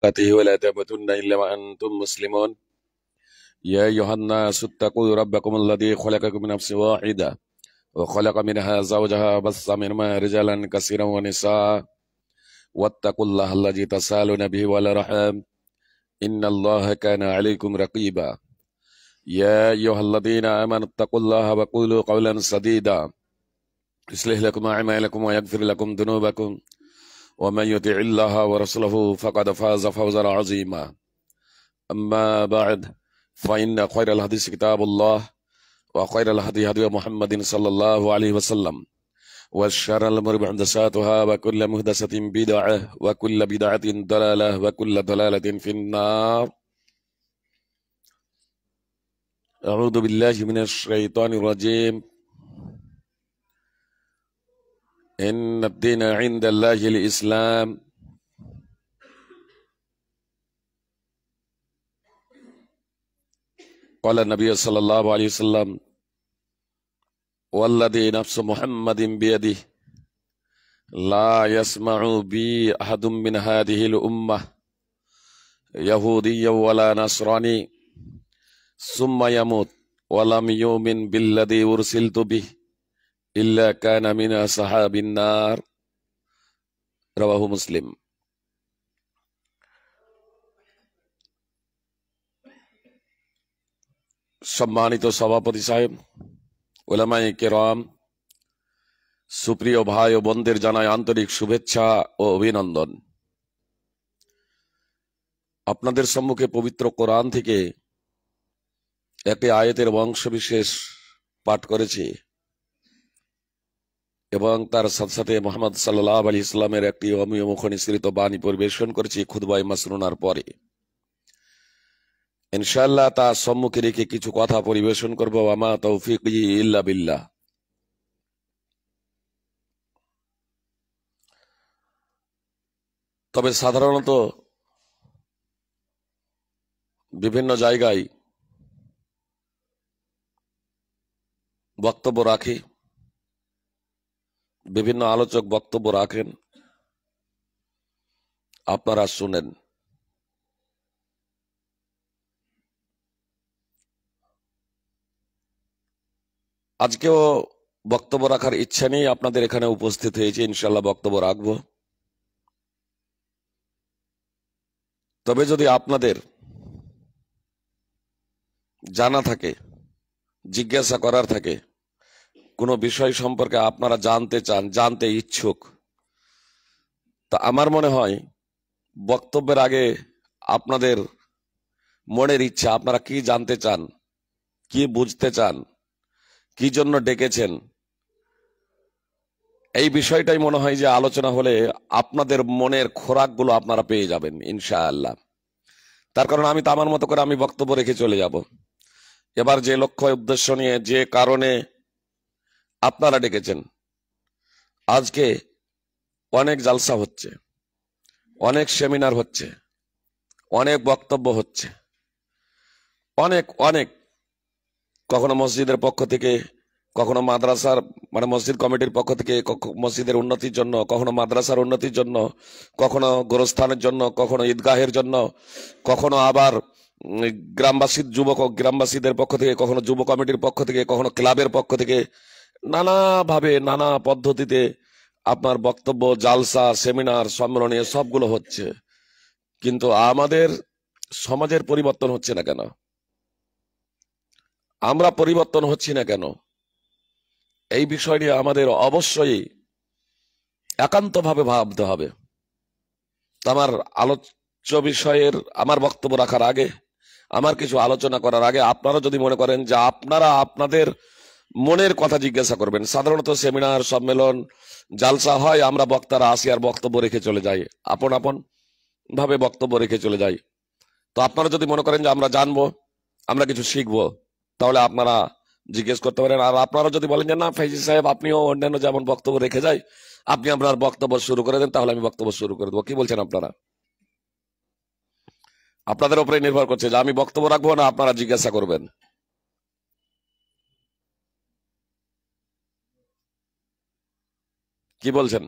ولا تموتن إلا وأنتم مسلمون يا أيها الناس اتقوا ربكم الذي خلقكم من نفس واحدة وخلق منها زوجها بث منهما رجالا كثيرا ونساء واتقوا الله الذي تسالون به والأرحام إن الله كان عليكم رقيبا يا أيها الذين آمنوا اتقوا الله وقولوا قولا سديدا يصلح لكم أعمالكم ويغفر لكم ذنوبكم ومن يطع الله ورسوله فقد فاز فوزا عظيما أما بعد فإن خير الحديث كتاب الله وخير الهدي هدي محمد صلى الله عليه وسلم وشر الأمور محدثاتها وكل محدثة بدعة وكل بدعة ضلالة وكل ضلالة في النار. أعوذ بالله من الشيطان الرجيم. إن الدين عند الله الإسلام. قال النبي صلى الله عليه وسلم والذي نفس محمد بيده لا يسمع بي أحد من هذه الأمة يهودي ولا نصراني ثم يموت ولم يؤمن بالذي أرسلت به إلا كان من أصحاب النار. رواه মুসলিম। সম্মানিত সভাপতি সাহেব, উলামায়ে কেরাম, সুপ্রিয় ভাই ও বোনদের জানাই আন্তরিক শুভেচ্ছা ও অভিনন্দন। আপনাদের সম্মুখে পবিত্র কোরআন থেকে একটি আয়াতের অংশবিশেষ পাঠ করেছি এবং তার সাথে সাথে মুহাম্মদ সাল্লাল্লাহু আলাইহি ইসলামের একটি অমীয় মুখ নিঃসৃত বাণী পরিবেশন করেছি খুতবায়ে মাসনুনার পরে। ইনশাআল্লাহ তা সম্মুখে রেখে কিছু কথা পরিবেশন করব। ওয়ামা তৌফিকি ইল্লা বিল্লাহ। তবে সাধারণত বিভিন্ন জায়গায় বক্তব্য রাখি, বিভিন্ন আলোচক বক্তব্য রাখেন, আপনারা শুনেন। আজকেও বক্তব্য রাখার ইচ্ছা নেই, আপনাদের এখানে উপস্থিত হয়েছে, ইনশাল্লাহ বক্তব্য রাখব। তবে যদি আপনাদের জানা থাকে, জিজ্ঞাসা করার থাকে, কোনো বিষয় সম্পর্কে আপনারা জানতে চান, জানতে ইচ্ছুক, তা আমার মনে হয় বক্তব্যের আগে আপনাদের মনের ইচ্ছা, আপনারা কি জানতে চান, কি বুঝতে চান, কি জন্য ডেকেছেন, এই বিষয়টাই মনে হয় যে আলোচনা হলে আপনাদের মনের খোরাকগুলো আপনারা পেয়ে যাবেন ইনশাআল্লাহ। তার কারণ আমি তো আমার মতো করে আমি বক্তব্য রেখে চলে যাব। এবার যে লক্ষ্য উদ্দেশ্য নিয়ে, যে কারণে আপনারা ডেকেছেন, আজকে অনেক জালসা হচ্ছে, অনেক সেমিনার হচ্ছে, অনেক বক্তব্য হচ্ছে, অনেক অনেক, কখনো মসজিদের পক্ষ থেকে, কখনো মাদ্রাসার মসজিদ কমিটির পক্ষ থেকে মসজিদের উন্নতির জন্য, কখনো মাদ্রাসার উন্নতির জন্য, কখনো গোরস্থানের জন্য, কখনো ঈদগাহের জন্য, কখনো আবার গ্রামবাসীদের পক্ষ থেকে, কখনো যুব কমিটির পক্ষ থেকে, কখনো ক্লাবের পক্ষ থেকে, নানাভাবে নানা পদ্ধতিতে আপনার বক্তব্য, জালসা, সেমিনার, সম্মেলন সবগুলো হচ্ছে। কিন্তু আমাদের সমাজের পরিবর্তন হচ্ছে না কেন? আমরা পরিবর্তন হচ্ছি না কেন? এই বিষয় নিয়ে আমাদের অবশ্যই একান্তভাবে ভাবতে হবে। আমার আলোচ্য বিষয়ের, আমার বক্তব্য রাখার আগে, আমার কিছু আলোচনা করার আগে আপনারা যদি মনে করেন যে আপনারা আপনাদের মনের কথা জিজ্ঞাসা করবেন, সাধারণত সেমিনার, সম্মেলন, জালসা হয়, আমরা বক্তারা আসি আর বক্তব্য রেখে চলে যাই, আপন আপন ভাবে বক্তব্য রেখে চলে যাই। তো আপনারা যদি মনে করেন যে আমরা জানবো, আমরা কিছু শিখবো, তাহলে আপনারা জিজ্ঞেস করতে পারেন। আর আপনারা যদি বলেন যে না ফাইজি সাহেব, আপনিও অন্যান্য যেমন বক্তব্য রেখে যায়, আপনি আপনার বক্তব্য শুরু করে দেন, তাহলে আমি বক্তব্য শুরু করে দেবো। কি বলছেন আপনারা? আপনাদের উপরে নির্ভর করছে যে আমি বক্তব্য রাখবো না আপনারা জিজ্ঞাসা করবেন। কি বলছেন?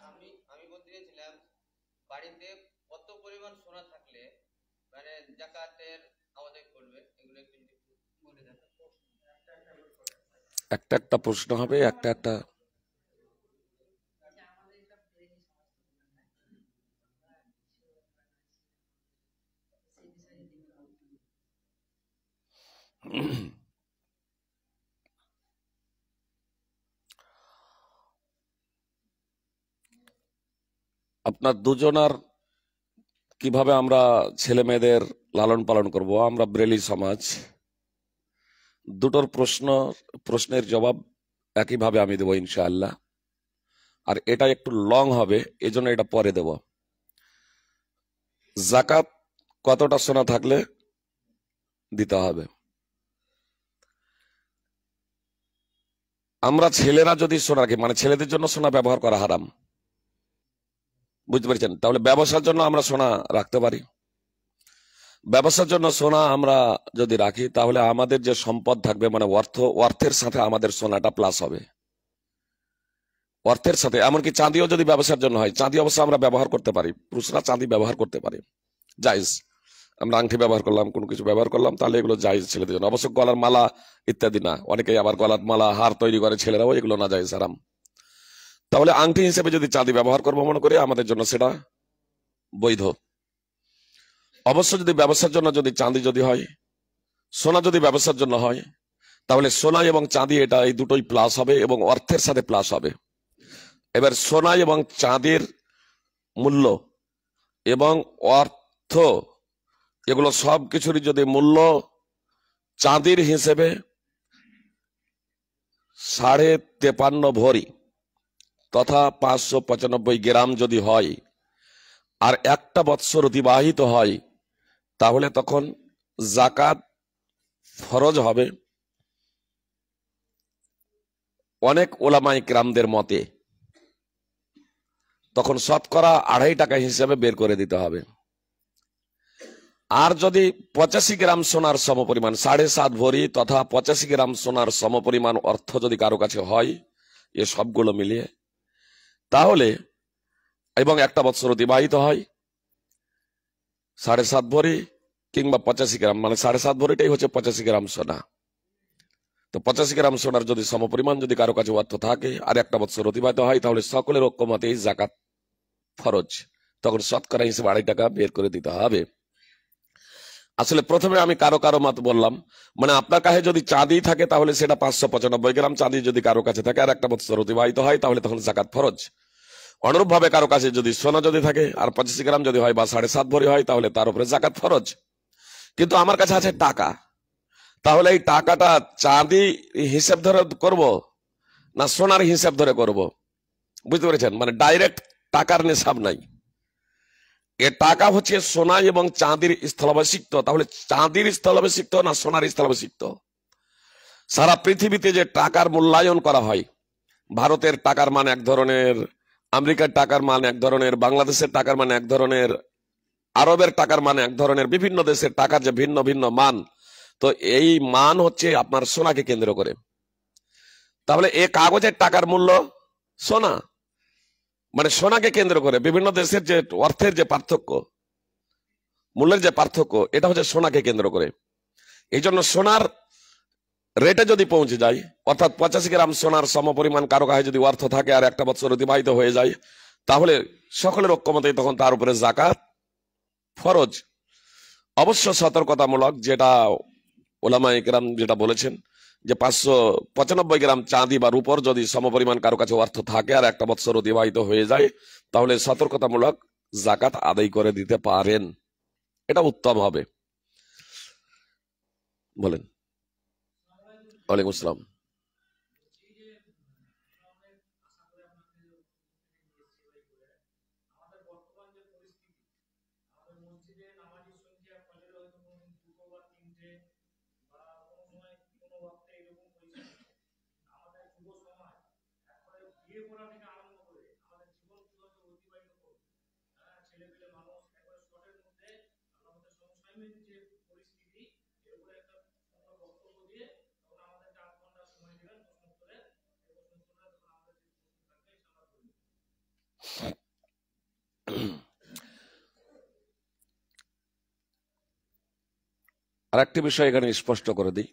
আমি আমি বলতে চাইছিলাম, বাড়িতে কত পরিমাণ সোনা থাকলে মানে জাকাতের আওতায় করবে, এগুলো একটু যদি বলে দেন। একটা একটা প্রশ্ন হবে, একটা একটা। আপনার দুজনার কিভাবে আমরা ছেলে মেয়েদের লালন পালন করব? আমরা ব্রেলি সমাজ, দুটোর প্রশ্নের জবাব একইভাবে আমি দেবো ইনশাআল্লাহ। আর এটা একটু লং হবে, এজন্য এটা পরে দেব। জাকাত কতটা সোনা থাকলে দিতে হবে? আমরা ছেলেরা যদি সোনা রাখি, মানে ছেলেদের জন্য সোনা ব্যবহার করা হারাম, বুঝতে পেরেছেন? তাহলে ব্যবসার জন্য আমরা সোনা রাখতে পারি। ব্যবসার জন্য সোনা আমরা যদি রাখি, তাহলে আমাদের যে সম্পদ থাকবে, মানে অর্থের সাথে আমাদের সোনাটা প্লাস হবে। অর্থের সাথে এমনকি চাঁদিও যদি ব্যবসার জন্য হয়, চাঁদি অবশ্য আমরা ব্যবহার করতে পারি, পুরুষরা চাঁদি ব্যবহার করতে পারে, জায়েজ। আমরা আংটি ব্যবহার করলাম, কোনো কিছু ব্যবহার করলাম, তাহলে এগুলো জায়েজ ছেলেদের জন্য। অবশ্য গলার মালা ইত্যাদি না, অনেকেই আবার গলার মালা হার তৈরি করে ছেলেরাও, এগুলো না জায়েজ, হারাম। তাহলে আংটি হিসেবে যদি চাঁদি ব্যবহার করবো মনে করি, আমাদের জন্য সেটা বৈধ। অবশ্য যদি ব্যবসার জন্য যদি চাঁদি যদি হয়, সোনা যদি ব্যবসার জন্য হয়, তাহলে সোনা এবং চাঁদি এটা এই দুটোই প্লাস হবে এবং অর্থের সাথে প্লাস হবে। এবার সোনা এবং চাঁদির মূল্য এবং অর্থ, এগুলো সব কিছুরই যদি মূল্য চাঁদির হিসেবে 53.5 ভরি তথা 595 গ্রাম যদি হয়, আর একটা বৎসর অতিবাহিত হয়, তাহলে তখন জাকাত ফরজ হবে অনেক ওলামায়ে কেরামদের মতে। তখন শতকরা 2.5 টাকা হিসেবে বের করে দিতে হবে। আর যদি 85 গ্রাম সোনার সমপরিমাণ, 7.5 ভরি তথা 85 গ্রাম সোনার সমপরিমাণ অর্থ যদি কারো কাছে হয়, এ সবগুলো মিলিয়ে, তাহলে এবং একটা বছর অতিবাহিত হয়, 7.5 ভরি কিংবা 85 গ্রাম, মানে 7.5 ভরিটাই হচ্ছে 85 গ্রাম সোনা। তো 85 গ্রাম সোনার যদি সমপরিমাণ যদি কারো কাছে অর্থ থাকে আর একটা বছর অতিবাহিত হয়, তাহলে সকলের ঐক্যমতেই জাকাত ফরজ। তখন শতকরা হিসেবে 2.5 টাকা বের করে দিতে হবে। আসলে প্রথমে আমি কারো কারো মত বললাম, মানে আপনার কাছে যদি চাঁদি থাকে তাহলে সেটা 595 গ্রাম চাঁদি যদি কারো কাছে থাকে আর একটা বছর অতিবাহিত হয়, তাহলে তখন জাকাত ফরজ। অনুরূপ ভাবে কারো কাছে যদি সোনা যদি থাকে আর 85 গ্রাম যদি হয় বা 7.5 ভরি হয়, তাহলে তার উপরে জাকাত ফরজ। কিন্তু আমার কাছে আছে টাকা, তাহলে এই টাকাটা চাঁদি হিসাব ধরে করব না সোনার হিসাব ধরে করব? বুঝতে পেরেছেন? মানে ডাইরেক্ট টাকার নিসাব নাই, এ টাকা হচ্ছে সোনা এবং চাঁদির স্থলাভিষিক্ত। তাহলে চাঁদির স্থলাভিষিক্ত না সোনার স্থলাভিষিক্ত? সারা পৃথিবীতে যে টাকার মূল্যায়ন করা হয়, ভারতের টাকার মান এক ধরনের, আমেরিকার টাকার মান এক ধরনের, বাংলাদেশের টাকার মান এক ধরনের, আরবের টাকার মান এক ধরনের, বিভিন্ন দেশের টাকার যে ভিন্ন ভিন্ন মান, তো এই মান হচ্ছে আপনার সোনাকে কেন্দ্র করে। তাহলে এ কাগজের টাকার মূল্য সোনা, মানে সোনাকে কেন্দ্র করে বিভিন্ন দেশের যে অর্থের যে পার্থক্য, মূল্যের যে পার্থক্য, এটা হচ্ছে সোনাকে কেন্দ্র করে। এই জন্য সোনার রেটে যদি পৌঁছে যায়, অর্থাৎ 85 গ্রাম সোনার সমপরিমাণ কারো কাছে যদি অর্থ থাকে আর একটা বছর অতিবাহিত হয়ে যায়, তাহলে সকলের ঐক্যমতে তখন তার উপরে জাকাত ফরজ। অবশ্য সতর্কতামূলক, যেটা ওলামায়ে কেরাম যেটা বলেছেন, যে 595 গ্রাম চাঁদি বা রূপর যদি সমপরিমাণ কারো কাছে অর্থ থাকে আর একটা বছর অতিবাহিত হয়ে যায়, তাহলে সতর্কতামূলক জাকাত আদায় করে দিতে পারেন, এটা উত্তম হবে। বলেন। ওয়ালাইকুম আসসালাম। আর একটি বিষয় এখানে স্পষ্ট করে দিই,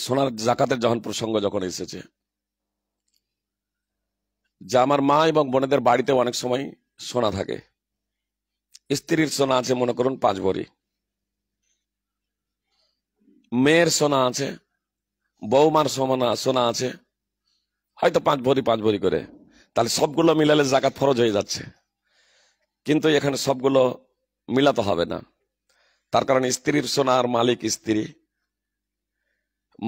সোনার জাকাতের যখন প্রসঙ্গ যখন এসেছে, যে আমার মা এবং বোনেদের বাড়িতে অনেক সময় সোনা থাকে। স্ত্রীর সোনা আছে মনে করুন 5 ভরি, মেয়ের সোনা আছে, বৌমার সোনা আছে হয়তো 5 ভরি করে, তাহলে সবগুলো মিলালে জাকাত ফরজ হয়ে যাচ্ছে। কিন্তু এখানে সবগুলো মিলাতে হবে না, তার কারণ স্ত্রীর সোনার মালিক স্ত্রী,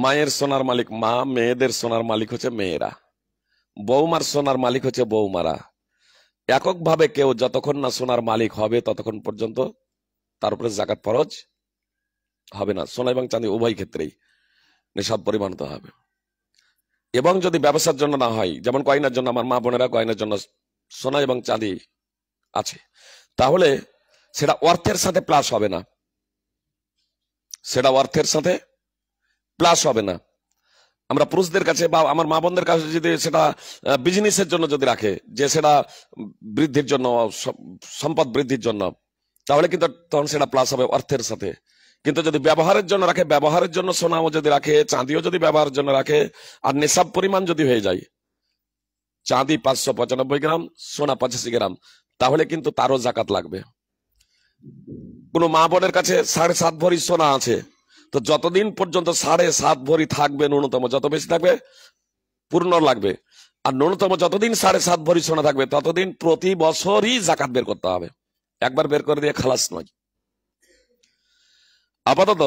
মায়ের সোনার মালিক মা, মেয়েদের সোনার মালিক হচ্ছে মেয়েরা, বৌমার সোনার মালিক হচ্ছে বৌমারা। এককভাবে কেউ যতক্ষণ না সোনার মালিক হবে ততক্ষণ পর্যন্ত তার উপরে জাকাত ফরজ হবে না। সোনা এবং চাঁদি উভয় ক্ষেত্রেই নিসাব পরিমাণ তো হবে। এবং যদি ব্যবসার জন্য না হয়, যেমন কয়নার জন্য আমার মা বোনেরা কয়নার জন্য সোনা এবং চাঁদি আছে, তাহলে সেটা অর্থের সাথে প্লাস হবে না, সেটা অর্থের সাথে প্লাস হবে না। আমরা পুরুষদের কাছে বা আমার মা বোনদের কাছে যদি সেটা বিজনেসের জন্য যদি রাখে, যে সেটা বৃদ্ধির জন্য, সম্পদ বৃদ্ধির জন্য, তাহলে কিন্তু তখন সেটা প্লাস হবে অর্থের সাথে। কিন্তু যদি ব্যবহারের জন্য রাখে, ব্যবহারের জন্য সোনাও যদি রাখে, চাঁদিও যদি ব্যবহারের জন্য রাখে, আর নিসাব পরিমাণ যদি হয়ে যায়, চাঁদি 595 গ্রাম, সোনা 85 গ্রাম, তাহলে কিন্তু তারও জাকাত লাগবে। কোন মা বোনের কাছে 7.5 ভরি সোনা আছে, তো যতদিন পর্যন্ত 7.5 ভরি থাকবে ন্যূনতম, যত বেশি থাকবে পূর্ণ লাগবে, আর ন্যূনতম যতদিন 7.5 ভরি সোনা থাকবে ততদিন প্রতি বছরই জাকাত বের করতে হবে, একবার বের করে দিয়ে খালাস নয়। আপাতত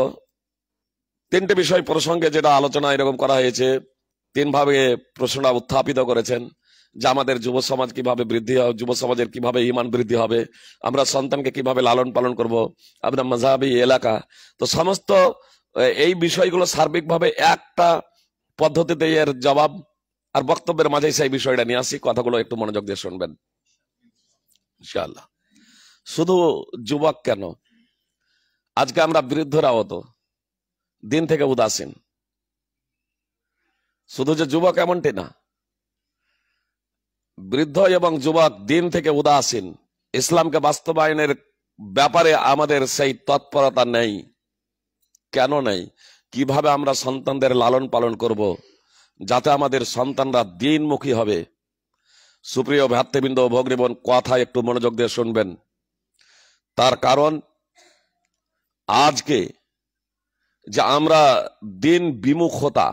3টে বিষয় প্রসঙ্গে যেটা আলোচনা এরকম করা হয়েছে, 3 ভাবে প্রশ্নটা উত্থাপিত করেছেন, যে আমাদের যুব সমাজ কিভাবে বৃদ্ধি হবে, যুব সমাজের কিভাবে ঈমান বৃদ্ধি হবে, আমরা সন্তানকে কিভাবে লালন পালন করব, আমরা মাযহাবি এলাকা, তো সমস্ত এই বিষয়গুলো সার্বিকভাবে একটা পদ্ধতিতে এর জবাব আর বক্তব্যের মাঝে সেই বিষয়টা নিয়ে আসি। কথাগুলো একটু মনোযোগ দিয়ে শুনবেন ইনশাআল্লাহ। শুধু যুবক কেন, আজকে আমরা বৃদ্ধরাও তো দিন থেকে উদাসীন। শুধু যে যুবক এমনটি না, বৃদ্ধ এবং যুবক দিন থেকে উদাসীন। ইসলামকে বাস্তবায়নের ব্যাপারে আমাদের সেই তৎপরতা নেই। কেন নেই? কিভাবে আমরা সন্তানদের লালন পালন করব যাতে আমাদের সন্তানরা দিনমুখী হবে। সুপ্রিয় ভ্রাতৃবৃন্দ ও ভগ্নীবোন, কথা একটু মনোযোগ দিয়ে শুনবেন। তার কারণ আজকে যে আমরা দিন বিমুখতা,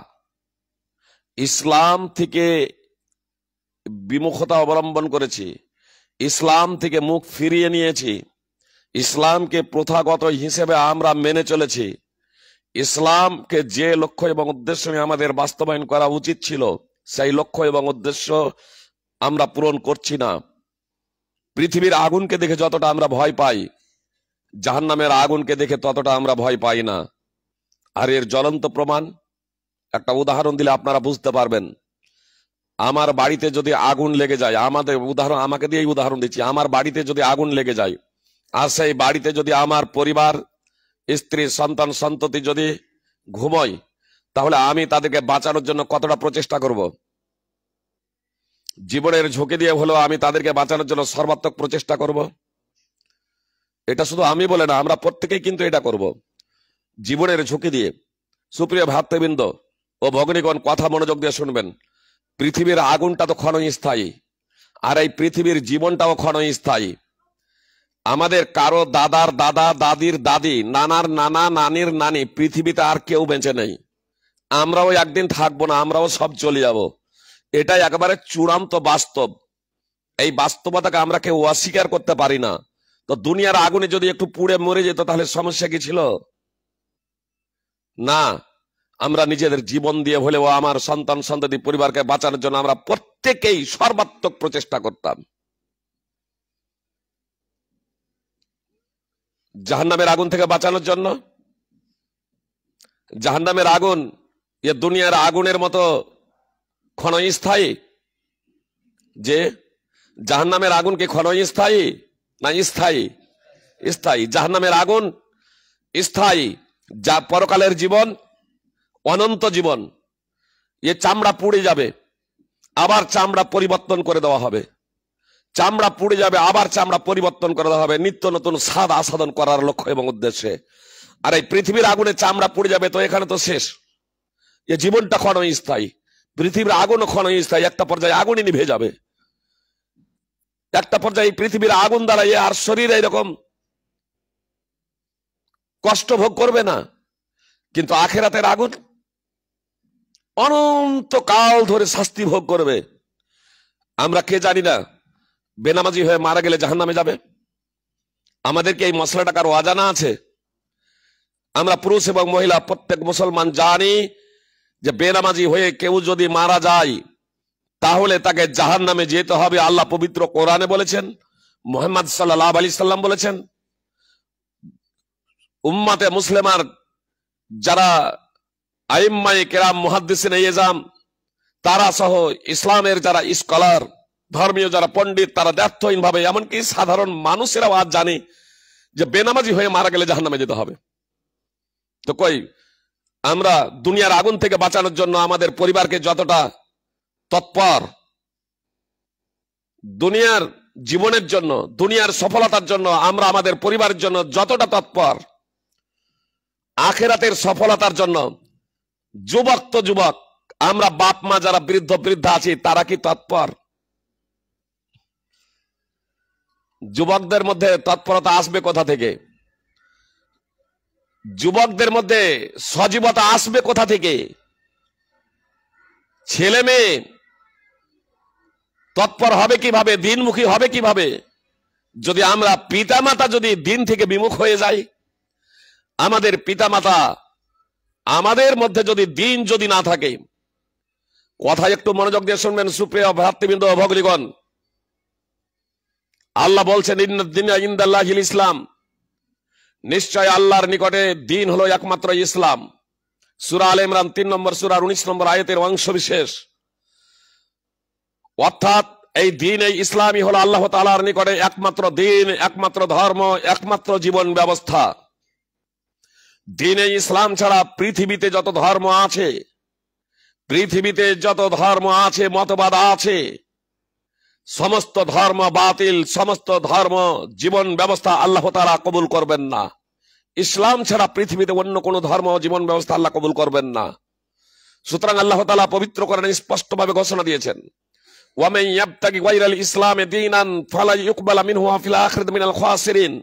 ইসলাম থেকে বিমুখতা অবলম্বন করেছি, ইসলাম থেকে মুখ ফিরিয়ে নিয়েছি, ইসলামকে প্রথাগত হিসেবে আমরা মেনে চলেছি। ইসলামকে যে লক্ষ্য এবং উদ্দেশ্য নিয়ে আমাদের বাস্তবায়ন করা উচিত ছিল, সেই লক্ষ্য এবং উদ্দেশ্য আমরা পূরণ করছি না। পৃথিবীর আগুনকে দেখে যতটা আমরা ভয় পাই, জাহান্নামের আগুনকে দেখে ততটা আমরা ভয় পাই না। আর এর জ্বলন্ত প্রমাণ একটা উদাহরণ দিলে আপনারা বুঝতে পারবেন। আমার বাড়িতে যদি আগুন লেগে যায়, আমাকে দিয়ে উদাহরণ দিচ্ছি, আমার বাড়িতে যদি আগুন লেগে যায়, আর সেই বাড়িতে যদি আমার পরিবার, স্ত্রী, সন্তান, সন্ততি যদি ঘুমোয়, তাহলে আমি তাদেরকে বাঁচানোর জন্য কতটা প্রচেষ্টা করব? জীবনের ঝুঁকি দিয়ে হলেও আমি তাদেরকে বাঁচানোর জন্য সর্বাত্মক প্রচেষ্টা করব। এটা শুধু আমি বলে না, আমরা প্রত্যেকেই কিন্তু এটা করব, জীবনের ঝুঁকি দিয়ে। সুপ্রিয় ভ্রাতৃবৃন্দ ও ভগ্নীগণ, কথা মনোযোগ দিয়ে শুনবেন। পৃথিবীর আগুনটা তো ক্ষণস্থায়ী, আর এই পৃথিবীর জীবনটাও ক্ষণস্থায়ী। আমাদের কারো দাদার দাদা, দাদির দাদি, নানার নানা, নানির নানি, পৃথিবীতে আর কেউ বেঁচে নেই। আমরাও একদিন থাকবো না, আমরাও সব চলে যাব। এটাই একেবারে চূড়ান্ত বাস্তব। এই বাস্তবতাকে আমরা কেউ অস্বীকার করতে পারি না। তো দুনিয়ার আগুনে যদি একটু পুড়ে মরে যেত তাহলে সমস্যা কি ছিল? না, আমরা নিজেদের জীবন দিয়ে হলেও আমার সন্তান সন্ততি পরিবারকে বাঁচানোর জন্য আমরা প্রত্যেকেই সর্বাত্মক প্রচেষ্টা করতাম। জাহান্নামের আগুন থেকে বাঁচানোর জন্য। জাহান্নামের আগুন এ দুনিয়ার আগুনের মতো ক্ষণস্থায়ী, যে জাহান্নামের আগুন কি ক্ষণস্থায়ী না স্থায়ী? স্থায়ী। জাহান্নামের আগুন স্থায়ী, যা পরকালের জীবন অনন্ত জীবন। এ চামড়া পুড়ে যাবে, আবার চামড়া পরিবর্তন করে দেওয়া হবে, চামড়া পুড়ে যাবে, আবার চামড়া পরিবর্তন করে দেওয়া হবে, নিত্য নতুন স্বাদ আস্বাদন করার লক্ষ্য এবং উদ্দেশ্যে। আর এই পৃথিবীর আগুনে চামড়া পুড়ে যাবে, তো এখানে তো শেষ। এ জীবনটা ক্ষণস্থায়ী, পৃথিবীর আগুনও ক্ষণস্থায়ী। একটা পর্যায়ে আগুনই নিভে যাবে, একটা পর্যায়ে পৃথিবীর আগুন দ্বারা আর শরীরে এরকম কষ্ট ভোগ করবে না। কিন্তু আখিরাতের আগুন অনন্ত কাল ধরে শাস্তি ভোগ করবে। আমরা কে জানি না বেনামাজি হয়ে মারা গেলে জাহান্নামে যাবে? আমাদেরকে এই মশলাটা কারো অজানা আছে? আমরা পুরুষ এবং মহিলা প্রত্যেক মুসলমান জানি যে বেনামাজি হয়ে কেউ যদি মারা যায় তাহলে তাকে জাহান্নামে যেতে হবে। আল্লাহ পবিত্র কোরআনে বলেছেন, মুহাম্মদ সাল্লাল্লাহু আলাইহি সাল্লাম বলেছেন। উম্মাতে মুসলিমার যারা আইম্মায়ে কেরাম, মুহাদ্দিসিনে ইজাম, তারা সহ ইসলামের যারা স্কলার, ধর্মীয় যারা পণ্ডিত, তারা দ্ব্যর্থহীন ভাবে, এমনকি সাধারণ মানুষেরাও আজ জানে যে বেনামাজি হয়ে মারা গেলে জাহান্নামে যেতে হবে। তো কই আমরা দুনিয়ার আগুন থেকে বাঁচানোর জন্য আমাদের পরিবারকে যতটা তৎপর, দুনিয়ার জীবনের জন্য, দুনিয়ার সফলতার জন্য আমরা আমাদের পরিবারের জন্য যতটা তৎপর, আখিরাতের সফলতার জন্য যুবক তো যুবক, আমরা বাপ মা যারা বৃদ্ধ বৃদ্ধা আছি তারা কি তৎপর? যুবকদের মধ্যে তৎপরতা আসবে কোথা থেকে? যুবকদের মধ্যে সজীবতা আসবে কোথা থেকে? ছেলে মেয়ে তৎপর হবে কিভাবে, দিনমুখী হবে কিভাবে? যদি আমরা পিতামাতা যদি দিন থেকে বিমুখ হয়ে যাই, আমাদের পিতামাতা আমাদের মধ্যে যদি দিন যদি না থাকে, কথা একটু মনোযোগ দিয়ে শুনবেন সুপ্রিয় ভ্রাতৃবৃন্দ ও ভগ্নীগণ। আল্লাহ বলছেন, ইন্নাদ-দীনা ইনদাল্লাহিল ইসলাম, নিশ্চয় আল্লাহর নিকটে দিন হলো একমাত্র ইসলাম। সূরা আলে ইমরান 3 নম্বর সূরার 19 নম্বর আয়াতের অংশ বিশেষ। অর্থাৎ এই দিন, এই ইসলামই হলো আল্লাহ তাআলার নিকটে একমাত্র দিন, একমাত্র ধর্ম, একমাত্র জীবন ব্যবস্থা। দিনে ইসলাম ছাড়া পৃথিবীতে যত ধর্ম আছে, পৃথিবীতে যত ধর্ম আছে, মতবাদ আছে, সমস্ত ধর্ম বাতিল, সমস্ত ধর্ম জীবন ব্যবস্থা আল্লাহ তাআলা কবুল করবেন না। ইসলাম ছাড়া পৃথিবীতে অন্য কোন ধর্ম জীবন ব্যবস্থা আল্লাহ কবুল করবেন না। সুতরাং আল্লাহ তাআলা পবিত্র কোরআনে স্পষ্টভাবে ঘোষণা দিয়েছেন, ওয়া মান ইয়াবতাগি গায়রাল ইসলামি দীনান ফালা ইউকবালা মিনহু ওয়া ফিল আখিরাতি মিনাল খাসিরিন।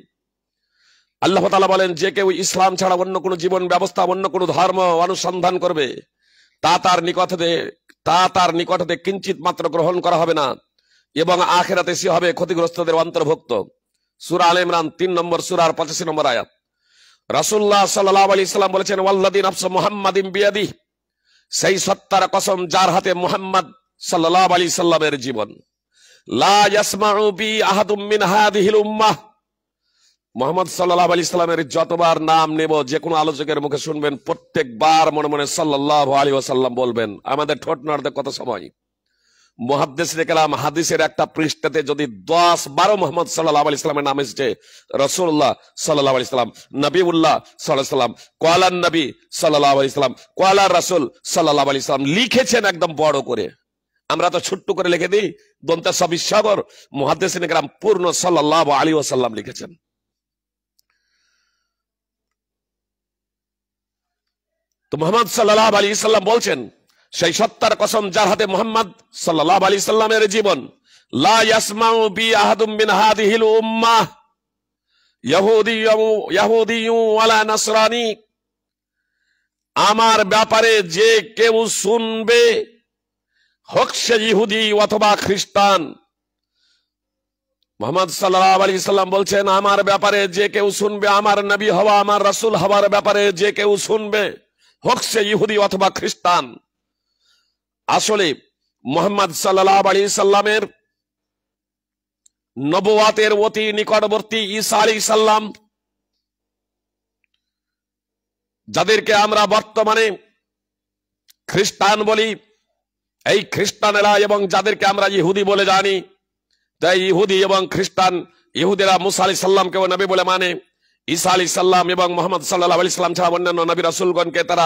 আল্লাহ তাআলা বলেন, যে কেউ ইসলাম ছাড়া অন্য কোন জীবন ব্যবস্থা, অন্য কোন ধর্ম অনুসন্ধান করবে, তা তার নিকট হতে কিঞ্চিত মাত্র গ্রহণ করা হবে না, এবং আখিরাতে সে হবে ক্ষতিগ্রস্তদের অন্তর্ভুক্ত। সূরা আলে ইমরান 3 নম্বর সূরার 85 নম্বর আয়াত। রাসূলুল্লাহ সাল্লাল্লাহু আলাইহি সাল্লাম বলেছেন, ওয়াল্লাযী নাফসু মুহাম্মাদিন বিয়াদিহি, সেই সত্তার কসম যার হাতে মুহাম্মদ সাল্লাল্লাহু আলাইহি সাল্লামের জীবন, লা ইয়াসমাউ বি আহাদুম মিন হাযিহিল উম্মাহ। মুহাম্মদ সাল্লাল্লাহু আলাইহি সাল্লামের যতবার নাম নেব, যে কোনো আলোচকের মুখে শুনবেন, প্রত্যেকবার মনে মনে সাল্লাল্লাহু আলাইহি ওয়াসাল্লাম বলবেন। আমাদের ঠোঁট নাড়তে কত সময়? মুহাদ্দিসিনে কেরাম হাদিসের একটা পৃষ্ঠাতে যদি 10-12 মুহাম্মদ সাল্লাল্লাহু আলাইহি সাল্লামের নাম এসেছে, রাসূলুল্লাহ সাল্লাল্লাহু আলাইহি সাল্লাম, নবিউল্লাহ সাল্লাল্লাহু আলাইহি সাল্লাম, ক্বালান নবী সাল্লাল্লাহু আলাইহি সাল্লাম, ক্বালা রাসূল সাল্লাল্লাহু আলাইহি সাল্লাম লিখেছেন একদম বড় করে। আমরা তো ছোট্ট করে লিখে দিই, দন্তে সবিসাগর। মুহাদ্দিসিনে কেরাম পূর্ণ সাল্লাল্লাহু আলাইহি ওয়াসাল্লাম লিখেছেন। তো মুহাম্মদ সাল্লাল্লাহু আলাইহি সাল্লাম বলছেন, সেই সত্তার কসম যার হাতে মুহাম্মদ সাল্লাল্লাহু আলাইহি সাল্লামের জীবন, লা ইয়াসমাউ বি আহাদুম মিন হাযিহিল উম্মাহ ইয়াহুদিয়্যু ওয়ালা নাসরানি। আমার ব্যাপারে যে কেউ শুনবে, হোক সে ইহুদি অথবা খ্রিস্টান। মুহাম্মদ সাল্লাল্লাহু আলাইহি সাল্লাম বলছেন, আমার ব্যাপারে যে কেউ শুনবে, আমার নবী হওয়া, আমার রাসূল হওয়ার ব্যাপারে যে কেউ শুনবে, হোক সে ইহুদি অথবা খ্রিস্টান। আসলে মুহাম্মদ সাল্লাল্লাহু আলাইহি সাল্লামের নবুয়াতের অতি নিকটবর্তী ঈসা আলাইহিস সালাম, যাদেরকে আমরা বর্তমানে খ্রিস্টান বলি, এই খ্রিস্টানেরা এবং যাদেরকে আমরা ইহুদি বলে জানি, তাই ইহুদি এবং খ্রিস্টান, ইহুদিরা মুসা আলাইহিস সালামকেও নবী বলে মানে, ঈসা আলাইহিস সালাম এবং মুহাম্মদ সাল্লাল্লাহু আলাইহি সাল্লাম ছাড়া অন্যান্য নবী রাসূলগণকে তারা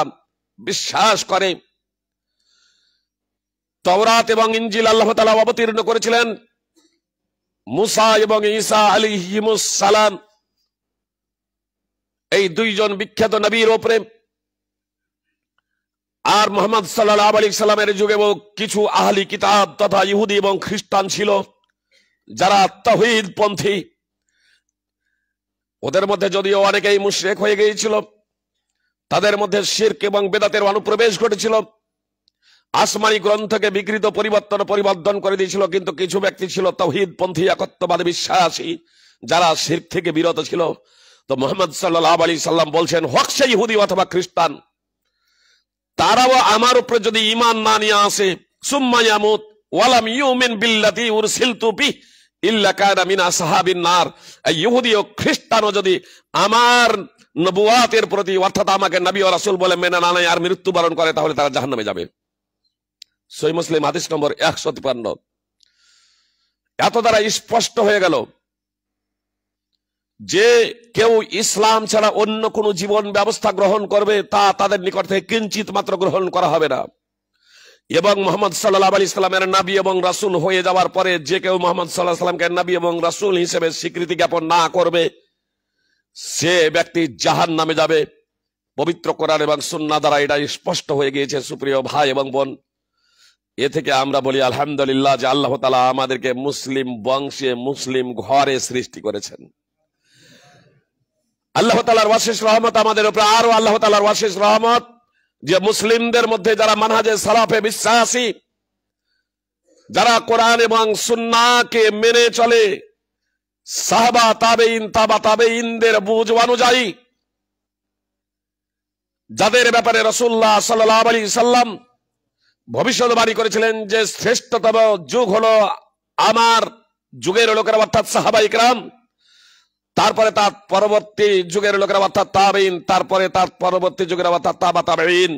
বিশ্বাস করে। তাওরাত এবং ইনজিল আল্লাহ তাআলা অবতীর্ণ করেছিলেন মুসা এবং ঈসা আলাইহিমুস সালাম, এই দুইজন বিখ্যাত নবীর উপরে। আর মুহাম্মদ সাল্লাল্লাহু আলাইহি সাল্লামের যুগেও কিছু আহলি কিতাব তথা ইহুদি এবং খ্রিস্টান ছিল যারা তাওহীদ পন্থী। ওদের মধ্যে যদিও অনেকেই মুশরিক হয়ে গিয়েছিল, তাদের মধ্যে শিরক এবং বেদাতের অনুপ্রবেশ ঘটেছিল, আসমানি গ্রন্থকে বিকৃত পরিবর্তন করে দিয়েছিল। কিন্তু কিছু ব্যক্তি ছিল তাওহীদ পন্থী, একত্ববাদে বিশ্বাসী, যারা শিরক থেকে বিরত ছিল। তো মুহাম্মদ সাল্লাল্লাহু আলাইহি সাল্লাম বলছেন, হোক সে ইহুদি অথবা খ্রিস্টান, তারাও আমার উপরে যদি ঈমান না নিয়ে আসে, সুম্মা ইয়ামুত ওয়ালাম ইউমিন বিল্লাযী উরসিলতু বিহি ইল্লা কানা মিন আসহাবিন নার, এই ইহুদি ও খ্রিস্টানও যদি আমার নবুয়াতের প্রতি, অর্থাৎ আমাকে নবী ও রাসূল বলে মেনে না নেয় আর মৃত্যুবরণ করে, তাহলে তারা জাহান্নামে যাবে। সহিহ মুসলিম হাদিস নম্বর 153। এত দ্বারা স্পষ্ট হয়ে গেল যে কেউ ইসলাম ছাড়া অন্য কোন জীবন ব্যবস্থা গ্রহণ করবে, তা তাদের নিকট থেকে কিঞ্চিত মাত্র গ্রহণ করা হবে না। এবং মুহাম্মদ সাল্লাল্লাহু আলাইহি সাল্লামের নবী এবং রাসূল হয়ে যাওয়ার পরে যে কেউ মুহাম্মদ সাল্লাল্লাহু আলাইহি সাল্লামকে নবী এবং রাসূল হিসেবে স্বীকৃতি জ্ঞাপন না করবে, সে ব্যক্তি জাহান্নামে যাবে। পবিত্র কোরআন এবং সুন্নাহ দ্বারা এটা স্পষ্ট হয়ে গিয়েছে। সুপ্রিয় ভাই এবং বোন, এ থেকে আমরা বলি আলহামদুলিল্লাহ যে আল্লাহ তাআলা আমাদেরকে মুসলিম বংশে, মুসলিম ঘরে সৃষ্টি করেছেন। আল্লাহ তাআলার অশেষ রহমত আমাদের উপরে। আরো আল্লাহ তাআলার অশেষ রহমত যে মুসলিমদের মধ্যে যারা মানহাজে সালাফে বিশ্বাসী, যারা কোরআন এবং সুন্নাহকে মেনে চলে, সাহাবা তাবেঈন, তাবা তাবেঈনদের বুঝ অনুযায়ী, যাদের ব্যাপারে রাসূলুল্লাহ সাল্লাল্লাহু আলাইহি সাল্লাম ভবিষ্যৎবাণী করেছিলেন যে শ্রেষ্ঠতম যুগ হলো আমার যুগের লোকেরা, অর্থাৎ সাহাবায়ে কেরাম, তারপরে তার পরবর্তী যুগের লোকেরা অর্থাৎ তাবেঈন, তারপরে তার পরবর্তী যুগের অর্থাৎ তাবা তাবেঈন।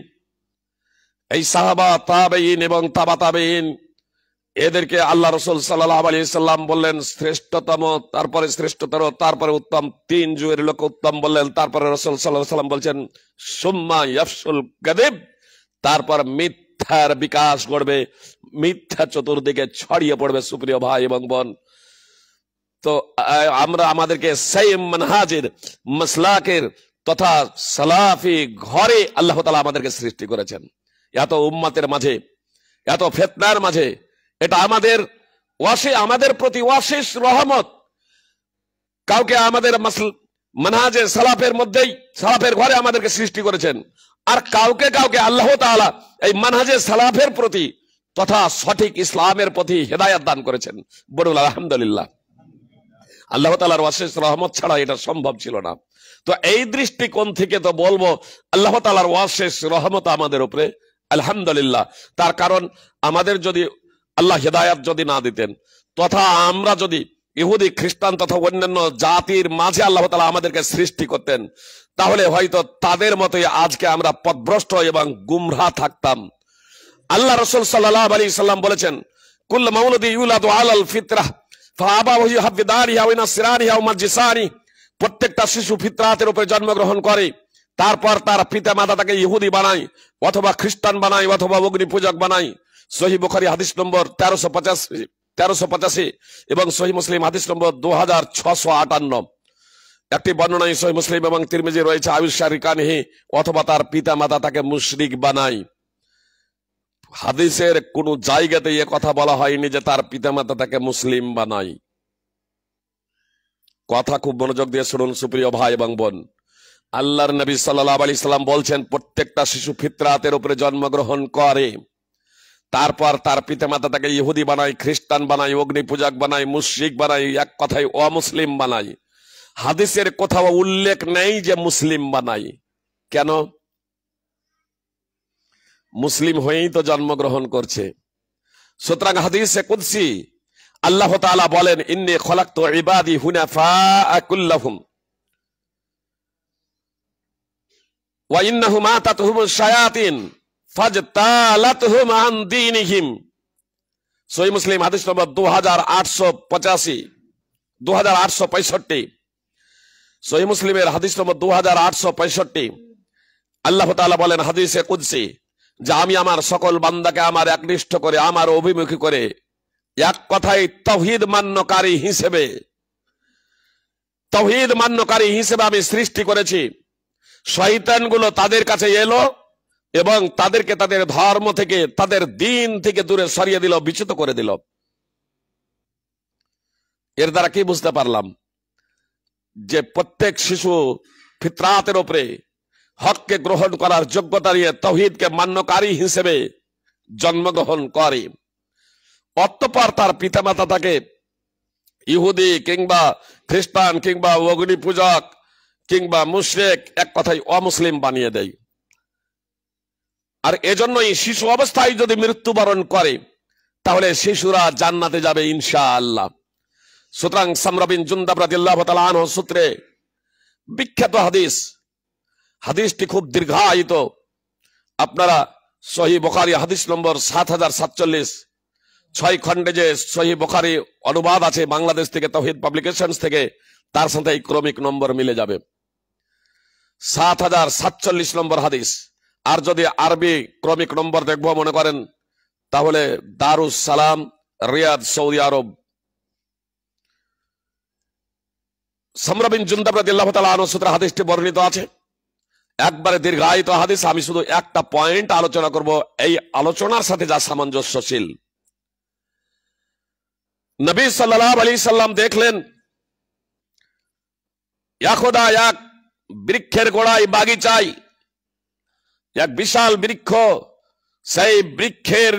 এই সাহাবা তাবেঈন এবং তাবা তাবেঈন এদেরকে আল্লাহ রাসূল সাল্লাল্লাহু আলাইহি সাল্লাম বললেন শ্রেষ্ঠতম, তারপরে শ্রেষ্ঠতর, তারপরে উত্তম। 3 যুগের লোক উত্তম বললেন। তারপরে রাসূল সাল্লাল্লাহু আলাইহি সাল্লাম বলছেন সুম্মা ইয়াফসুল কাযিব, তারপর মিথ্যার বিকাশ ঘটবে, মিথ্যা চতুর্দিকে ছড়িয়ে পড়বে। সুপ্রিয় ভাই এবং বোন, তো আমরা আমাদেরকে সেই মানহাজের, মাসলাকের তথা সালাফি ঘরে আল্লাহ তাআলা আমাদেরকে সৃষ্টি করেছেন। এত উম্মতের মাঝে, এত ফিতনার মাঝে, এটা আমাদের প্রতি অশেষ রহমত। কাউকে আমাদের মানহাজে সালাফের মধ্যেই, সালাফের ঘরে আমাদেরকে সৃষ্টি করেছেন, আর কাউকে আল্লাহ তাআলা এই মানহাজে সালাফের প্রতি তথা সঠিক ইসলামের প্রতি হেদায়েত দান করেছেন। বলুন আলহামদুলিল্লাহ। আল্লাহ তাআলার অশেষ রহমত ছাড়া এটা সম্ভব ছিল না। তো এই দৃষ্টিকোণ থেকে তো বলবো আল্লাহ তাআলার অশেষ রহমত আমাদের উপরে, আলহামদুলিল্লাহ। তার কারণ আমাদের যদি আল্লাহ হেদায়েত যদি না দিতেন, তথা আমরা যদি ইহুদি, খ্রিস্টান তথা অন্যান্য জাতির মাঝে আল্লাহ তাআলা আমাদেরকে সৃষ্টি করতেন, তাহলে হয়তো তাদের মতোই আজকে আমরা পথভ্রষ্ট এবং গুমরাহ থাকতাম। আল্লাহ রাসূল সাল্লাল্লাহু আলাইহি সাল্লাম বলেছেন, কুল্লু মাউলুদি ইউলাদু আলাল ফিতরাহ ফাআবাহু ইউহাব্বিদানিহি ওয়া ইউনাসসিরানিহি ওয়া ইউমাজ্জিসানিহি, প্রত্যেকটা শিশু ফিতরাতের উপরে জন্মগ্রহণ করে, তারপর তার পিতা মাতা তাকে ইহুদি বানায় অথবা খ্রিস্টান বানায় অথবা অগ্নি পূজক বানায়। সহিহ বুখারী হাদিস নম্বর 1385 এবং সহিহ মুসলিম হাদিস নম্বর 2658। একটি বর্ণনায় সহিহ মুসলিম এবং তিরমিজি রয়েছে, আয়ুশারিকানিহি, অথবা তার পিতা মাতা তাকে মুশরিক বানায়। হাদিসের কোন জায়গাতে এ কথা বলা হয়নি যে তার পিতামাতা তাকে মুসলিম বানায়। কথা খুব মনোযোগ দিয়ে শুনুন সুপ্রিয় ভাই এবং বোন। আল্লাহর নবী সাল্লাল্লাহু আলাইহি সাল্লাম বলছেন প্রত্যেকটা শিশু ফিতরাতের উপরে জন্মগ্রহণ করে, তারপর তার পিতামাতা তাকে ইহুদি বানায়, খ্রিস্টান বানায়, অগ্নি পূজক বানায়, মুশরিক বানায়, এক কথায় অমুসলিম বানায়। হাদিসের কোথাও উল্লেখ নেই যে মুসলিম বানায়। কেন? মুসলিম হয়েই তো জন্মগ্রহণ করছে। সুতরাং হাদিসে কুদসি আল্লাহ তাআলা বলেন, ইন্নী খলাকতু ইবাদি হুনাফা কুল্লাহুম ওয়া ইন্নাহুম আতাতুহুমুশ শায়াতিন ফাজতালাতহুম আন দীনিহিম। সহিহ মুসলিম হাদিস নম্বর 2885, 2865। সহিহ মুসলিমের হাদিস নম্বর 2865। আল্লাহ তাআলা বলেন হাদিসে কুদসি যে আমি আমার সকল বান্দাকে আমার একনিষ্ঠ করে, আমার অভিমুখী করে, এক কথায় তাওহীদ মান্যকারী হিসেবে আমি সৃষ্টি করেছি। শয়তানগুলো তাদের কাছে এলো এবং তাদেরকে তাদের ধর্ম থেকে, তাদের দ্বীন থেকে দূরে সরিয়ে দিল, বিচ্যুত করে দিল। এর দ্বারা কি বুঝতে পারলাম? যে প্রত্যেক শিশু ফিতরাতের উপরে হককে গ্রহণ করার যোগ্যতা নিয়ে তাওহীদকে মান্যকারী হিসেবে জন্মগ্রহণ করে। অতঃপর তার পিতামাতা তাকে ইহুদি কিংবা খ্রিস্টান কিংবা অগ্নি পূজক কিংবা মুশরিক, এক কথায় অমুসলিম বানিয়ে দেয়। আর এজন্যই শিশু অবস্থায় যদি মৃত্যুবরণ করে তাহলে শিশুরা জান্নাতে যাবে ইনশাআল্লাহ। সুতরাং সামরা বিন জুনদাব রাদিয়াল্লাহু তাআলা আনহু সূত্রে বিখ্যাত হাদিসটি খুব দীর্ঘায়িত। আপনারা সহিহ বুখারী হাদিস নম্বর 7047, 6 খণ্ডে যে সহিহ বুখারী অনুবাদ আছে বাংলাদেশ থেকে, তাওহীদ পাবলিকেশনস থেকে, তার সাথে এই ক্রমিক নম্বর মিলে যাবে। 7047 নম্বর হাদিস। আর যদি আরবি ক্রমিক নম্বর দেখবো মনে করেন তাহলে দারুস সালাম, রিয়াদ, সৌদি আরব। সামরা বিন জুনদাব রাদিয়াল্লাহু তাআলা আনহু সূত্রে হাদিসটি বর্ণিত আছে। একবারে দীর্ঘায়িত হাদিস। আমি শুধু একটা পয়েন্ট আলোচনা করব, এই আলোচনার সাথে যা সামঞ্জস্যশীল। নবী সাল্লাল্লাহু আলাইহি সাল্লাম দেখলেন একদা এক বৃক্ষের গোড়ায়, বাগিচায় এক বিশাল বৃক্ষ, সেই বৃক্ষের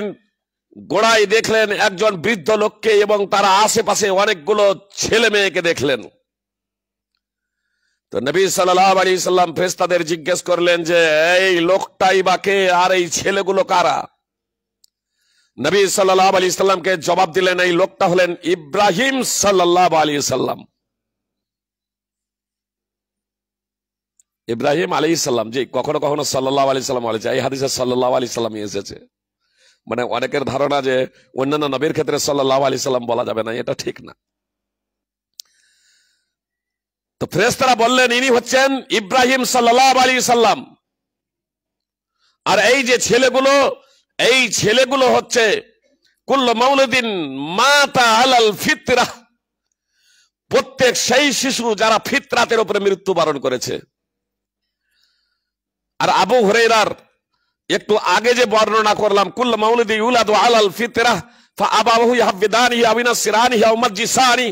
গোড়ায় দেখলেন একজন বৃদ্ধ লোককে এবং তার আশেপাশে অনেকগুলো ছেলে মেয়েকে দেখলেন। তো নবী সাল্লাল্লাহু আলাইহি সাল্লাম ফেরেশতাদের জিজ্ঞেস করলেন যে এই লোকটাই বা কে, আর এই ছেলেগুলো কারা? নবী সাল্লাল্লাহু আলাইহি সাল্লামকে জবাব দিলেন এই লোকটা হলেন ইব্রাহিম সাল্লাল্লাহু আলাইহি সাল্লাম। ইব্রাহিম আলাইহিস সালাম, যে কখনো কখনো সাল্লাল্লাহু আলাইহি সাল্লাম বলেছে, এই হাদিসে সাল্লাল্লাহু আলাইহি সাল্লাম এসেছে। মানে অনেকের ধারণা যে অন্যান্য নবীর ক্ষেত্রে সাল্লাল্লাহু আলাইহি সাল্লাম বলা যাবে না, এটা ঠিক না। তো ফেরেশতারা বললেন ইনি হচ্ছেন ইব্রাহিম সাল্লাল্লাহু আলাইহি সাল্লাম। আর এই যে ছেলেগুলো, এই ছেলেগুলো হচ্ছে কুল্লু মাউলুদিন মাতা আলাল ফিতরাহ, প্রত্যেক সেই শিশু যারা ফিতরাতের উপরে মৃত্যুবরণ করেছে। আর আবু হুরায়রার একটু আগে যে বর্ণনা করলাম, কুল্লু মাউলুদি ইউলাদু আলাল ফিতরাহ ফাআবাহু ইয়াহবিদানিহি আও ইউনাসসিরানিহি আও ইউমাজ্জিসানি,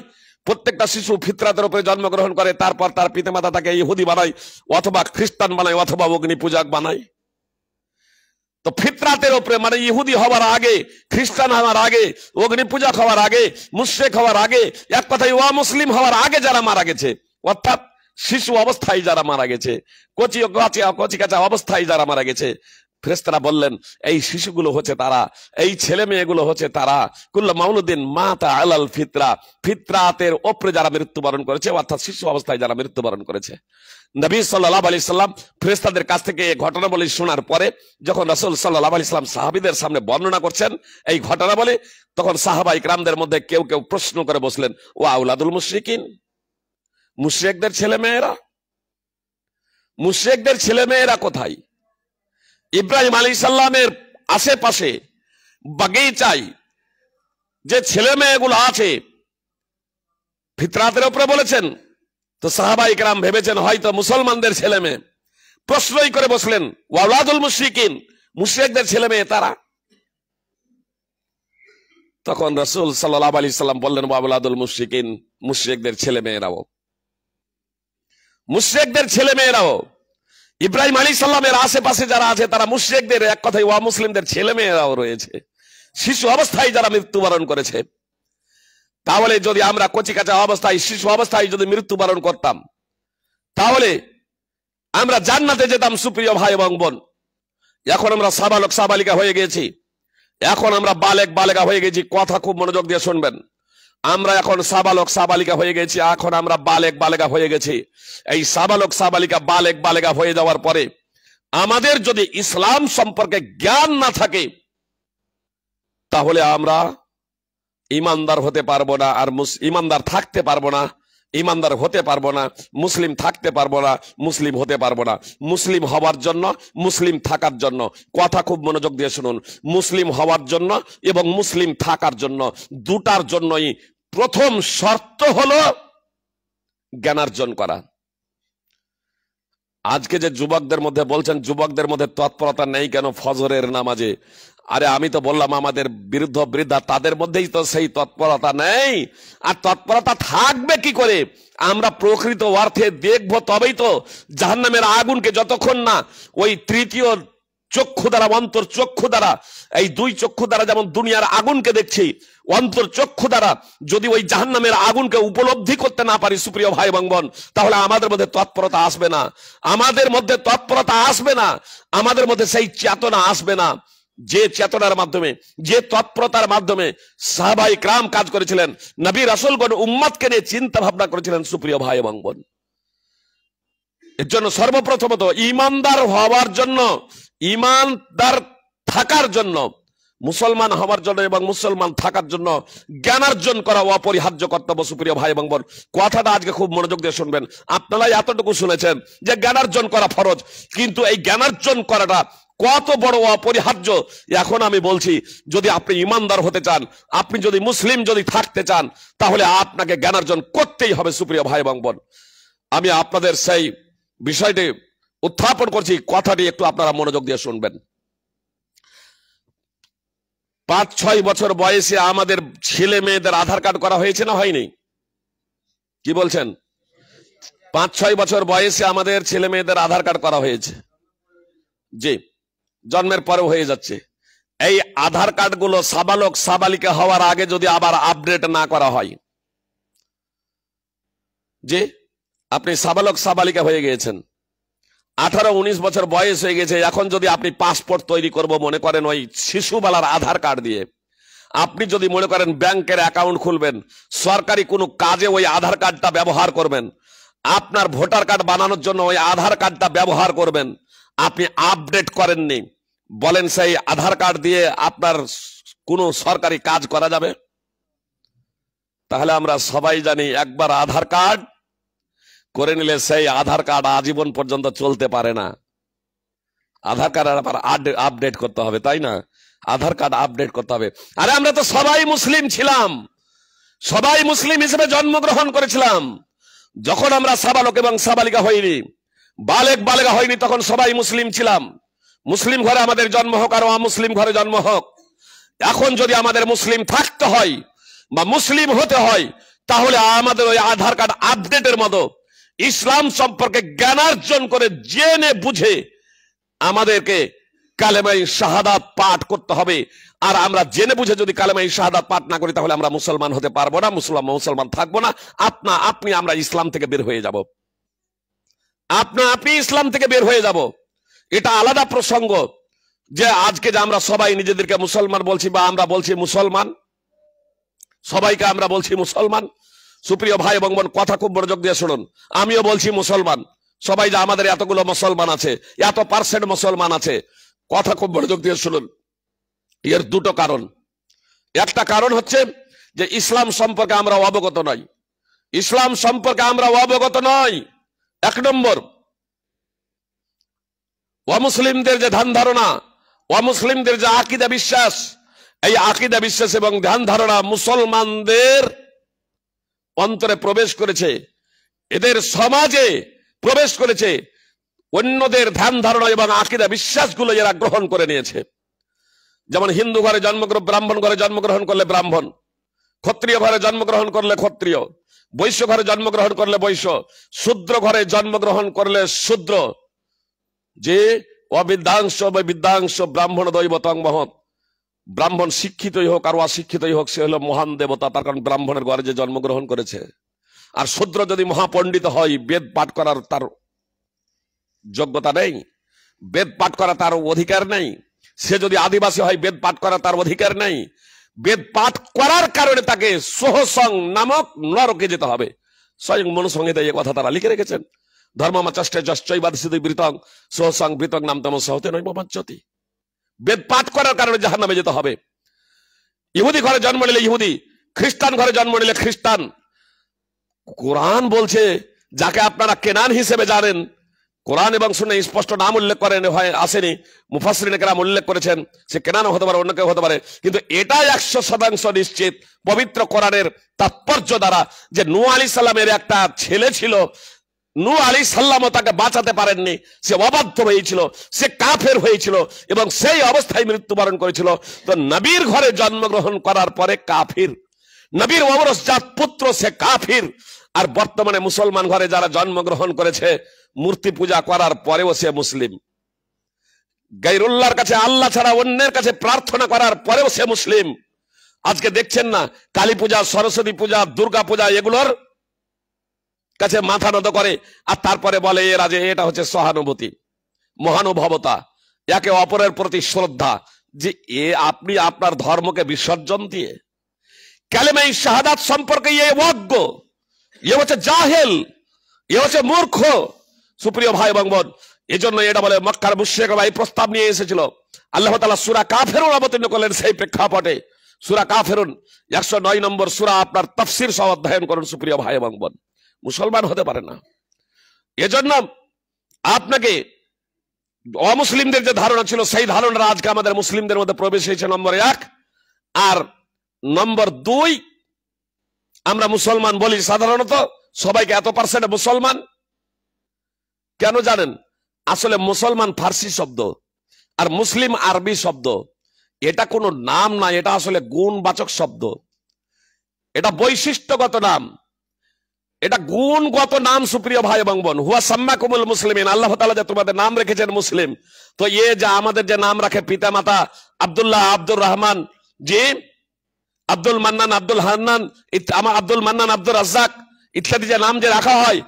প্রত্যেকটা শিশু ফিতরাতের উপরে জন্মগ্রহণ করে, তারপর তার পিতামাতা তাকে ইহুদি বানায় অথবা খ্রিস্টান বানায় অথবা অগ্নি পূজক বানায়। তো ফিতরাতের উপরে মানে ইহুদি হওয়ার আগে, খ্রিস্টান হওয়ার আগে, অগ্নি পূজক হওয়ার আগে, মুশরিক হওয়ার আগে, এক কথায় অমুসলিম হওয়ার আগে যারা মারা গেছে, অর্থাৎ শিশু অবস্থায় যারা মারা গেছে, কচি কাঁচা অবস্থায় যারা মারা গেছে, ফেরেশতারা বললেন এই শিশুগুলো হচ্ছে তারা, এই ছেলে মেয়েগুলো হচ্ছে তারা। কুল্লু মাউলুদিন মাতা আলাল ফিতরা, ফিতরাতের উপরে যারা মৃত্যুবরণ করেছে, অর্থাৎ শিশু অবস্থায় যারা মৃত্যুবরণ করেছে। নবী সাল্লাল্লাহু আলাইহি সাল্লাম ফেরেশতাদের কাছ থেকে এই ঘটনাবলী শোনার পরে যখন রাসূল সাল্লাল্লাহু আলাইহি সাল্লাম সাহাবীদের সামনে বর্ণনা করছেন এই ঘটনাবলী, তখন সাহাবা ইকরামদের মধ্যে কেউ কেউ প্রশ্ন করে বসলেন, ও আউলাদুল মুশরিকিন, মুশরিকদের ছেলে মেয়েরা, মুশরিকদের ছেলে মেয়েরা কোথায়? ইব্রাহিম আলাইহিস সালামের আশেপাশে বাগিচায় যে ছেলে মেয়েগুলো আছে ফিতরাতের উপরে বলেছেন। তো সাহাবায়ে কেরাম ভেবেছেন হয়তো মুসলমানদের ছেলে মেয়ে, প্রশ্নই করে বসলেন ওয়ালাদুল মুশরিকিন, মুশরিকদের ছেলে মেয়ে তারা। তখন রাসূল সাল্লাল্লাহু আলাইহি সাল্লাম বললেন ওয়ালাদুল মুশরিকিন, মুশরিকদের ছেলে মেয়েরাও, মুশরিকদের ছেলে মেয়েরাও। ইব্রাহিম আলাইহিস সালামের আশেপাশে যারা আছে তারা মুশরিকদের, এক কথায় ওয়া মুসলিমদের ছেলে মেয়েরাও রয়েছে, শিশু অবস্থায় যারা মৃত্যুবরণ করেছে। তাহলে যদি আমরা কচিকাঁচা অবস্থায়, শিশু অবস্থায় যদি মৃত্যুবরণ করতাম তাহলে আমরা জান্নাতে যেতাম। সুপ্রিয় ভাই এবং বোন, এখন আমরা সাবালক সাবালিকা হয়ে গেছি, এখন আমরা বালেক বালেকা হয়ে গেছি। কথা খুব মনোযোগ দিয়ে শুনবেন। আমরা এখন সাবালক সাবালিকা হয়ে গেছি, এখন আমরা বালেক বালেকা হয়ে গেছি। এই সাবালক সাবালিকা বালেক বালেকা হয়ে যাওয়ার পরে আমাদের যদি ইসলাম সম্পর্কে জ্ঞান না থাকে তাহলে আমরা ইমানদার হতে পারবো না, আর ইমানদার থাকতে পারবো না, ইমানদার হতে পারবো না, মুসলিম থাকতে পারবো না, মুসলিম হতে পারবো না। মুসলিম হওয়ার জন্য, মুসলিম থাকার জন্য, কথা খুব মনোযোগ দিয়ে শুনুন, মুসলিম হওয়ার জন্য এবং মুসলিম থাকার জন্য দুটার জন্যই প্রথম শর্ত হলো জ্ঞানার্জন করা। আজকে যে যুবকদের মধ্যে বলছেন যুবকদের মধ্যে তৎপরতা নেই কেন ফজরের নামাজে, আরে আমি তো বললাম আমাদের বৃদ্ধ বৃদ্ধা তাদের মধ্যেই তো সেই তৎপরতা নেই। আর তৎপরতা থাকবে কি করে? আমরা প্রকৃত অর্থে দেখবো তবেই তো। জাহান্নামের আগুনকে যতক্ষণ না ওই তৃতীয় চক্ষু দ্বারা, অন্তর চক্ষু দ্বারা, এই দুই চক্ষু দ্বারা যেমন দুনিয়ার আগুনকে দেখছি, অন্তর চক্ষু দ্বারা যদি ওই জাহান্নামের আগুনকে উপলব্ধি করতে না পারি সুপ্রিয় ভাই এবং বোন, তাহলে আমাদের মধ্যে তৎপরতা আসবে না, আমাদের মধ্যে তৎপরতা আসবে না, আমাদের মধ্যে সেই চেতনা আসবে না যে চেতনার মাধ্যমে, যে তৎপরতার মাধ্যমে সাহাবায়ে কেরাম কাজ করেছিলেন, নবী রাসূলগণ উম্মতকে নিয়ে চিন্তা ভাবনা করেছিলেন সুপ্রিয় ভাই এবং বোন। এর জন্য সর্বপ্রথমত ইমানদার হওয়ার জন্য, ইমানদার থাকার জন্য, মুসলমান হওয়ার জন্য এবং মুসলমান থাকার জন্য জ্ঞানার্জন করা অপরিহার্য কর্তব্য সুপ্রিয় ভাই এবং বোন। কথাটা আজকে খুব মনোযোগ দিয়ে শুনবেন। আপনারা এতটুকু শুনেছেন যে জ্ঞানার্জন করা ফরজ, কিন্তু এই জ্ঞানার্জন করাটা কত বড় অপরিহার্য এখন আমি বলছি। যদি আপনি ইমানদার হতে চান, আপনি যদি মুসলিম যদি থাকতে চান, তাহলে আপনাকে জ্ঞানার্জন করতেই হবে সুপ্রিয় ভাই এবং বোন। আমি আপনাদের সেই বিষয়টি উত্থাপন করছি, কথাটি একটু আপনারা মনোযোগ দিয়ে শুনবেন। 5-6 বছর বয়সে আমাদের ছেলে মেয়েদের আধার কার্ড করা হয়েছে না হয়নি? কি বলছেন? 5-6 বছর বয়সে আমাদের ছেলে মেয়েদের আধার কার্ড করা হয়েছে। জি, জন্মের পরেও হয়ে যাচ্ছে। এই আধার কার্ড গুলো সাবালক সাবালিকা হওয়ার আগে যদি আবার আপডেট না করা হয়, যে আপনি সাবালক সাবালিকা হয়ে গিয়েছেন, 18-19 বছর বয়স হয়ে গেছে, এখন যদি আপনি পাসপোর্ট তৈরি করব মনে করেন ওই শিশুবেলার আধার কার্ড দিয়ে, আপনি যদি মনে করেন ব্যাংকের অ্যাকাউন্ট খুলবেন, সরকারি কোনো কাজে ওই আধার কার্ডটা ব্যবহার করবেন, আপনার ভোটার কার্ড বানানোর জন্য ওই আধার কার্ডটা ব্যবহার করবেন, আপনি আপডেট করেননি, বলেন সেই আধার কার্ড দিয়ে আপনার কোনো সরকারি কাজ করা যাবে? তাহলে আমরা সবাই জানি একবার আধার কার্ড করে নিলে সেই আধার কার্ড আজীবন পর্যন্ত চলতে পারে না। আধার কার্ড আবার আপডেট করতে হবে, তাই না? আধার কার্ড আপডেট করতে হবে। আরে আমরা তো সবাই মুসলিম ছিলাম, সবাই মুসলিম হিসেবে জন্মগ্রহণ করেছিলাম। যখন আমরা সাবালক এবং সাবালিকা হইনি, বালেক বালেগা হয়নি, তখন সবাই মুসলিম ছিলাম। মুসলিম ঘরে আমাদের জন্ম হোক আর অমুসলিম ঘরে জন্ম হোক, এখন যদি আমাদের মুসলিম থাকতে হয় বা মুসলিম হতে হয়, তাহলে আমাদের ওই আধার কার্ড আপডেটের মতো ইসলাম সম্পর্কে জ্ঞানার্জন করে জেনে বুঝে আমাদেরকে কালেমাই শাহাদাত পাঠ করতে হবে। আর আমরা জেনে বুঝে যদি কালেমাই শাহাদাত পাঠ না করি, তাহলে আমরা মুসলমান হতে পারবো না, মুসলমান থাকবো না। আপনি আমরা ইসলাম থেকে বের হয়ে যাব, আপনি ইসলাম থেকে বের হয়ে যাব। এটা আলাদা প্রসঙ্গ যে আজকে যে আমরা সবাই নিজেদেরকে মুসলমান বলছি বা আমরা বলছি মুসলমান, সবাইকে আমরা বলছি মুসলমান। সুপ্রিয় ভাই এবং বোন, কথা খুব মনোযোগ দিয়ে শুনুন। আমিও বলছি মুসলমান, সবাই যে আমাদের এতগুলো মুসলমান আছে, এত পার্সেন্ট মুসলমান আছে, কথা খুব মনোযোগ দিয়ে শুনুন। এর দুটো কারণ। একটা কারণ হচ্ছে যে ইসলাম সম্পর্কে আমরা অবগত নই, ইসলাম সম্পর্কে আমরা অবগত নই। 1 নম্বর, অমুসলিমদের যে ধ্যান ধারণা, অমুসলিমদের যে আকীদা বিশ্বাস, এই আকীদা বিশ্বাস এবং ধ্যান ধারণা মুসলমানদের অন্তরে প্রবেশ করেছে, এদের সমাজে প্রবেশ করেছে। অন্যদের ধ্যান ধারণা এবং আকীদা বিশ্বাসগুলো এরা গ্রহণ করে নিয়েছে। যেমন হিন্দু ঘরে জন্মগ্রহণ, ব্রাহ্মণ ঘরে জন্মগ্রহণ করলে ব্রাহ্মণ, ক্ষত্রিয় ঘরে জন্মগ্রহণ করলে ক্ষত্রিয়, বৈশ্য ঘরে জন্মগ্রহণ করলে বৈশ্য, শূদ্র ঘরে জন্মগ্রহণ করলে শূদ্র। যে অবিদ্যাংশ বিদ্যাংশ ব্রাহ্মণ দৈবতং মহৎ, ব্রাহ্মণ শিক্ষিতই হোক আর অশিক্ষিতই হোক, সে হলো মহান দেবতা, তার কারণ ব্রাহ্মণের ঘরে যে জন্মগ্রহণ করেছে। আর শূদ্র যদি মহাপণ্ডিত হয়, বেদ পাঠ করার তার যোগ্যতা নেই, বেদ পাঠ করা তার অধিকার নেই। সে যদি আদিবাসী হয়, বেদ পাঠ করা তার অধিকার নেই। বেদ পাঠ করার কারণে তাকে সোহসং নামক নরকে যেতে হবে। স্বয়ং মনুসংহিতায় এই কথা তারা লিখে রেখেছেন। ধর্মমাচাষ্টে যশ্চৈবাদসিদ্ধি বৃতং সহসং বৃতং নাম তম সহতে নৈব মজ্জতি। বেদ পাঠ করার কারণে জাহান্নামে যেতে হবে। ইহুদি ঘরে জন্ম নিলে ইহুদি, খ্রিস্টান ঘরে জন্ম নিলে খ্রিস্টান। কোরআন বলছে যাকে আপনারা কেনান হিসেবে জানেন, কোরআন এবং শুনে স্পষ্ট নাম উল্লেখ করেন, হয় আসেনি, মুফাসসিরিন কেরাম উল্লেখ করেছেন, সে কেনান হতে পারে, অন্য কেউ হতে পারে, কিন্তু এটা 100% নিশ্চিত পবিত্র কোরআনের তাৎপর্য দ্বারা যে নূহ আলাইহিস সালামের একটা ছেলে ছিল, নূহ আলাইহিস সালামও তাকে বাঁচাতে পারেননি, সে অবাধ্য হয়েছিল, সে কাফের হয়েছিল এবং সেই অবস্থায় মৃত্যুবরণ করেছিল। তো নবীর ঘরে জন্মগ্রহণ করার পরে কাফির, নবীর ঔরসজাত পুত্র সে কাফির। আর বর্তমানে মুসলমান ঘরে যারা জন্মগ্রহণ করেছে মূর্তি পূজা করার পরেও সে মুসলিম, গায়রুল্লাহর কাছে, আল্লাহ ছাড়া অন্যের কাছে প্রার্থনা করার পরেও সে মুসলিম। আজকে দেখছেন না কালী পূজা, সরস্বতী পূজা, দুর্গা পূজা এগুলোর কাছে মাথা নত করে, আর তারপরে বলে এরা যে এটা হচ্ছে সহানুভূতি, মহানুভবতা, একে অপরের প্রতি শ্রদ্ধা। যে এ আপনি আপনার ধর্মকে বিসর্জন দিয়ে কালেমা শাহাদাত সম্পর্কে এ অজ্ঞ, এ হচ্ছে জাহেল, এ হচ্ছে মূর্খ। সুপ্রিয় ভাই এবং বোন, এজন্য এটা বলে মক্কার মুশরিকরা এই প্রস্তাব নিয়ে এসেছিল। আল্লাহ তাআলা সূরা কাফিরুন অবতীর্ণ করলেন সেই প্রেক্ষাপটে। সূরা কাফিরুন 109 নম্বর সূরা, আপনার তাফসীর সহ অধ্যয়ন করুন সুপ্রিয় ভাই এবং বোন। মুসলমান হতে পারে না। এজন্য আপনাকে অমুসলিমদের যে ধারণা ছিল সেই ধারণা আজকে আমাদের মুসলিমদের মধ্যে প্রবেশ হয়েছে, নম্বর 1। আর নম্বর 2, আমরা মুসলমান বলি সাধারণত সবাইকে, এত পার্সেন্ট মুসলমান কেন জানেন? আসলে মুসলমান ফার্সি শব্দ আর মুসলিম আরবি শব্দ, এটা কোনো নাম না, এটা আসলে গুণবাচক শব্দ, এটা বৈশিষ্ট্যগত নাম, এটা গুণগত নাম। সুপ্রিয় ভাই এবং বোন, হুয়া সাম্মাকুমুল মুসলিমিন, আল্লাহ তাআলা যে তোমাদের নাম রেখেছেন মুসলিম। তো এ যা আমাদের যে নাম রাখে পিতা মাতা, আব্দুল্লাহ, আব্দুর রহমান, জি, আব্দুল মান্নান, আব্দুল হান্নান, আমার আব্দুল মান্নান, আব্দুল রাজ্জাক ইত্যাদি যে নাম যে রাখা হয়,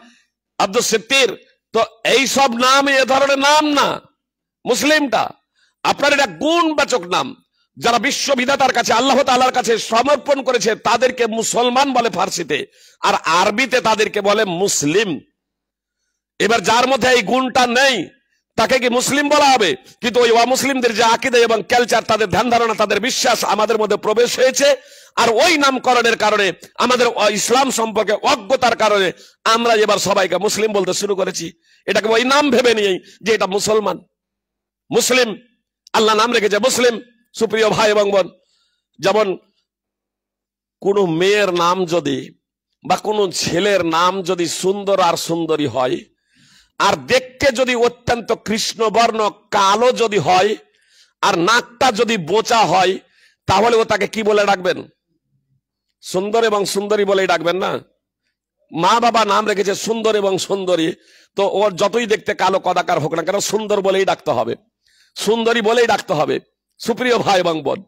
আব্দুল সিত্তির, তো এই সব নাম এ ধরনের নাম না। মুসলিমটা আপনার এটা গুণবাচক নাম। যারা বিশ্ববিধাতার কাছে, আল্লাহ তাআলার কাছে সমর্পণ করেছে তাদেরকে মুসলমান বলে ফার্সিতে, আর আরবিতে তাদেরকে বলে মুসলিম। এবার যার মধ্যে এই গুণটা নেই তাকে কি মুসলিম বলা হবে? কিন্তু ওই অমুসলিমদের যে আকীদা এবং কালচার, তাদের ধ্যান ধারণা, তাদের বিশ্বাস আমাদের মধ্যে প্রবেশ হয়েছে, আর ওই নামকরণের কারণে, আমাদের ইসলাম সম্পর্কে অজ্ঞতার কারণে আমরা এবার সবাইকে মুসলিম বলতে শুরু করেছি। এটাকে ওই নাম ভেবে নিয়েই যে এটা মুসলমান, মুসলিম, আল্লাহ নাম রেখেছে মুসলিম। সুপ্রিয় ভাই এবং বোন, যেমন কোন মেয়ের নাম যদি বা কোন ছেলের নাম যদি সুন্দর আর সুন্দরী হয়, আর দেখতে যদি অত্যন্ত কৃষ্ণবর্ণ কালো যদি হয়, আর নাকটা যদি বোচা হয়, তাহলে ও তাকে কি বলে ডাকবেন? সুন্দর এবং সুন্দরী বলেই ডাকবেন না? মা বাবা নাম রেখেছে সুন্দর এবং সুন্দরী, তো ওর যতই দেখতে কালো কদাকার হোক না কেন, সুন্দর বলেই ডাকতে হবে, সুন্দরী বলেই ডাকতে হবে। সুপ্রিয় ভাই এবং বোন,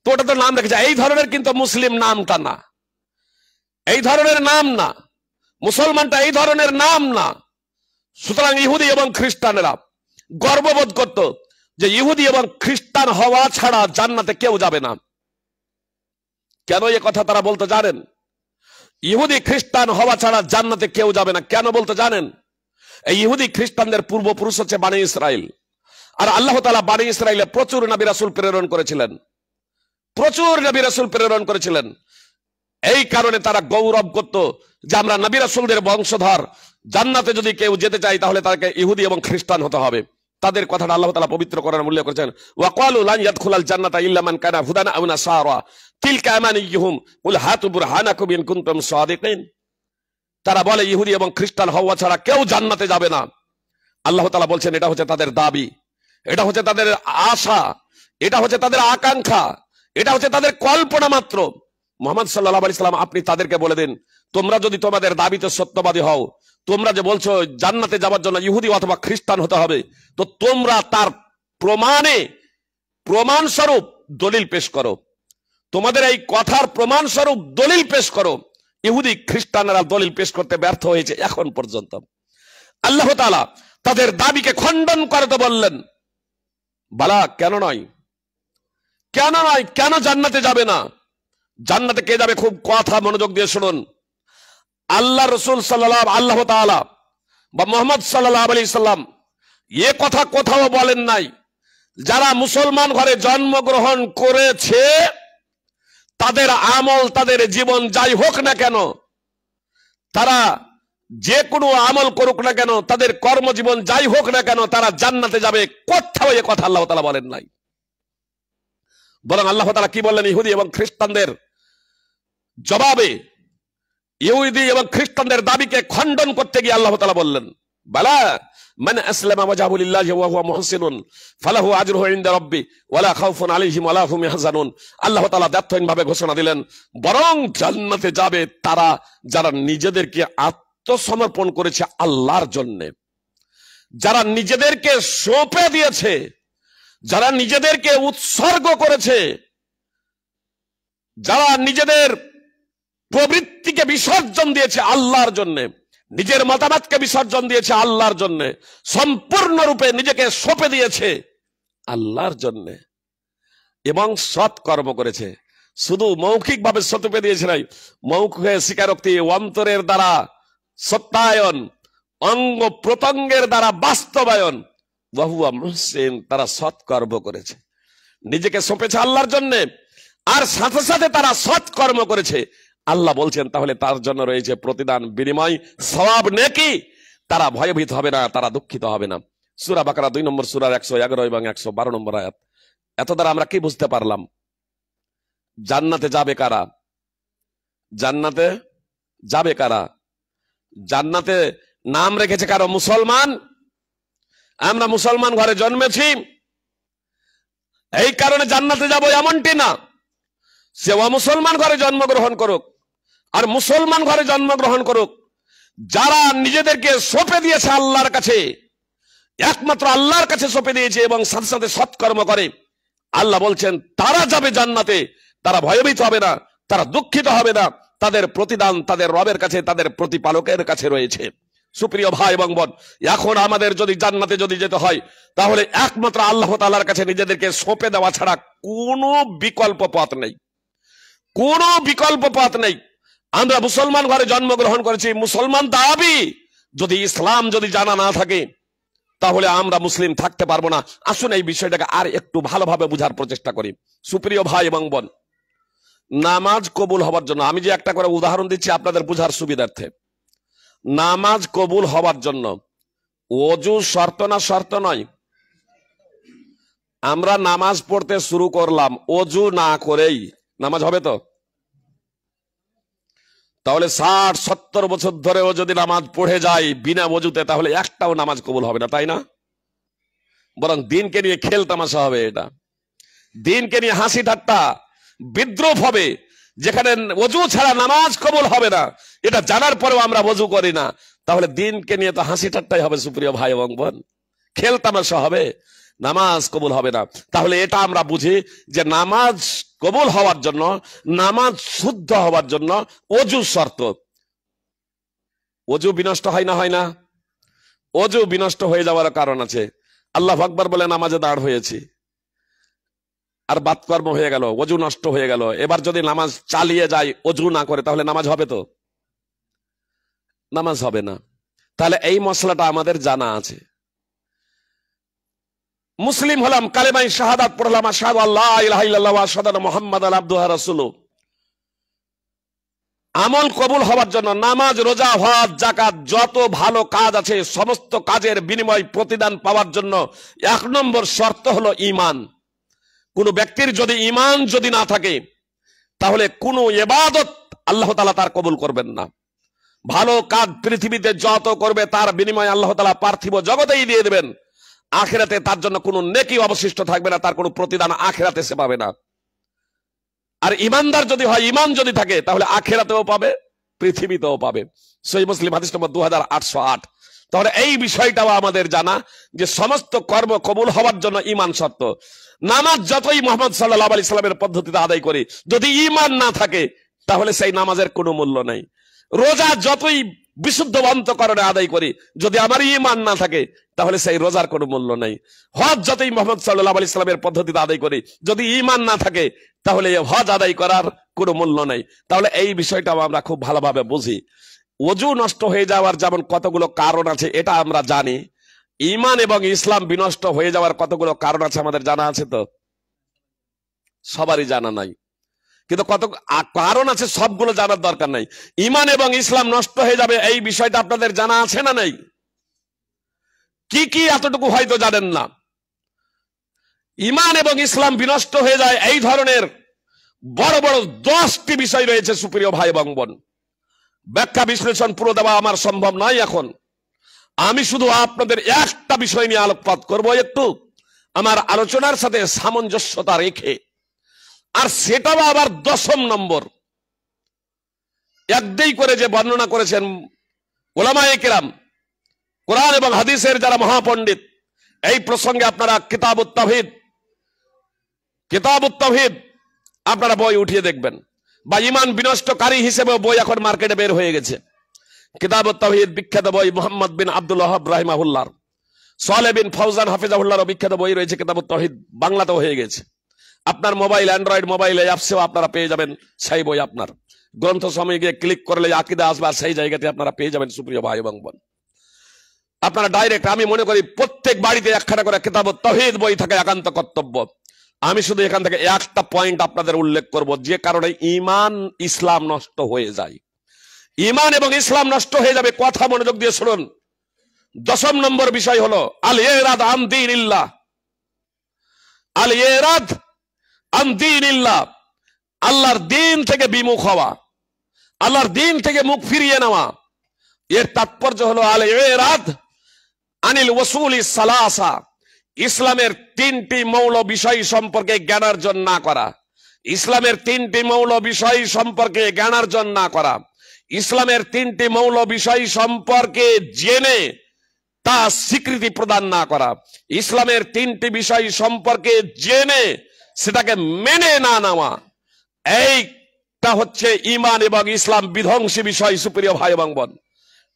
তো ওটা তো নাম রেখেছে। এই ধরনের কিন্তু মুসলিম নামটা না, এই ধরনের নাম না, মুসলমানটা এই ধরনের নাম না। সুতরাং ইহুদি এবং খ্রিস্টানেরা গর্ববোধ করত যে ইহুদি এবং খ্রিস্টান হওয়া ছাড়া জান্নাতে কেউ যাবে না। কেন এ কথা তারা বলতে জানেন? ইহুদি খ্রিস্টান হওয়া ছাড়া জান্নাতে কেউ যাবে না কেন বলতে জানেন? এই ইহুদি খ্রিস্টানদের পূর্বপুরুষ হচ্ছে বনী ইসরাইল, আর আল্লাহ তাআলা বনী ইসরাইলে প্রচুর নবী রাসূল প্রেরণ করেছিলেন, প্রচুর নবী রাসূল প্রেরণ করেছিলেন। এই কারণে তারা গৌরব করত যে আমরা নবী রাসূলদের বংশধর, জান্নাতে যদি কেউ যেতে চায় তাহলে তাকে ইহুদি এবং খ্রিস্টান হতে হবে। তাদের কথাটা আল্লাহ তাআলা পবিত্র কোরআনে উল্লেখ করেছেন, ওয়া ক্বালু লান ইয়াদখুলাল জান্নাতা ইল্লা মান কানা হুদান আও নাসারা তিলকা আমানিয়ুহুম কুল হাতু বুরহানাকুম ইন কুনতুম সাদিকিন। তারা বলে ইহুদি এবং খ্রিস্টান হওয়া ছাড়া কেউ জান্নাতে যাবে না। আল্লাহ তাআলা বলছেন এটা হচ্ছে তাদের দাবি, এটা হচ্ছে তাদের আশা, এটা হচ্ছে তাদের আকাঙ্ক্ষা, এটা হচ্ছে তাদের কল্পনা মাত্র। মুহাম্মদ সাল্লাল্লাহু আলাইহি সাল্লাম, আপনি তাদেরকে বলে দিন, তোমরা যদি তোমাদের দাবিতে সত্যবাদী হও, তোমরা যে বলছো জান্নাতে যাওয়ার জন্য ইহুদি অথবা খ্রিস্টান হতে হবে, তো তোমরা তার প্রমাণ স্বরূপ দলিল পেশ করো, তোমাদের এই কথার প্রমাণ স্বরূপ দলিল পেশ করো। ইহুদি খ্রিস্টানরা দলিল পেশ করতে ব্যর্থ হয়েছে এখন পর্যন্ত। আল্লাহ তাআলা তাদের দাবিকে খণ্ডন করতে বললেন, বালা কেন নয়, কেন নয়, কেন জান্নাতে যাবে না? জান্নাতে কে যাবে? খুব কথা মনোযোগ দিয়ে শুনুন। আল্লাহ রাসূল সাল্লাল্লাহু, আল্লাহ তাআলা বা মুহাম্মদ সাল্লাল্লাহু আলাইহি সাল্লাম এ কথা কোথাও বলেন নাই যারা মুসলমান ঘরে জন্মগ্রহণ করেছে তাদের আমল, তাদের জীবন যাই হোক না কেন, তারা যে কোনো আমল করুক না কেন, তাদের কর্মজীবন যাই হোক না কেন, তারা জান্নাতে যাবে। কোথাও এ কথা আল্লাহ তাআলা বলেন নাই। বরং আল্লাহ তাআলা কি বললেন ইহুদি এবং খ্রিস্টানদের জবাবে, ইহুদি এবং খ্রিস্টানদের দাবিকে খণ্ডন করতে গিয়ে আল্লাহ তাআলা বললেন, বালা মান আসলামা ওয়াজহাহু লিল্লাহি ওয়া হুয়া মুহসিনুন ফালাহু আজরুহু ইনদা রাব্বি ওয়ালা খাউফুন আলাইহিম ওয়ালা হুম ইয়াহজানুন। আল্লাহ তাআলা দ্ব্যর্থহীনভাবে ঘোষণা দিলেন, বরং জান্নাতে যাবে তারা যারা নিজেদেরকে আত্মসমর্পণ করেছে আল্লাহর জন্য, যারা নিজেদেরকে সঁপে দিয়েছে, যারা নিজেদেরকে উৎসর্গ করেছে, যারা নিজেদের প্রবৃত্তিকে বিসর্জন দিয়েছে আল্লাহর জন্য, নিজের মতামতকে বিসর্জন দিয়েছে আল্লাহর জন্য, সম্পূর্ণরূপে নিজেকে সঁপে দিয়েছে আল্লাহর জন্য এবং সৎ কর্ম করেছে। শুধু মৌখিকভাবে সঁপে দিয়েছে নাই, মৌখিক স্বীকারোক্তি, অন্তরের দ্বারা সত্যায়ন, অঙ্গ প্রত্যঙ্গের দ্বারা বাস্তবায়ন, ওয়াহুয়া মুহসিন, তারা সৎ কর্ম করেছে, নিজেকে সঁপেছে আল্লাহর জন্য, আর সাথে সাথে তারা সৎ কর্ম করেছে। আল্লাহ বলছেন তাহলে তার জন্য রয়েছে প্রতিদান, বিনিময়, সওয়াব, নেকি। তারা ভয়ভীত হবে না, তারা দুঃখিত হবে না। সূরা বাকারা 2 নম্বর সূরার 111 এবং 112 নম্বর আয়াত। এত দ্বারা আমরা কি বুঝতে পারলাম? জান্নাতে যাবে কারা? জান্নাতে যাবে কারা? জান্নাতে নাম রেখেছে কারো? মুসলমান। আমরা মুসলমান ঘরে জন্মেছি, এই কারণে জান্নাতে যাব এমনটি না। সে মুসলমান ঘরে জন্মগ্রহণ করুক আর মুসলমান ঘরে জন্মগ্রহণ করুক, যারা নিজেদেরকে সঁপে দিয়েছে আল্লাহর কাছে, একমাত্র আল্লাহর কাছে সঁপে দিয়েছে এবং সাথে সাথে সৎকর্ম করে, আল্লাহ বলছেন তারা যাবে জান্নাতে। তারা ভয়ভীত হবে না, তারা দুঃখিত হবে না, তাদের প্রতিদান তাদের রবের কাছে, তাদের প্রতিপালকের কাছে রয়েছে। সুপ্রিয় ভাই এবং বোন, এখন আমাদের যদি জান্নাতে যদি যেতে হয়, তাহলে একমাত্র আল্লাহ তাআলার কাছে নিজেদেরকে সঁপে দেওয়া ছাড়া কোনো বিকল্প পথ নেই, কোনো বিকল্প পথ নেই। আমরা মুসলমান ঘরে জন্মগ্রহণ করেছি, মুসলমান দাবি, যদি ইসলাম যদি জানা না থাকে তাহলে আমরা মুসলিম থাকতে পারবো না। আসুন এই বিষয়টাকে আর একটু ভালোভাবে বোঝার প্রচেষ্টা করি। সুপ্রিয় ভাই এবং বোন, নামাজ কবুল হবার জন্য আমি যে একটা করে উদাহরণ দিচ্ছি আপনাদের বোঝার সুবিধার্থে। নামাজ কবুল হবার জন্য ওযু শর্ত না শর্ত নয়? আমরা নামাজ পড়তে শুরু করলাম, ওযু না করেই নামাজ হবে তো? তাহলে 60-70 বছর ধরেও যদি নামাজ পড়ে যায় বিনা ওযুতে, তাহলে একটাও নামাজ কবুল হবে না, তাই না? বরং দিনকে নিয়ে খেল তামাশা হবে, এটা দিনকে নিয়ে হাসি ঠাট্টা বিদ্রুপ হবে। যেখানে ওযু ছাড়া নামাজ কবুল হবে না, এটা জানার পরেও আমরা ওযু করি না, তাহলে দিনকে নিয়ে তো হাসি ঠাট্টাই হবে। সুপ্রিয় ভাই এবং বোন, খেল তামাশা হবে, নামাজ কবুল হবে না। তাহলে এটা আমরা বুঝি যে নামাজ কবুল হওয়ার জন্য, নামাজ শুদ্ধ হওয়ার জন্য ওযু শর্ত। ওযু বিনষ্ট হয় না? হয় না? ওযু বিনষ্ট হয়ে যাওয়ার কারণ আছে। আল্লাহু আকবার বলে নামাজে দাঁড় হয়েছি, আর বাতকর্ম হয়ে গেল, ওযু নষ্ট হয়ে গেল। এবার যদি নামাজ চালিয়ে যায় ওযু না করে, তাহলে নামাজ হবে তো? নামাজ হবে না। তাহলে এই মশলাটা আমাদের জানা আছে। মুসলিম হলাম, কালেমায়ে শাহাদাত পড়লাম, আশহাদু আল্লা ইলাহা ইল্লাল্লাহ ওয়া আশহাদু আন্না মুহাম্মাদান আবদুহু ওয়া রাসূলুহু। আমল কবুল হওয়ার জন্য নামাজ, রোজা, হজ, যাকাত, যত ভালো কাজ আছে সমস্ত কাজের বিনিময় প্রতিদান পাওয়ার জন্য 1 নম্বর শর্ত হলো ঈমান। কোন ব্যক্তির যদি ঈমান যদি না থাকে, তাহলে কোন ইবাদত আল্লাহ তাআলা তার কবুল করবেন না। ভালো কাজ পৃথিবীতে যত করবে তার বিনিময়ে আল্লাহ তাআলা পার্থিব জগতেই দিয়ে দেবেন, আখিরাতে তার জন্য কোনো নেকি অবশিষ্ট থাকবে না, তার কোনো প্রতিদান আখিরাতে সে পাবে না। আর ইমানদার যদি হয়, ঈমান যদি থাকে, তাহলে আখিরাতেও পাবে, পৃথিবীতেও পাবে। সহিহ মুসলিম হাদিস নম্বর 2808। তাহলে এই বিষয়টাও আমাদের জানা যে সমস্ত কর্ম কবুল হওয়ার জন্য ঈমান শর্ত। নামাজ যতই মুহাম্মদ সাল্লাল্লাহু আলাইহি সাল্লামের পদ্ধতিতে আদায় করি, যদি ঈমান না থাকে তাহলে সেই নামাজের কোনো মূল্য নেই। রোজা যতই বিশুদ্ধ অন্তঃকরণে আদায় করি, যদি আমার ঈমান না থাকে তাহলে সেই রোজার কোনো মূল্য নেই। হজ যতই মুহাম্মদ সাল্লাল্লাহু আলাইহি সাল্লামের পদ্ধতিতে আদায় করি, যদি ঈমান না থাকে তাহলে হজ আদায় করার কোনো মূল্য নেই। তাহলে এই বিষয়টাও আমরা খুব ভালোভাবে বুঝি। ওযু নষ্ট হয়ে যাওয়ার যেমন কতগুলো কারণ আছে এটা আমরা জানি, ঈমান এবং ইসলাম বিনষ্ট হয়ে যাওয়ার কতগুলো কারণ আছে আমাদের জানা আছে? তো সবারই জানা নাই, কিন্তু কত কারণ আছে সবগুলো জানার দরকার নাই। ঈমান এবং ইসলাম নষ্ট হয়ে যাবে এই বিষয়টা আপনাদের জানা আছে না নাই? কি কি এতটুকু হয়তো জানেন না। ঈমান এবং ইসলাম বিনষ্ট হয়ে যায় এই ধরনের বড় বড় 10টি বিষয় রয়েছে সুপ্রিয় ভাই এবং বোন। ব্যাখ্যা বিশ্লেষণ পুরো দেওয়া আমার সম্ভব নয় এখন। আমি শুধু আপনাদের একটা বিষয় নিয়ে আলোকপাত করব, একটু আমার আলোচনার সাথে সামঞ্জস্যতা রেখে, আর সেটাও আবার 10ম নম্বর। একদিই করে যে বর্ণনা করেছেন উলামায়ে কেরাম, কোরআন এবং হাদিসের যারা মহাপণ্ডিত, এই প্রসঙ্গে আপনারা কিতাবুত তাওহীদ আপনারা বই উঠিয়ে দেখবেন, বা ঈমান বিনষ্টকারী হিসেবে বই এখন মার্কেটে বের হয়ে গেছে। কিতাবুত তাওহীদ বিখ্যাত বই, মুহাম্মদ বিন আব্দুল ওয়াহাব রাহিমাহুল্লাহ, সালেহ বিন ফাউজান হাফিজাহুল্লাহর বিখ্যাত বই রয়েছে কিতাবুত তাওহীদ, বাংলাতেও হয়ে গেছে। আপনার মোবাইল, অ্যান্ড্রয়েড মোবাইলে অ্যাপসেও আপনারা পেয়ে যাবেন সেই বই। আপনার গ্রন্থ সময় গিয়ে ক্লিক করলে আকীদা আসবে, আর সেই জায়গাতে আপনারা পেয়ে যাবেন সুপ্রিয় ভাই এবং বোন। আপনারা ডাইরেক্ট, আমি মনে করি প্রত্যেক বাড়িতে একখানা করে কিতাবুত তাওহীদ বই থাকে একান্ত কর্তব্য। আমি শুধু এখান থেকে একটা পয়েন্ট আপনাদের উল্লেখ করব, যে কারণে ঈমান ইসলাম নষ্ট হয়ে যায়। ঈমান এবং ইসলাম নষ্ট হয়ে যাবে, কথা মনোযোগ দিয়ে শুনুন। 10ম নম্বর বিষয় হলো আল ইরাদ আন দীনিল্লাহ। আল ইরাদ আন দীনিল্লাহ, আল্লাহর দিন থেকে বিমুখ হওয়া, আল্লাহর দিন থেকে মুখ ফিরিয়ে নেওয়া। এর তাৎপর্য হলো আল ইরাদ আনিল ওয়াসুলিস সালাসা, ইসলামের 3টি মৌল বিষয় সম্পর্কে জ্ঞানার্জন না করা। ইসলামের 3টি মৌল বিষয় সম্পর্কে জ্ঞানার্জন না করা, ইসলামের 3টি মৌল বিষয় সম্পর্কে জেনে তা স্বীকৃতি প্রদান না করা, ইসলামের 3টি বিষয় সম্পর্কে জেনে সেটাকে মেনে না নেওয়া, এইটা হচ্ছে ঈমান এবং ইসলাম বিধ্বংসী বিষয় সুপ্রিয় ভাই এবং বোন।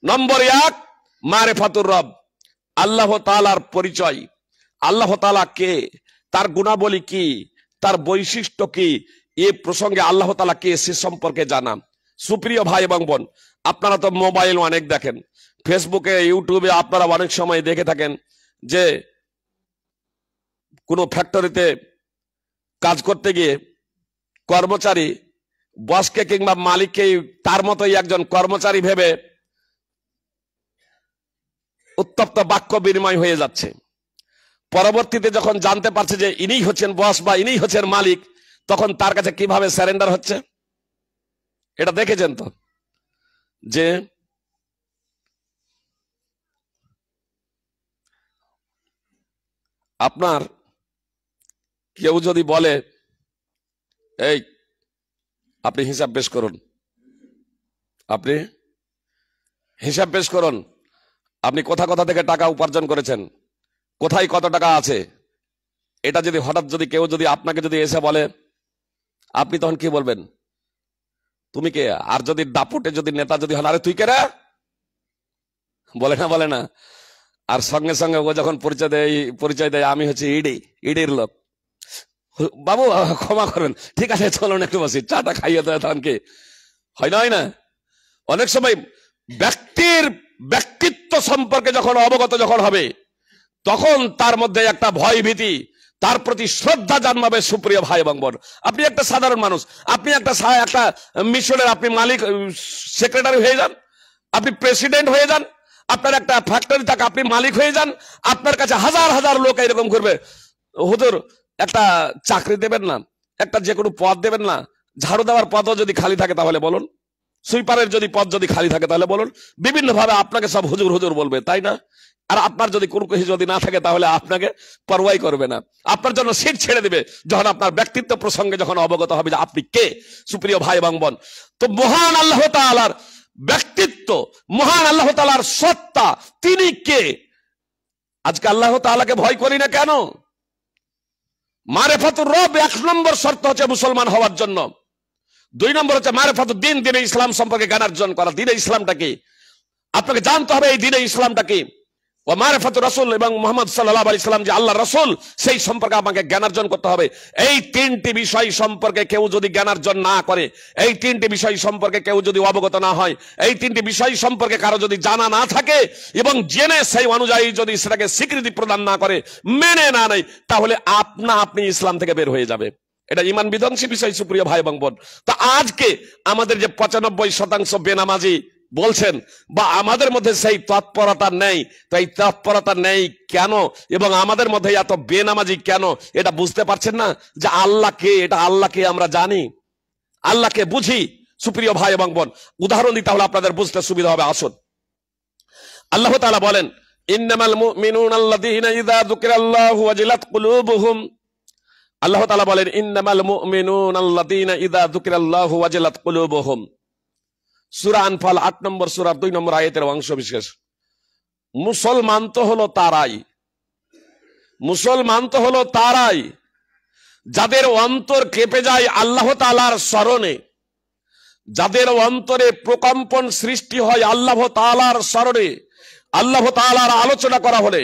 নম্বর 1, মারিফাতুর রব, আল্লাহ তাআলার পরিচয়। আল্লাহ তাআলা কে, তার গুণাবলী কি, তার বৈশিষ্ট্য কি, এ প্রসঙ্গে আল্লাহ তাআলা কে সে সম্পর্কে জানা। সুপ্রিয় ভাই এবং বোন, আপনারা তো মোবাইল অনেক দেখেন, ফেসবুকে, ইউটিউবে আপনারা অনেক সময় দেখে থাকেন যে কোনো ফ্যাক্টরিতে কাজ করতে গিয়ে কর্মচারী বসকে কিংবা মালিককে তার মতোই একজন কর্মচারী ভেবে উত্তপ্ত বাক্য বিনিময় হয়ে যাচ্ছে। পরবর্তীতে যখন জানতে পারছে যে ইনি হচ্ছেন বস বা ইনি হচ্ছেন মালিক, তখন তার কাছে কিভাবে সারেন্ডার হচ্ছে, এটা দেখেছেন তো? যে আপনার কেউ যদি বলে এই আপনি হিসাব পেশ করুন, আপনি হিসাব পেশ করুন, আপনি কোথা কোথা থেকে টাকা উপার্জন করেছেন, কোথায় কত টাকা আছে, এটা যদি হঠাৎ যদি কেউ যদি আপনাকে যদি এসে বলে, আপনি তখন কি বলবেন? তুমি কে? আর যদি দাপুটে যদি নেতা যদি হন, আরে তুই কে রে, বলে না। আর সঙ্গে সঙ্গে ও যখন পরিচয় দেয় আমি হচ্ছে ইডির লোক, বাবু ক্ষমা করবেন, ঠিক আছে চলুন একটু বসি, চাটা খাইয়ে দেয়, তখন কি হয় না? অনেক সময় ব্যক্তির ব্যক্তিত্ব সম্পর্কে যখন অবগত যখন হবে, তখন তার মধ্যে একটা ভয় ভীতি, তার প্রতি শ্রদ্ধা জন্মাবে সুপ্রিয় ভাই এবং বোন। আপনি একটা সাধারণ মানুষ, আপনি একটা মিশনের আপনি মালিক, সেক্রেটারি হয়ে যান, আপনি প্রেসিডেন্ট হয়ে যান, আপনার একটা ফ্যাক্টরি থাকে আপনি মালিক হয়ে যান, আপনার কাছে হাজার হাজার লোক এরকম করবে, হুজুর একটা চাকরি দেবেন না, একটা যে কোনো পদ দেবেন না, ঝাড়ু দেওয়ার পদও যদি খালি থাকে তাহলে বলুন, সুইপারের যদি পদ যদি খালি থাকে তাহলে বলুন, বিভিন্ন ভাবে আপনাকে সব হুজুর হুজুর বলবে, তাই না? আর আপনার যদি কোনো কিছু যদি না থাকে তাহলে আপনাকে পরোয়াই করবে না, আপনার জন্য সিট ছেড়ে দিবে যখন আপনার ব্যক্তিত্ব প্রসঙ্গে যখন অবগত হবে যে আপনি কে সুপ্রিয় ভাই এবং বোন। তো মহান আল্লাহ তাআলার ব্যক্তিত্ব, মহান আল্লাহ তাআলার সত্তা, তিনি কে? আজকে আল্লাহ তাআলাকে ভয় করি না কেন? মারিফাতুর রব 1 নম্বর শর্ত হচ্ছে মুসলমান হওয়ার জন্য। 2 নম্বর হচ্ছে মারিফাতুদ দ্বীন, দ্বীনে ইসলাম সম্পর্কে জ্ঞান অর্জন করা। দ্বীনে ইসলামটা কি আপনাকে জানতে হবে, এই দ্বীনে ইসলামটা কি। ও মারিফাতুর রাসূল, এবং মুহাম্মদ সাল্লাল্লাহু আলাইহি সাল্লাম যে আল্লাহর রাসূল, সেই সম্পর্কে আমাকে জ্ঞানার্জন করতে হবে। এই তিনটি বিষয় সম্পর্কে কেউ যদি জ্ঞানার্জন না করে, এই তিনটি বিষয় সম্পর্কে কেউ যদি অবগত না হয়, এই তিনটি বিষয় সম্পর্কে কারো যদি জানা না থাকে এবং জেনে সেই অনুযায়ী যদি সেটাকে স্বীকৃতি প্রদান না করে, মেনে না নেয়, তাহলে আপনি ইসলাম থেকে বের হয়ে যাবে। এটা ঈমান বিধ্বংসী বিষয় সুপ্রিয় ভাই এবং বোন। তো আজকে আমাদের যে 95% বেনামাজি বলছেন, বা আমাদের মধ্যে সেই তৎপরতা নেই, তো এই তৎপরতা নেই কেন এবং আমাদের মধ্যে এত বেনামাজি কেন, এটা বুঝতে পারছেন না যে আল্লাহকে, এটা আল্লাহকে আমরা জানি, আল্লাহকে বুঝি সুপ্রিয় ভাই এবং বোন। উদাহরণ দিই তাহলে আপনাদের বুঝতে সুবিধা হবে। আসুন, আল্লাহ তাআলা বলেন, ইন্নামাল মুমিনুনা আল্লাযীনা ইযা যুকিরাল্লাহু ওয়াজিলাত কুলুবুহুম। আল্লাহ তাআলা বলেন, ইন্নামাল মুমিনুনা আল্লাযীনা ইযা যুকিরাল্লাহু ওয়াজিলাত কুলুবুহুম। সূরা আনফাল 8 নম্বর সূরার 2 নম্বর আয়াতের অংশ বিশেষ। মুসলমান তো হলো তারাই, মুসলমান তো হলো তারাই যাদের অন্তর কেঁপে যায় আল্লাহ তাআলার স্মরণে, যাদের অন্তরে প্রকম্পন সৃষ্টি হয় আল্লাহ তাআলার স্মরণে, আল্লাহ তাআলার আলোচনা করা হলে,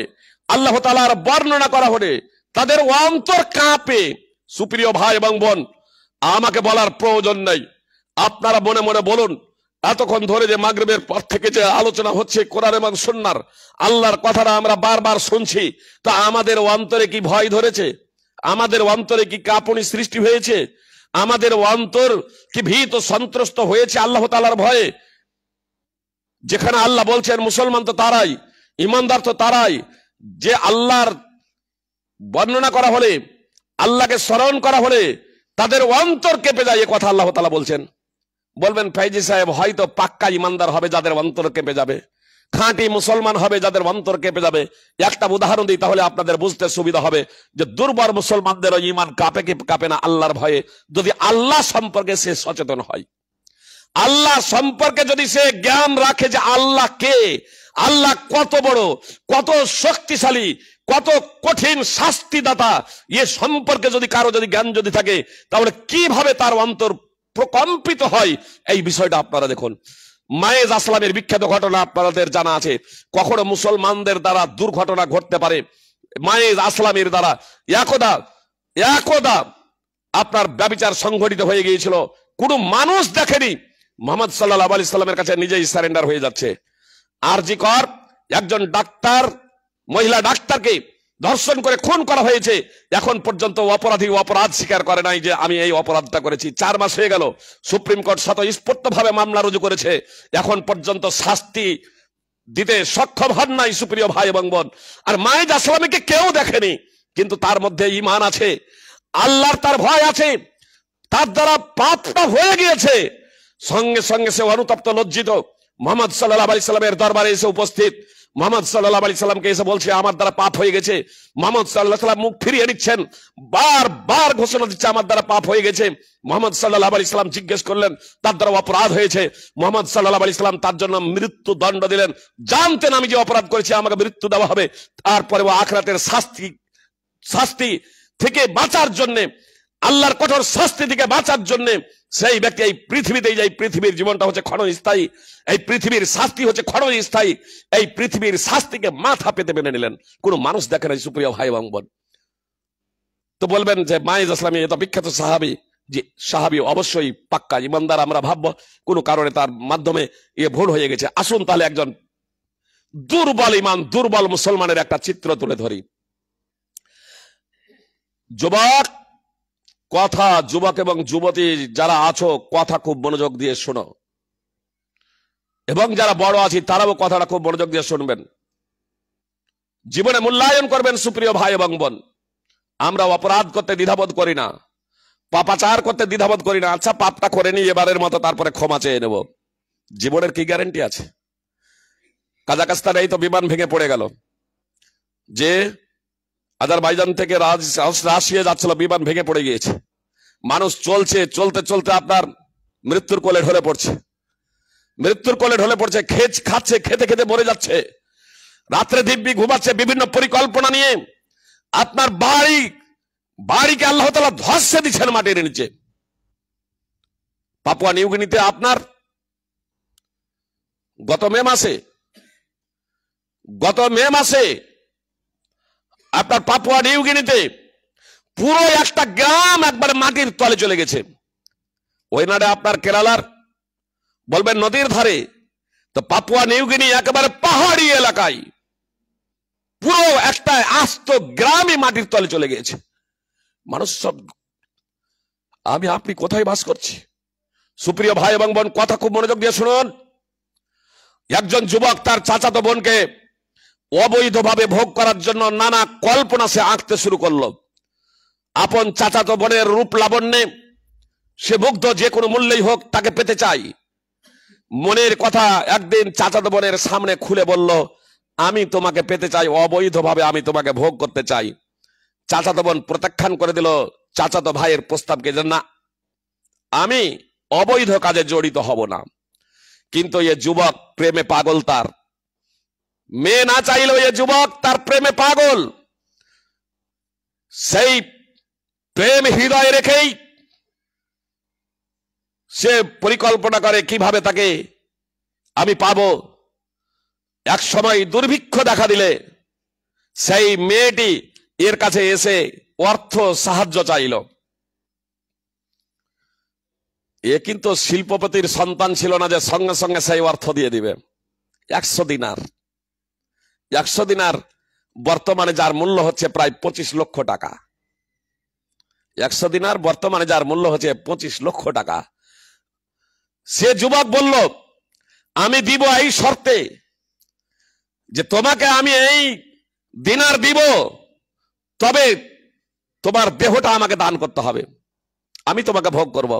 আল্লাহ তাআলার বর্ণনা করা হলে তাদের অন্তর কাঁপে। সুপ্রিয় ভাই এবং বোন, আমাকে বলার প্রয়োজন নেই, আপনারা মনে মনে বলুন, এতক্ষণ ধরে যে মাগরিবের পর থেকে যে আলোচনা হচ্ছে কোরআন এবং সুন্নাহর আল্লাহর কথাটা আমরা বারবার শুনছি, তা আমাদের অন্তরে কি ভয় ধরেছে? আমাদের অন্তরে কি কাঁপুনি সৃষ্টি হয়েছে? আমাদের অন্তর কি ভীত সন্ত্রস্ত হয়েছে আল্লাহ তাআলার ভয়ে? যেখানে আল্লাহ বলছেন মুসলমান তো তারাই, ইমানদার তো তারাই, যে আল্লাহর বর্ণনা করা হলে, আল্লাহকে স্মরণ করা হলে তাদের অন্তর কেঁপে যায়, এ কথা আল্লাহ তাআলা বলছেন। বলবেন ফাইজি সাহেব, হয়তো পাক্কা ইমানদার হবে যাদের অন্তর কেঁপে যাবে, খাঁটি মুসলমান হবে যাদের অন্তর কেঁপে যাবে। একটা উদাহরণ দিই তাহলে আপনাদের বুঝতে সুবিধা হবে যে দুর্বল মুসলমানদেরও ইমান কাঁপে কি কাঁপে না আল্লাহর ভয়ে, যদি আল্লাহ সম্পর্কে সে সচেতন হয়, আল্লাহ সম্পর্কে যদি সে জ্ঞান রাখে যে আল্লাহ কে, আল্লাহ কত বড়, কত শক্তিশালী, কত কঠিন শাস্তিদাতা, এ সম্পর্কে যদি কারো যদি জ্ঞান যদি থাকে, তাহলে কিভাবে তার অন্তর প্রকম্পিত হয় এই বিষয়টা আপনারা দেখুন। মায়েজ আসলামের বিখ্যাত ঘটনা আপনাদের জানা আছে। কখনো মুসলমানদের দ্বারা দুর্ঘটনা ঘটতে পারে। মায়েজ আসলামের দ্বারা একদা আপনার ব্যভিচার সংঘটিত হয়ে গিয়েছিল, কোনো মানুষ দেখেনি। মুহাম্মদ সাল্লাল্লাহু আলাইহি সাল্লামের কাছে নিজেই সারেন্ডার হয়ে যাচ্ছে। আরজি কর, একজন ডাক্তার, মহিলা ডাক্তারকে ধর্ষণ করে খুন করা হয়েছে। এখন পর্যন্ত অপরাধী অপরাধ স্বীকার করে নাই যে আমি এই অপরাধটা করেছি। 4 মাস হয়ে গেল, সুপ্রিম কোর্ট স্বতঃস্ফূর্তভাবে মামলা রুজু করেছে, এখন পর্যন্ত শাস্তি দিতে সক্ষম হন নাই সুপ্রিয় ভাই এবং বোন। আর মায়েজ আসলামীকে কেউ দেখেনি, কিন্তু তার মধ্যে ঈমান আছে, আল্লাহর তার ভয় আছে, তার দ্বারা পাপটা হয়ে গিয়েছে। সঙ্গে সঙ্গে সে অনুতপ্ত লজ্জিত মুহাম্মদ সাল্লাল্লাহু আলাইহি সাল্লামের দরবারে এসে উপস্থিত। মুহাম্মদ সাল্লাল্লাহু আলাইহি সাল্লামকে এসে বলছে আমার দ্বারা পাপ হয়ে গেছে। মুহাম্মদ সাল্লাল্লাহু আলাইহি সাল্লাম মুখ ফিরিয়ে নিচ্ছেন, বারবার ঘোষণা দিচ্ছে আমার দ্বারা পাপ হয়ে গেছে। মুহাম্মদ সাল্লাল্লাহু আলাইহি সাল্লাম জিজ্ঞেস করলেন তার দ্বারা অপরাধ হয়েছে। মুহাম্মদ সাল্লাল্লাহু আলাইহি সাল্লাম তার জন্য মৃত্যু দণ্ড দিলেন। জানতেন আমি যে অপরাধ করেছি আমাকে মৃত্যু দেওয়া হবে, তারপরে আখিরাতের শাস্তি থেকে বাঁচার জন্য, আল্লাহর কঠোর শাস্তি থেকে বাঁচার জন্য সেই ব্যক্তি এই পৃথিবীতে, এই পৃথিবীর জীবনটা হচ্ছে ক্ষণস্থায়ী, এই পৃথিবীর শাস্তি হচ্ছে ক্ষণস্থায়ী, এই পৃথিবীর শাস্তিকে মাথা পেতে মেনে নিলেন। কোন মানুষ দেখে নাই সুপ্রিয় ভাই এবং বোন। তো বলবেন যে মায়েজ আসলামী এত বিখ্যাত সাহাবী, যে সাহাবী অবশ্যই পাক্কা ইমানদার আমরা ভাববো, কোন কারণে তার মাধ্যমে ভুল হয়ে গেছে। আসুন তাহলে একজন দুর্বল ইমান, দুর্বল মুসলমানের একটা চিত্র তুলে ধরি। যুবক এবং যুবতী যারা আছো, কথা খুব মনোযোগ দিয়ে শোনো, এবং যারা বড় আছি তারাও কথাটা খুব মনোযোগ দিয়ে শুনবেন, জীবনে মূল্যায়ন করবেন সুপ্রিয় ভাই এবং বোন। আমরা অপরাধ করতে দ্বিধাবোধ করি না, পাপাচার করতে দ্বিধাবোধ করি না। আচ্ছা পাপটা করে নি এবারের মতো, তারপরে ক্ষমা চেয়ে নেব, জীবনের কি গ্যারান্টি আছে? কাজাকস্তানে এই তো বিমান ভেঙে পড়ে গেল, যে আজারবাইজান থেকে রাশিয়া যাচ্ছিল, বিমান ভেঙে পড়ে গিয়েছে, মানুষ চলতে চলতে আপনার মৃত্যুর কোলে ঢলে পড়ছে, খাচ্ছে, খেতে খেতে মরে যাচ্ছে, রাত্রে দিব্যি ঘুমাচ্ছে, বিভিন্ন পরিকল্পনা নিয়ে আপনার বাড়িকে আল্লাহ তাআলা ধসে দিচ্ছেন মাটির নিচে। পাপুয়া নিউগিনিতে আপনার গত মে মাসে গত মে মাসে আপনার পাপুয়া নিউ গিনিতে পুরো একটা গ্রাম একবার মাটির তলে চলে গেছে। ওই নাড়ে আপনার কেরালার বলবেন নদীর ধারে, তো পাপুয়া নিউ গিনি একেবারে পাহাড়ি এলাকায় পুরো একটা আস্ত গ্রামই মাটির তলে চলে গেছে। মানুষ সব, আমি আপনি কোথায় বাস করছি? সুপ্রিয় ভাই এবং বোন, কথা খুব মনোযোগ দিয়ে শুনুন। একজন যুবক তার চাচাতো বোনকে অবৈধভাবে ভোগ করার জন্য নানা কল্পনা সে আঁকতে শুরু করলো। আপন চাচাতো বোনের রূপ লাবণ্যে সে মুগ্ধ, যে কোনো মূল্যেই হোক তাকে পেতে চাই। মনের কথা একদিন চাচাতো বোনের সামনে খুলে বলল, আমি তোমাকে পেতে চাই, অবৈধভাবে আমি তোমাকে ভোগ করতে চাই। চাচাতো বোন প্রত্যাখ্যান করে দিল চাচাতো ভাইয়ের প্রস্তাবকে, যে না, আমি অবৈধ কাজে জড়িত হব না। কিন্তু এ যুবক প্রেমে পাগল, তার মেয়ে না চাইলেও এ যুবক তার প্রেমে পাগল। সেই প্রেম হৃদয়ে রেখেই সে পরিকল্পনা করে কিভাবে তাকে আমি পাবো। এক সময় দুর্ভিক্ষ দেখা দিলে সেই মেয়েটি এর কাছে এসে অর্থ সাহায্য চাইল। এ কিন্তু শিল্পপতির সন্তান ছিল না যে সঙ্গে সঙ্গে সেই অর্থ দিয়ে দিবে। 100 দিনার, 100 দিনার বর্তমানে যার মূল্য হচ্ছে প্রায় 25 লক্ষ টাকা। 100 দিনার বর্তমানে যার মূল্য হচ্ছে 25 লক্ষ টাকা। সে যুবক বলল, আমি দিব এই শর্তে যে তোমাকে আমি এই দিনার দিব, তবে তোমার দেহটা আমাকে দান করতে হবে, আমি তোমাকে ভোগ করব।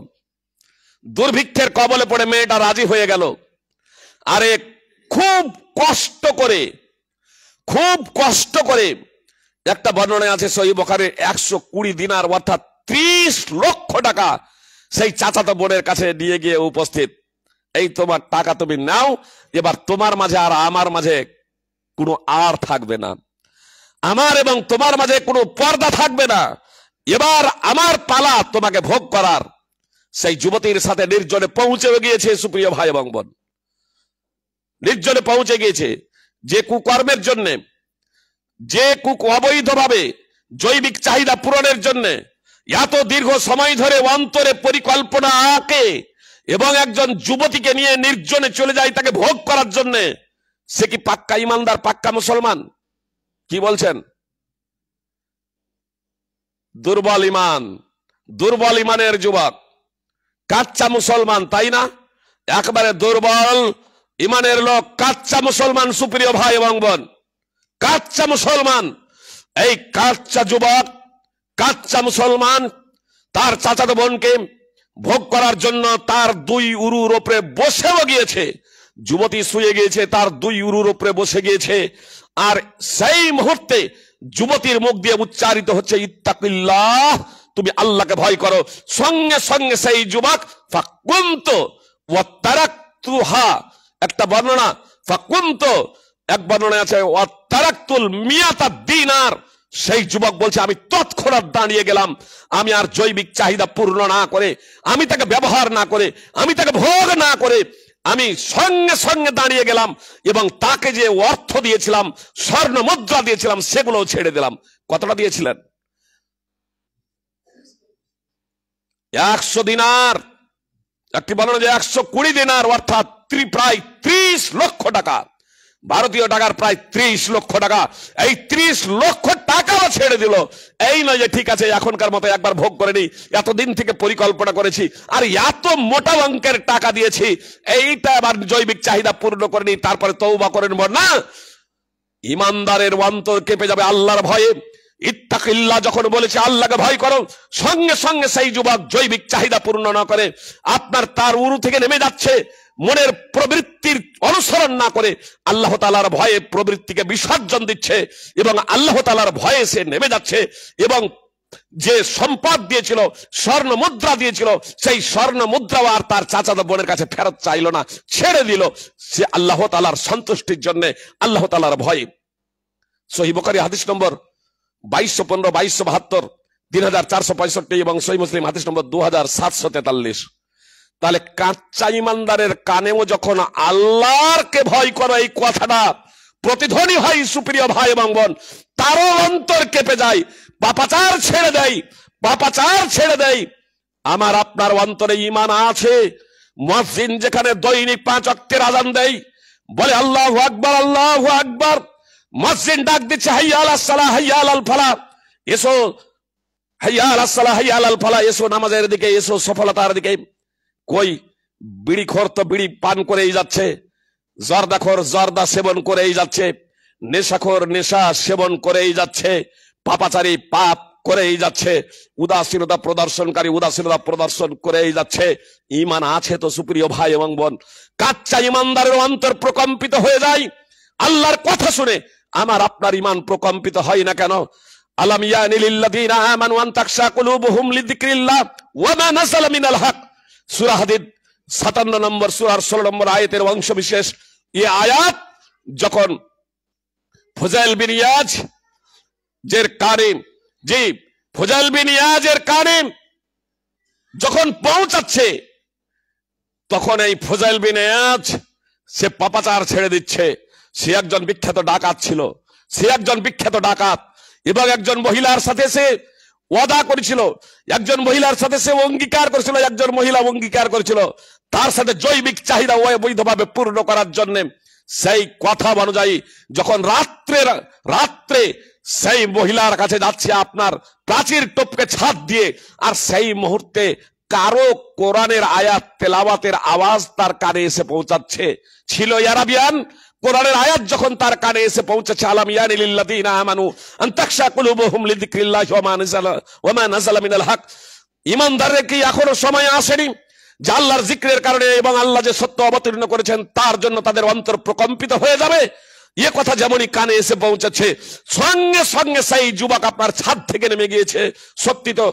দুর্ভিক্ষের কবলে পড়ে মেয়েটা রাজি হয়ে গেল। আরে খুব কষ্ট করে একটা বর্ণনায় আছে সহিহ বুখারীর 120 দিনার অর্থাৎ 30 লক্ষ টাকা সেই চাচাতো বোনের কাছে নিয়ে গিয়ে উপস্থিত, এই তোমার টাকা, তুমি নাও, এবার তোমার মাঝে আর আমার মাঝে কোনো আর থাকবে না, আমার এবং তোমার মাঝে কোনো পর্দা থাকবে না, এবার আমার পালা তোমাকে ভোগ করার। সেই যুবতীর সাথে নির্জনে পৌঁছে গিয়েছে, সুপ্রিয় ভাই এবং বোন, নির্জনে পৌঁছে গিয়েছে। যে কুকর্মের জন্য, যে অবৈধভাবে জৈবিক চাহিদা পূরণের জন্য এত দীর্ঘ সময় ধরে অন্তরে পরিকল্পনা আঁকে এবং একজন যুবতীকে নিয়ে নির্জনে চলে যায় তাকে ভোগ করার জন্য, সে কি পাক্কা ইমানদার, পাক্কা মুসলমান? কি বলছেন? দুর্বল ইমানের যুবক, কাচ্চা মুসলমান, তাই না? একবারে দুর্বল ইমানের লোক, কাচ্চা মুসলমান। সুপ্রিয় ভাই এবং বোন, কাচ্চা মুসলমান। এই কাচ্চা যুবক, কাচ্চা মুসলমান তার চাচাতো বোনকে ভোগ করার জন্য তার 2 উরুর উপরে বসেও গিয়েছে। যুবতী শুয়ে গিয়েছে, তার 2 উরুর উপরে বসে গিয়েছে। আর সেই মুহূর্তে যুবতীর মুখ দিয়ে উচ্চারিত হচ্ছে, ইত্তাকিল্লাহ, তুমি আল্লাহকে ভয় করো। সঙ্গে সঙ্গে সেই যুবক ফাকুনতু ওয়া তারাকতুহা, একটা বর্ণনা ফাকুনতু, এক বর্ণনায় আছে ওয়া তারাকতুল মিয়াতা দিনার, সেই যুবক বলছে আমি তৎক্ষণাৎ দাঁড়িয়ে গেলাম। আমি আর জৈবিক চাহিদা পূর্ণ না করে, আমি তাকে ব্যবহার না করে, আমি তাকে ভোগ না করে, আমি সঙ্গে সঙ্গে দাঁড়িয়ে গেলাম এবং তাকে যে অর্থ দিয়েছিলাম, স্বর্ণ মুদ্রা দিয়েছিলাম, সেগুলো ছেড়ে দিলাম। কতটা দিয়েছিলেন? 100 দিনার। একটি বর্ণনা যে 120 দিনার অর্থাৎ প্রায় 30 লক্ষ টাকা, ভারতীয় টাকার প্রায় 30 লক্ষ টাকা। এই 30 লক্ষ টাকাও ছেড়ে দিল। এই নয় যে ঠিক আছে এখনকার মতো একবার ভোগ করে নি, এতদিন থেকে পরিকল্পনা করেছি আর এত মোটা অঙ্কের টাকা দিয়েছি, এইটা আবার জৈবিক চাহিদা পূর্ণ করে নি, তারপরে তওবা করে নেব না। ইমানদারের অন্তর কেঁপে যাবে আল্লাহর ভয়ে। ইত্তাকিল্লাহ যখন বলেছে আল্লাহকে ভয় করো, সঙ্গে সঙ্গে সেই যুবক জৈবিক চাহিদা পূর্ণ না করে আপনার তার উরু থেকে নেমে যাচ্ছে, মনের প্রবৃত্তির অনুসরণ না করে আল্লাহ তাআলার ভয়ে প্রবৃত্তিকে বিসর্জন দিচ্ছে এবং আল্লাহ তাআলার ভয়ে সে নেমে যাচ্ছে। এবং যে সম্পদ দিয়েছিল, স্বর্ণ মুদ্রা দিয়েছিল, সেই স্বর্ণ মুদ্রাও আর তার চাচাতো বোনের কাছে ফেরত চাইল না, ছেড়ে দিল। সে আল্লাহ তাআলার সন্তুষ্টির জন্য, আল্লাহ তাআলার ভয়ে। সহিহ বুখারী হাদিস নম্বর 2215, 2272, 3465 এবং সহিহ মুসলিম হাদিস নম্বর 2743। তাহলে কাচ্চা ইমানদারের কানেও যখন আল্লাহকে ভয় করো এই কথাটা প্রতিধ্বনি হয় সুপ্রিয় ভাই এবং বোন, তারও অন্তর কেঁপে যায়, পাপাচার ছেড়ে দেয়, পাপাচার ছেড়ে দেয়। আমার আপনার অন্তরে ঈমান আছে? মুয়াজ্জিন যেখানে দৈনিক 5 ওয়াক্তের আযান দেয়, বলে আল্লাহু আকবার, আল্লাহু আকবার, মুয়াজ্জিন ডাক দিচ্ছে হাইয়া আলাস সালাহ, হাইয়া আলাল ফালাহ, এসো হাইয়া আলাস সালাহ, হাইয়া আলাল ফালাহ, এসো নামাজের দিকে, এসো সফলতার দিকে। কই বিড়িখোর তো বিড়ি পান করেই যাচ্ছে, জর্দাখোর জর্দা সেবন করেই যাচ্ছে, নেশাখোর নেশা সেবন করেই যাচ্ছে, পাপাচারী পাপ করেই যাচ্ছে, উদাসীনতা প্রদর্শনকারী উদাসীনতা প্রদর্শন করেই যাচ্ছে। ঈমান আছে তো সুপ্রিয় ভাই এবং বোন? কাচ্চা ঈমানদারের অন্তর প্রকম্পিত হয়ে যায় আল্লাহর কথা শুনে, আমার আপনার ঈমান প্রকম্পিত হয় না কেন? আলাম ইয়ানি লিল্লাযীনা আমানু আন তাখশা কুলুবুহুম লিযিকরিল্লাহ ওয়া মা নাযালা মিনাল হক। সূরা হাদীদ 57 নম্বর সূরার 16 নম্বর আয়াতের অংশ বিশেষ। এই আয়াত যখন ফুজাইল বিন ইয়াজ এর কানে, জি ফুজাইল বিন ইয়াজ এর কানে যখন পৌঁছাচ্ছে, তখন এই ফুজাইল বিন ইয়াজ সে পাপাচার ছেড়ে দিচ্ছে। সে একজন বিখ্যাত ডাকাত ছিল, সে একজন বিখ্যাত ডাকাত, এবং একজন মহিলার সাথে সে ওয়াদা করেছিল, একজন মহিলার সাথে সে অঙ্গীকার করেছিল, একজন মহিলা অঙ্গীকার করেছিল তার সাথে জৈবিক চাহিদা অবৈধভাবে পূর্ণ করার জন্য। সেই কথা অনুযায়ী যখন রাত্রে সেই মহিলার কাছে যাচ্ছে আপনার প্রাচীর টপকে ছাদ দিয়ে, আর সেই মুহূর্তে কারো কোরআনের আয়াত তেলাওয়াতের আওয়াজ তার কানে এসে পৌঁছাচ্ছে। ছিল আরাবিয়ান কোরআনের আয়াত যখন তার কানে এসে পৌঁছেছে, আলাম ইয়ানি লিল্লাযীনা আমানু আন তাখশা কুলুবুহুম লিযিকরিল্লাহি ওয়া মা নাযালা মিনাল হক। ঈমানদারদের কি এখনো সময় আসেনি যে আল্লাহর জিক্রের কারণে এবং আল্লাহ যে সত্য অবতীর্ণ করেছেন তার জন্য তাদের অন্তর প্রকম্পিত হয়ে যাবে? এ কথা যেমনই কানে এসে পৌঁছেছে, সঙ্গে সঙ্গে সেই যুবক আপনার ছাদ থেকে নেমে গিয়েছে। সত্যি তো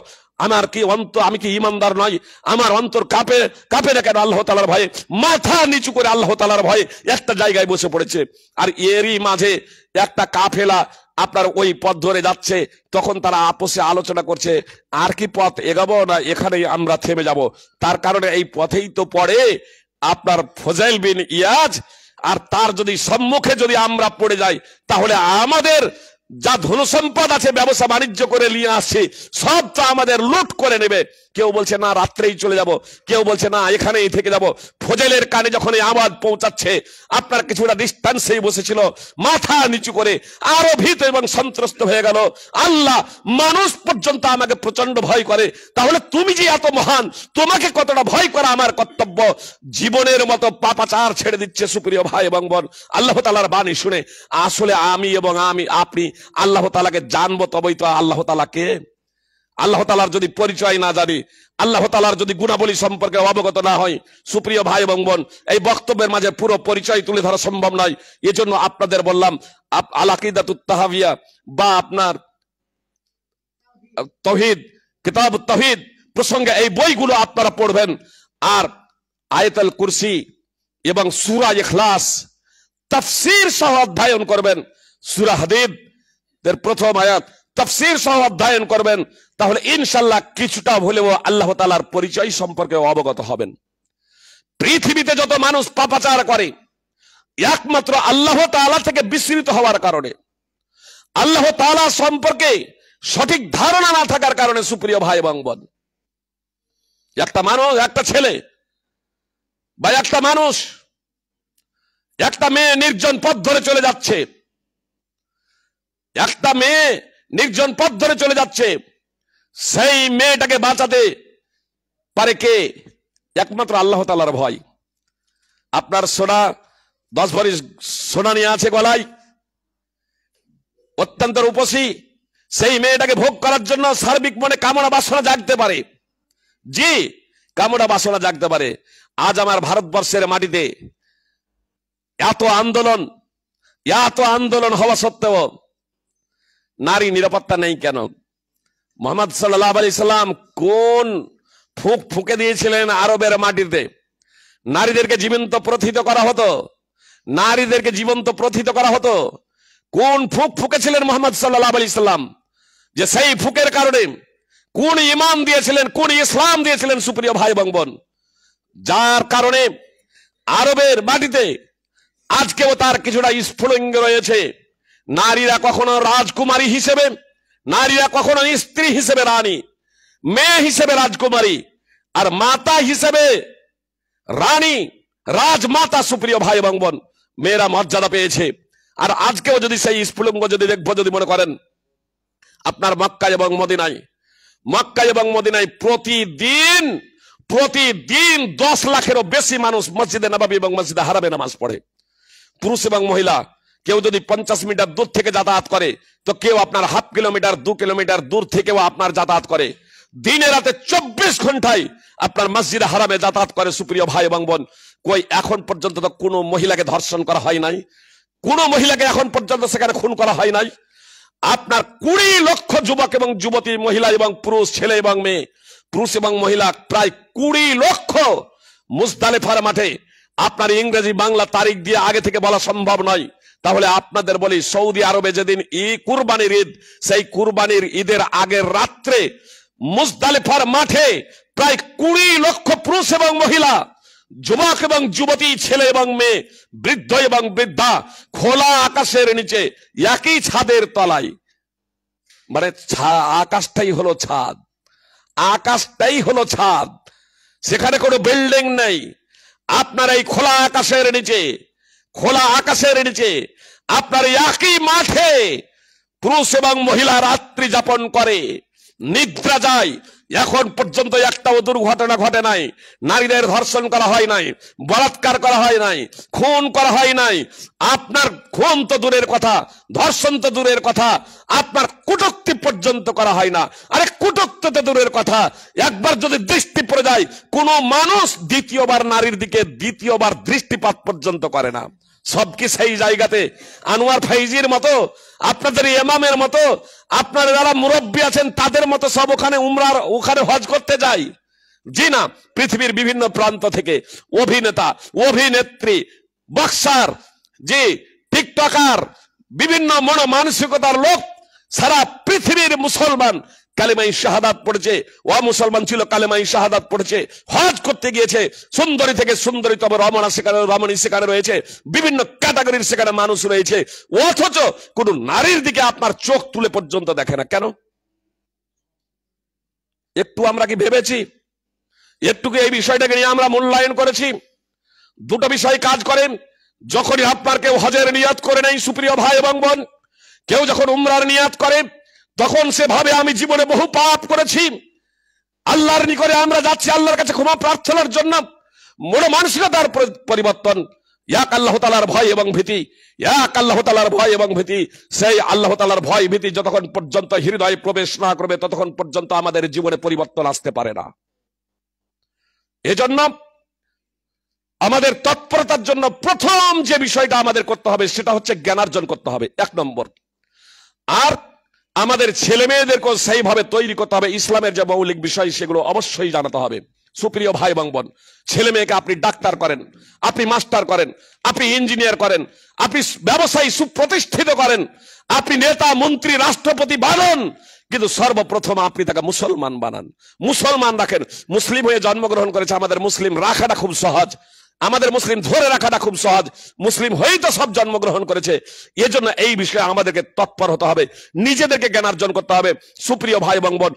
আমার কি অন্তর, আমি কি ঈমানদার নই? আমার অন্তর কাঁপে না কেন? আল্লাহ তাআলার ভয়ে মাথা নিচু করে আল্লাহ তাআলার ভয়ে একটা জায়গায় বসে পড়েছে। আর এরই মাঝে একটা কাফেলা আপনার ওই পথ ধরে যাচ্ছে, তখন তারা আপোষে আলোচনা করছে আর কি পথ এগাবো না এখানেই আমরা থেমে যাব। তার কারণে এই পথেই তো পড়ে আপনার ফুজাইল বিন ইয়াজ, আর তার যদি সম্মুখে যদি আমরা পড়ে যাই, তাহলে আমাদের যা ধন সম্পদ আছে ব্যবসা বাণিজ্য করে নিয়ে আসছে সবটা আমাদের লুট করে নেবে। কেউ বলছে না রাত্রেই চলে যাব, কেউ বলছে না এখানেই থেকে যাব। ফুজাইলের কানে যখন এই আওয়াজ পৌঁছাচ্ছে, আপনার কিছুটা ডিস্টেন্সেই বসেছিল, মাথা নিচু করে আরো ভীত এবং সন্ত্রস্ত হয়ে গেল। আল্লাহ, মানুষ পর্যন্ত আমাকে প্রচন্ড ভয় করে, তাহলে তুমি যে এত মহান, তোমাকে কতটা ভয় করা আমার কর্তব্য। জীবনের মতো পাপাচার ছেড়ে দিচ্ছে সুপ্রিয় ভাই এবং বোন। আল্লাহ তাআলার বাণী শুনে আসলে আপনি আল্লাহ তাআলাকে জানবো, তবেই তো আল্লাহ তাআলাকে, আল্লাহ তাআলার যদি পরিচয় না জানি, আল্লাহ তাআলার যদি গুণাবলী সম্পর্কে অবগত না হয়, সুপ্রিয় ভাই এবং বোন, এই বক্তব্যের মাঝে পুরো পরিচয় তুলে ধরা সম্ভব নয়। এজন্য আপনাদের বললাম আল আকিদাতুত তাহাবিয়া বা আপনার তাওহীদ, কিতাবুত তাওহীদ প্রসঙ্গে এই বইগুলো আপনারা পড়বেন। আর আয়াতুল কুরসি এবং সূরা ইখলাস তাফসীর সহ অধ্যয়ন করবেন। সূরা হাদীদ এর প্রথম আয়াত তাফসীর সহ অধ্যয়ন করবেন, তাহলে ইনশাআল্লাহ কিছুটা হলেও আল্লাহ তাআলার পরিচয় সম্পর্কে অবগত হবেন। পৃথিবীতে যত মানুষ পাপাচার করে, একমাত্র আল্লাহ তাআলা থেকে বিস্মৃত হওয়ার কারণে, আল্লাহ তাআলা সম্পর্কে সঠিক ধারণা না থাকার কারণে। সুপ্রিয় ভাই এবং বোন, একটা মানুষ, একটা ছেলে বা একটা মানুষ, একটা মেয়ে নির্জন পথ ধরে চলে যাচ্ছে, একটা মেয়ে নির্জন পথ ধরে চলে যাচ্ছে, সেই মেয়েটাকে বাঁচাতে পারে কে? একমাত্র আল্লাহ তাআলার ভয়। আপনার সোনা 10 ভরি সোনা নিয়ে আছে গলায়, অত্যন্ত রূপসী, সেই মেয়েটাকে ভোগ করার জন্য সার্বিক মনে কামনা বাসনা জাগতে পারে। জি, কামনা বাসনা জাগতে পারে। আজ আমার ভারতবর্ষের মাটিতে এত আন্দোলন হওয়া সত্ত্বেও নারী নিরাপত্তা নেই কেন? মুহাম্মদ সাল্লাল্লাহু আলাইহি সাল্লাম কোন ফুঁকে দিয়েছিলেন আরবের মাটিতে? নারীদেরকে জীবন্ত প্রথিত করা হতো, নারীদেরকে জীবন্ত প্রথিত করা হতো। কোন ফুঁকেছিলেন মুহাম্মদ সাল্লাল্লাহু আলাইহি সাল্লাম, যে সেই ফুঁকের কারণে কোন ঈমান দিয়েছিলেন, কোন ইসলাম দিয়েছিলেন সুপ্রিয় ভাই এবং বোন, যার কারণে আরবের মাটিতে আজকেও তার কিছুটা স্ফুলিঙ্গ রয়েছে। নারীরা কখনো রাজকুমারী হিসেবে, নারীরা কখনো স্ত্রী হিসেবে রানী, মেয়ে হিসেবে রাজকুমারী, আর মাতা হিসেবে রানী, রাজমাতা। সুপ্রিয় ভাই এবং বোন, মেয়েরা মর্যাদা পেয়েছে। আর আজকেও যদি সেই স্ফুলিঙ্গ যদি দেখবো, যদি মনে করেন আপনার মক্কা এবং মদিনায়, মক্কা এবং মদিনায় প্রতিদিন 10 লাখেরও বেশি মানুষ মসজিদে নববী এবং মসজিদে হারামে নামাজ পড়ে। পুরুষ এবং মহিলা, কেউ যদি 50 মিটার দূর থেকে যাতায়াত করে, তো কেউ আপনার 1/2 কিলোমিটার 2 কিলোমিটার দূর থেকেও আপনার যাতায়াত করে। দিনে রাতে 24 ঘন্টায় আপনার মসজিদে হারামে যাতায়াত করে। সুপ্রিয় ভাই এবং বোন, কই এখন পর্যন্ত তো কোনো মহিলাকে ধর্ষণ করা হয় নাই, কোনো মহিলাকে এখন পর্যন্ত সেখানে খুন করা হয় নাই। আপনার 20 লক্ষ যুবক এবং যুবতী, মহিলা এবং পুরুষ, ছেলে এবং মেয়ে, পুরুষ এবং মহিলা প্রায় 20 লক্ষ মুজদালিফার মাঠে। আপনার ইংরেজি বাংলা তারিখ দিয়ে আগে থেকে বলা সম্ভব নয়। তাহলে আপনাদের বলি, সৌদি আরবে যেদিন কুরবানির ঈদ, সেই কুরবানির ঈদের আগের রাত্রে মুজদালিফার মাঠে প্রায় 20 লক্ষ পুরুষ এবং মহিলা, যুবক এবং যুবতী, ছেলে এবং মেয়ে, বৃদ্ধ এবং বৃদ্ধা, খোলা আকাশের নিচে একই ছাদের তলায়, মানে আকাশটাই হলো ছাদ, আকাশটাই হলো ছাদ, সেখানে কোনো বিল্ডিং নেই। আপনার এই খোলা আকাশের নিচে, খোলা আকাশের নিচে আপনার একই মাঠে পুরুষ এবং মহিলা রাত্রি যাপন করে, নিদ্রা যায়। এখন পর্যন্ত একটাও দুর্ঘটনা ঘটে নাই, নারীদের ধর্ষণ করা হয় নাই, বলাৎকার করা হয় নাই, খুন করা হয় নাই। আপনার খুন তো দূরের কথা, ধর্ষণ তো দূরের কথা, আপনার কটূক্তি পর্যন্ত করা হয় না। আরে কটূক্তি তো দূরের কথা, একবার যদি দৃষ্টি পড়ে যায়, কোনো মানুষ দ্বিতীয়বার নারীর দিকে দ্বিতীয়বার দৃষ্টিপাত পর্যন্ত করে না। সব কি সেই জায়গাতে আনোয়ার ফাইজির মতো, আপনাদের ইমামের মতো, আপনারা যারা মুরব্বী আছেন তাদের মতো সব ওখানে উমরার, ওখানে হজ করতে যায়? জি না, পৃথিবীর বিভিন্ন প্রান্ত থেকে অভিনেতা, অভিনেত্রী, বক্সার, জি টিকটকার, বিভিন্ন মানসিকতার লোক, সারা পৃথিবীর মুসলমান কালেমাই শাহাদাত পড়েছে, ও মুসলমান ছিল কালেমাই শাহাদাত পড়েছে, হজ করতে গিয়েছে। সুন্দরী থেকে সুন্দরীতম রমণা সেখানে, রমণী সেখানে রয়েছে, বিভিন্ন ক্যাটাগরির সেখানে মানুষ রয়েছে। অথচ কোন নারীর দিকে আপনার চোখ তুলে পর্যন্ত দেখে না। কেন? একটু আমরা কি ভেবেছি? একটু কি এই বিষয়টাকে নিয়ে আমরা মূল্যায়ন করেছি? দুটো বিষয় কাজ করেন। যখনই আপনার কেউ হজের নিয়ত করে নেই, সুপ্রিয় ভাই এবং বোন, কেউ যখন উমরার নিয়ত করে, তখন সে ভাবে আমি জীবনে বহু পাপ করেছি, আল্লাহর নিকটে আমরা যাচ্ছি আল্লাহর কাছে ক্ষমা প্রার্থনার জন্য। মন মানসিকতার পরিবর্তন, এক আল্লাহ তাআলার ভয় এবং ভীতি, এক আল্লাহ তাআলার ভয় এবং ভীতি। সেই আল্লাহ তাআলার ভয় ভীতি যতক্ষণ পর্যন্ত হৃদয়ে প্রবেশ না করবে, ততক্ষণ পর্যন্ত আমাদের জীবনে পরিবর্তন আসতে পারে না। এজন্য আমাদের তৎপরতার জন্য প্রথম যে বিষয়টা আমাদের করতে হবে, সেটা হচ্ছে জ্ঞানার্জন করতে হবে, 1 নম্বর। আর আমাদের ছেলে মেয়েদেরকেও সেইভাবে তৈরি করতে হবে। ইসলামের যে মৌলিক বিষয়, সেগুলো অবশ্যই জানাতে হবে। সুপ্রিয় ভাই এবং বোন, ছেলে মেয়েকে আপনি ডাক্তার করেন, আপনি মাস্টার করেন, আপনি ইঞ্জিনিয়ার করেন, আপনি ব্যবসায়ী সুপ্রতিষ্ঠিত করেন, আপনি নেতা মন্ত্রী রাষ্ট্রপতি বানান, কিন্তু সর্বপ্রথম আপনি তাকে মুসলমান বানান, মুসলমান রাখেন। মুসলিম হয়ে জন্মগ্রহণ করেছে, আমাদের মুসলিম রাখাটা খুব সহজ, আমাদের মুসলিম ধরে রাখাটা খুব সহজ, মুসলিম হয়েই তো সব জন্মগ্রহণ করেছে। এজন্য এই বিষয়ে আমাদেরকে তৎপর হতে হবে, নিজেদেরকে জ্ঞানার্জন করতে হবে। সুপ্রিয় ভাই এবং বোন,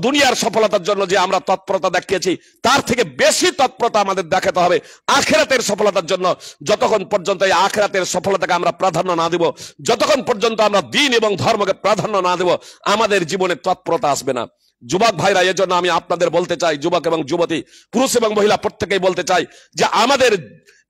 দুনিয়ার সফলতার জন্য যে আমরা তৎপরতা দেখিয়েছি, তার থেকে বেশি তৎপরতা আমাদের দেখাতে হবে আখিরাতের সফলতার জন্য। যতক্ষণ পর্যন্ত এই আখিরাতের সফলতাকে আমরা প্রাধান্য না দেব, যতক্ষণ পর্যন্ত আমরা দ্বীন এবং ধর্মকে প্রাধান্য না দেব, আমাদের জীবনে তৎপরতা আসবে না। যুবক ভাইরা, এর জন্য আমি আপনাদের বলতে চাই, যুবক এবং যুবতী, পুরুষ এবং মহিলা প্রত্যেকেই বলতে চাই, যে আমাদের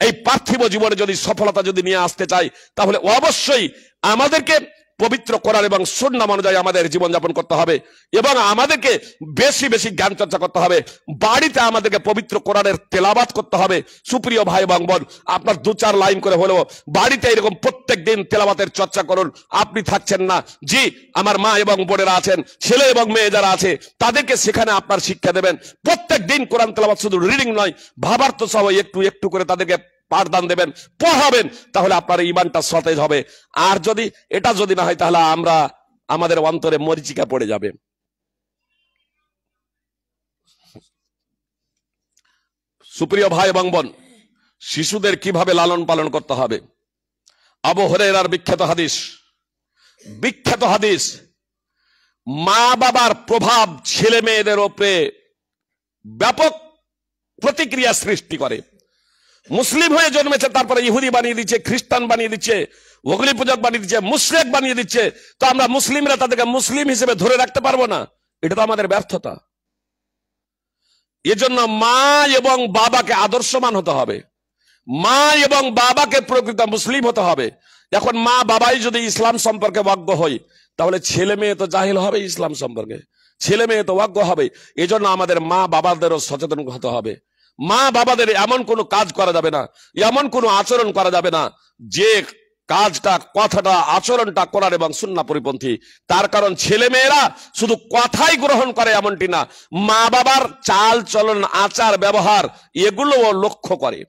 এই পার্থিব জীবনে যদি সফলতা যদি নিয়ে আসতে চাই, তাহলে অবশ্যই আমাদেরকে পবিত্র কোরআন এবং সুন্নাহ অনুযায়ী আমাদের জীবনযাপন করতে হবে, এবং আমাদেরকে বেশি বেশি জ্ঞান চর্চা করতে হবে। বাড়িতে আমাদেরকে পবিত্র কোরআনের তেলাওয়াত করতে হবে। সুপ্রিয় ভাই এবং বোন, আপনার 2-4 লাইন করে হলেও বাড়িতে এরকম প্রত্যেক দিন তেলাওয়াতের চর্চা করুন। আপনি থাকছেন না, জি আমার মা এবং বোনেরা আছেন, ছেলে এবং মেয়ে যারা আছে, তাদেরকে সেখানে আপনার শিক্ষা দেবেন। প্রত্যেক দিন কোরআন তেলাওয়াত, শুধু রিডিং নয়, ভাবার্থ সহ একটু একটু করে তাদেরকে পাঠদান দেবেন, পড়াবেন, তাহলে আপনার ঈমানটা সতেজ হবে। আর যদি এটা যদি না হয়, তাহলে আমাদের অন্তরে মরিচিকা পড়ে যাবে। সুপ্রিয় ভাই এবং বোন, শিশুদের কিভাবে লালন পালন করতে হবে, আবু হুরায়রার বিখ্যাত হাদিস, মা বাবার প্রভাব ছেলে মেয়েদের উপরে ব্যাপক প্রতিক্রিয়া সৃষ্টি করে। মুসলিম হয়ে জন্মেছে, তারপরে ইহুদি বানিয়ে দিচ্ছে, খ্রিস্টান বানিয়ে দিচ্ছে, ওগুলি পূজক বানিয়ে দিচ্ছে, মুশরিক বানিয়ে দিচ্ছে। তো আমরা মুসলিমরা তাদেরকে মুসলিম হিসেবে ধরে রাখতে পারবো না? এটা তো আমাদের ব্যর্থতা। এজন্য মা এবং বাবাকে আদর্শমান হতে হবে, মা এবং বাবাকে প্রকৃত মুসলিম হতে হবে। এখন মা বাবাই যদি ইসলাম সম্পর্কে অজ্ঞ হয়, তাহলে ছেলে মেয়ে তো জাহিল হবে ইসলাম সম্পর্কে, ছেলে মেয়ে তো অজ্ঞ হবে। এজন্য আমাদের মা বাবাদেরও সচেতন হতে হবে। মা বাবাদের এমন কোনো কাজ করা যাবে না, এমন কোনো আচরণ করা যাবে না যে কাজটা, কথাটা, আচরণটা কোরআন এবং সুন্নাহ পরিপন্থী। তার কারণ ছেলে মেয়েরা শুধু কথাই গ্রহণ করে এমনটি না, মা বাবার চাল চলন, আচার ব্যবহার এগুলোও লক্ষ্য করে,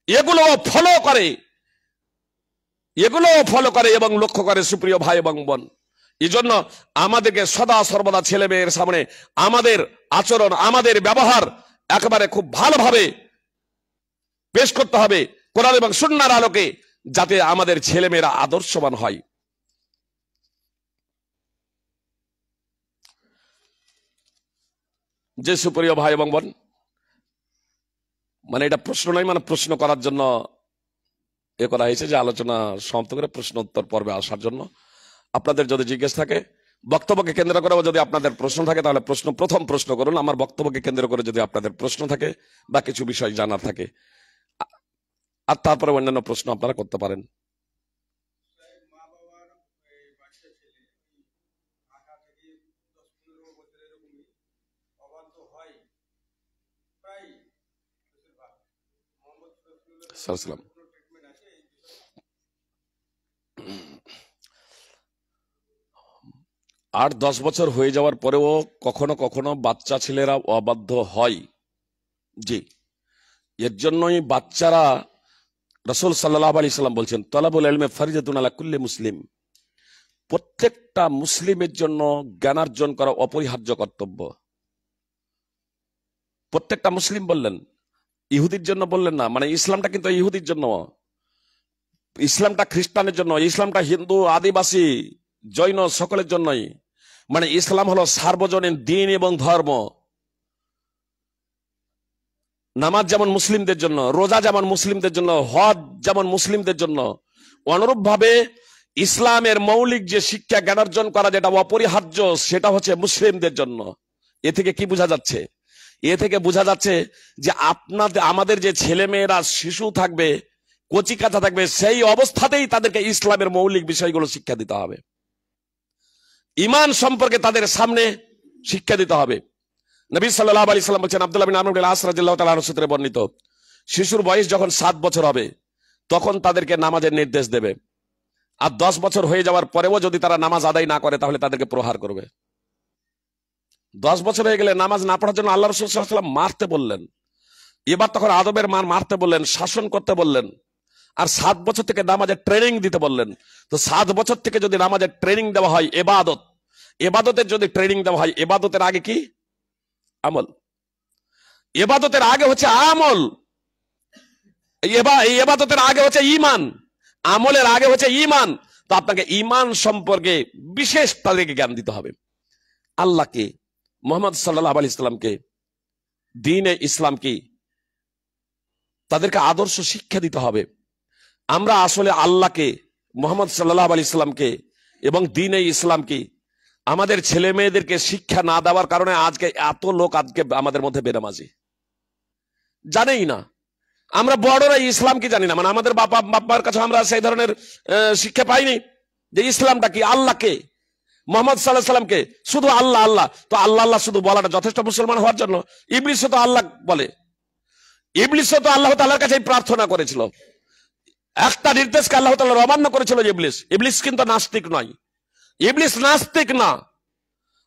এগুলোও ফলো করে এবং লক্ষ্য করে। সুপ্রিয় ভাই এবং বোন, এই জন্য আমাদেরকে সদা সর্বদা ছেলে মেয়ের সামনে আমাদের আচরণ, আমাদের ব্যবহার একেবারে খুব ভালোভাবে পেশ করতে হবে কোরআন এবং সুন্নাহর আলোকে, যাতে আমাদের ছেলে মেয়েরা আদর্শবান হয়। যে সুপ্রিয় ভাই এবং বোন, মানে এটা প্রশ্ন নয়, মানে প্রশ্ন করার জন্য এ করা হয়েছে যে আলোচনা সমাপ্ত করে প্রশ্ন উত্তর পর্বে আসার জন্য। আপনাদের যদি জিজ্ঞেস থাকে, বক্তব্যকে কেন্দ্র করে যদি আপনাদের প্রশ্ন থাকে, তাহলে প্রথম প্রশ্ন করুন। আমার বক্তব্যকে কেন্দ্র করে যদি আপনাদের প্রশ্ন থাকে বা কিছু বিষয় জানার থাকে, আর তারপরে অন্যান্য প্রশ্ন আপনারা করতে পারেন। সালাম। 8-10 বছর হয়ে যাওয়ার পরেও কখনো কখনো বাচ্চা ছেলেরা অবাধ্য হয়। জি, এর জন্যই বাচ্চারা, রাসূল সাল্লাল্লাহু আলাইহি সাল্লাম বলছেন, তালাবুল ইলমি ফারিদাতুন আলা কুল্লি মুসলিম। প্রত্যেকটা মুসলিমের জন্য জ্ঞানার্জন করা অপরিহার্য কর্তব্য। প্রত্যেকটা মুসলিম বললেন, ইহুদির জন্য বললেন না। মানে ইসলামটা কিন্তু ইহুদির জন্য, ইসলামটা খ্রিস্টানের জন্য, ইসলামটা হিন্দু, আদিবাসী, জৈন সকলের জন্যই। মানে ইসলাম হলো সার্বজনীন দিন এবং ধর্ম। নামাজ যেমন মুসলিমদের জন্য, রোজা যেমন মুসলিমদের জন্য, হজ যেমন মুসলিমদের জন্য, অনুরূপ ভাবে ইসলামের মৌলিক যে শিক্ষা জ্ঞানার্জন করা যেটা অপরিহার্য, সেটা হচ্ছে মুসলিমদের জন্য। এ থেকে কি বোঝা যাচ্ছে? এ থেকে বোঝা যাচ্ছে যে আমাদের যে ছেলে মেয়েরা শিশু থাকবে, কচি কাঁচা থাকবে, সেই অবস্থাতেই তাদেরকে ইসলামের মৌলিক বিষয়গুলো শিক্ষা দিতে হবে। ঈমান সম্পর্কে তাদের সামনে শিক্ষা দিতে হবে। নবী সাল্লাল্লাহু আলাইহি সাল্লাম বলেছেন, আব্দুল্লাহ বিন আমর বিন আস রাদিয়াল্লাহু তাআলা আনহু সূত্রে বর্ণিত, শিশুর বয়স যখন 7 বছর হবে তখন তাদেরকে নামাজের নির্দেশ দেবে। আর 10 বছর হয়ে যাওয়ার পরেও যদি তারা নামাজ আদায় না করে, তাহলে তাদেরকে প্রহার করবে। 10 বছর হয়ে গেলে নামাজ না পড়ার জন্য আল্লাহ রাসূল সাল্লাল্লাহু আলাইহি ওয়াসাল্লাম মারতে বললেন। এবার তখন আদবের মারতে বললেন, শাসন করতে বললেন। আর 7 বছর থেকে নামাজের ট্রেনিং দিতে বললেন। তো 7 বছর থেকে যদি নামাজের ট্রেনিং দেওয়া হয়, এবাদতের যদি ট্রেনিং দেওয়া হয়, এবাদতের আগে কি? আমল। এবাদতের আগে হচ্ছে আমল, এবাদতের আগে হচ্ছে ঈমান, আমলের আগে হচ্ছে ঈমান। তো আপনাকে ঈমান সম্পর্কে বিশেষ তাদেরকে জ্ঞান দিতে হবে। আল্লাহকে, মুহাম্মদ সাল্লাল্লাহু আলাইহি সাল্লামকে, দ্বীনে ইসলাম কি, তাদেরকে আদর্শ শিক্ষা দিতে হবে। আমরা আসলে আল্লাহকে, মুহাম্মদ সাল্লাল্লাহু আলাইহি সাল্লামকে এবং দ্বীনে ইসলাম কি আমাদের ছেলে মেয়েদেরকে শিক্ষা না দেওয়ার কারণে আজকে এত লোক আজকে আমাদের মধ্যে বেনামাজি, জানেই না। আমরা বড়রা ইসলাম কি জানি না, মানে আমাদের বাবার কাছে আমরা সেই ধরনের শিক্ষা পাইনি যে ইসলামটা কি, আল্লাহকে, মুহাম্মদ সাল্লাল্লাহু আলাইহি সাল্লামকে শুধু আল্লাহ আল্লাহ। তো আল্লাহ আল্লাহ শুধু বলাটা যথেষ্ট মুসলমান হওয়ার জন্য? ইবলিসও তো আল্লাহ বলে, ইবলিসও তো আল্লাহ তাআলার কাছে প্রার্থনা করেছিল। একটা নির্দেশকে আল্লাহ তাআলা অমান্য করেছিল ইবলিস কিন্তু নাস্তিক নয়, ইবলিস নাস্তিক না।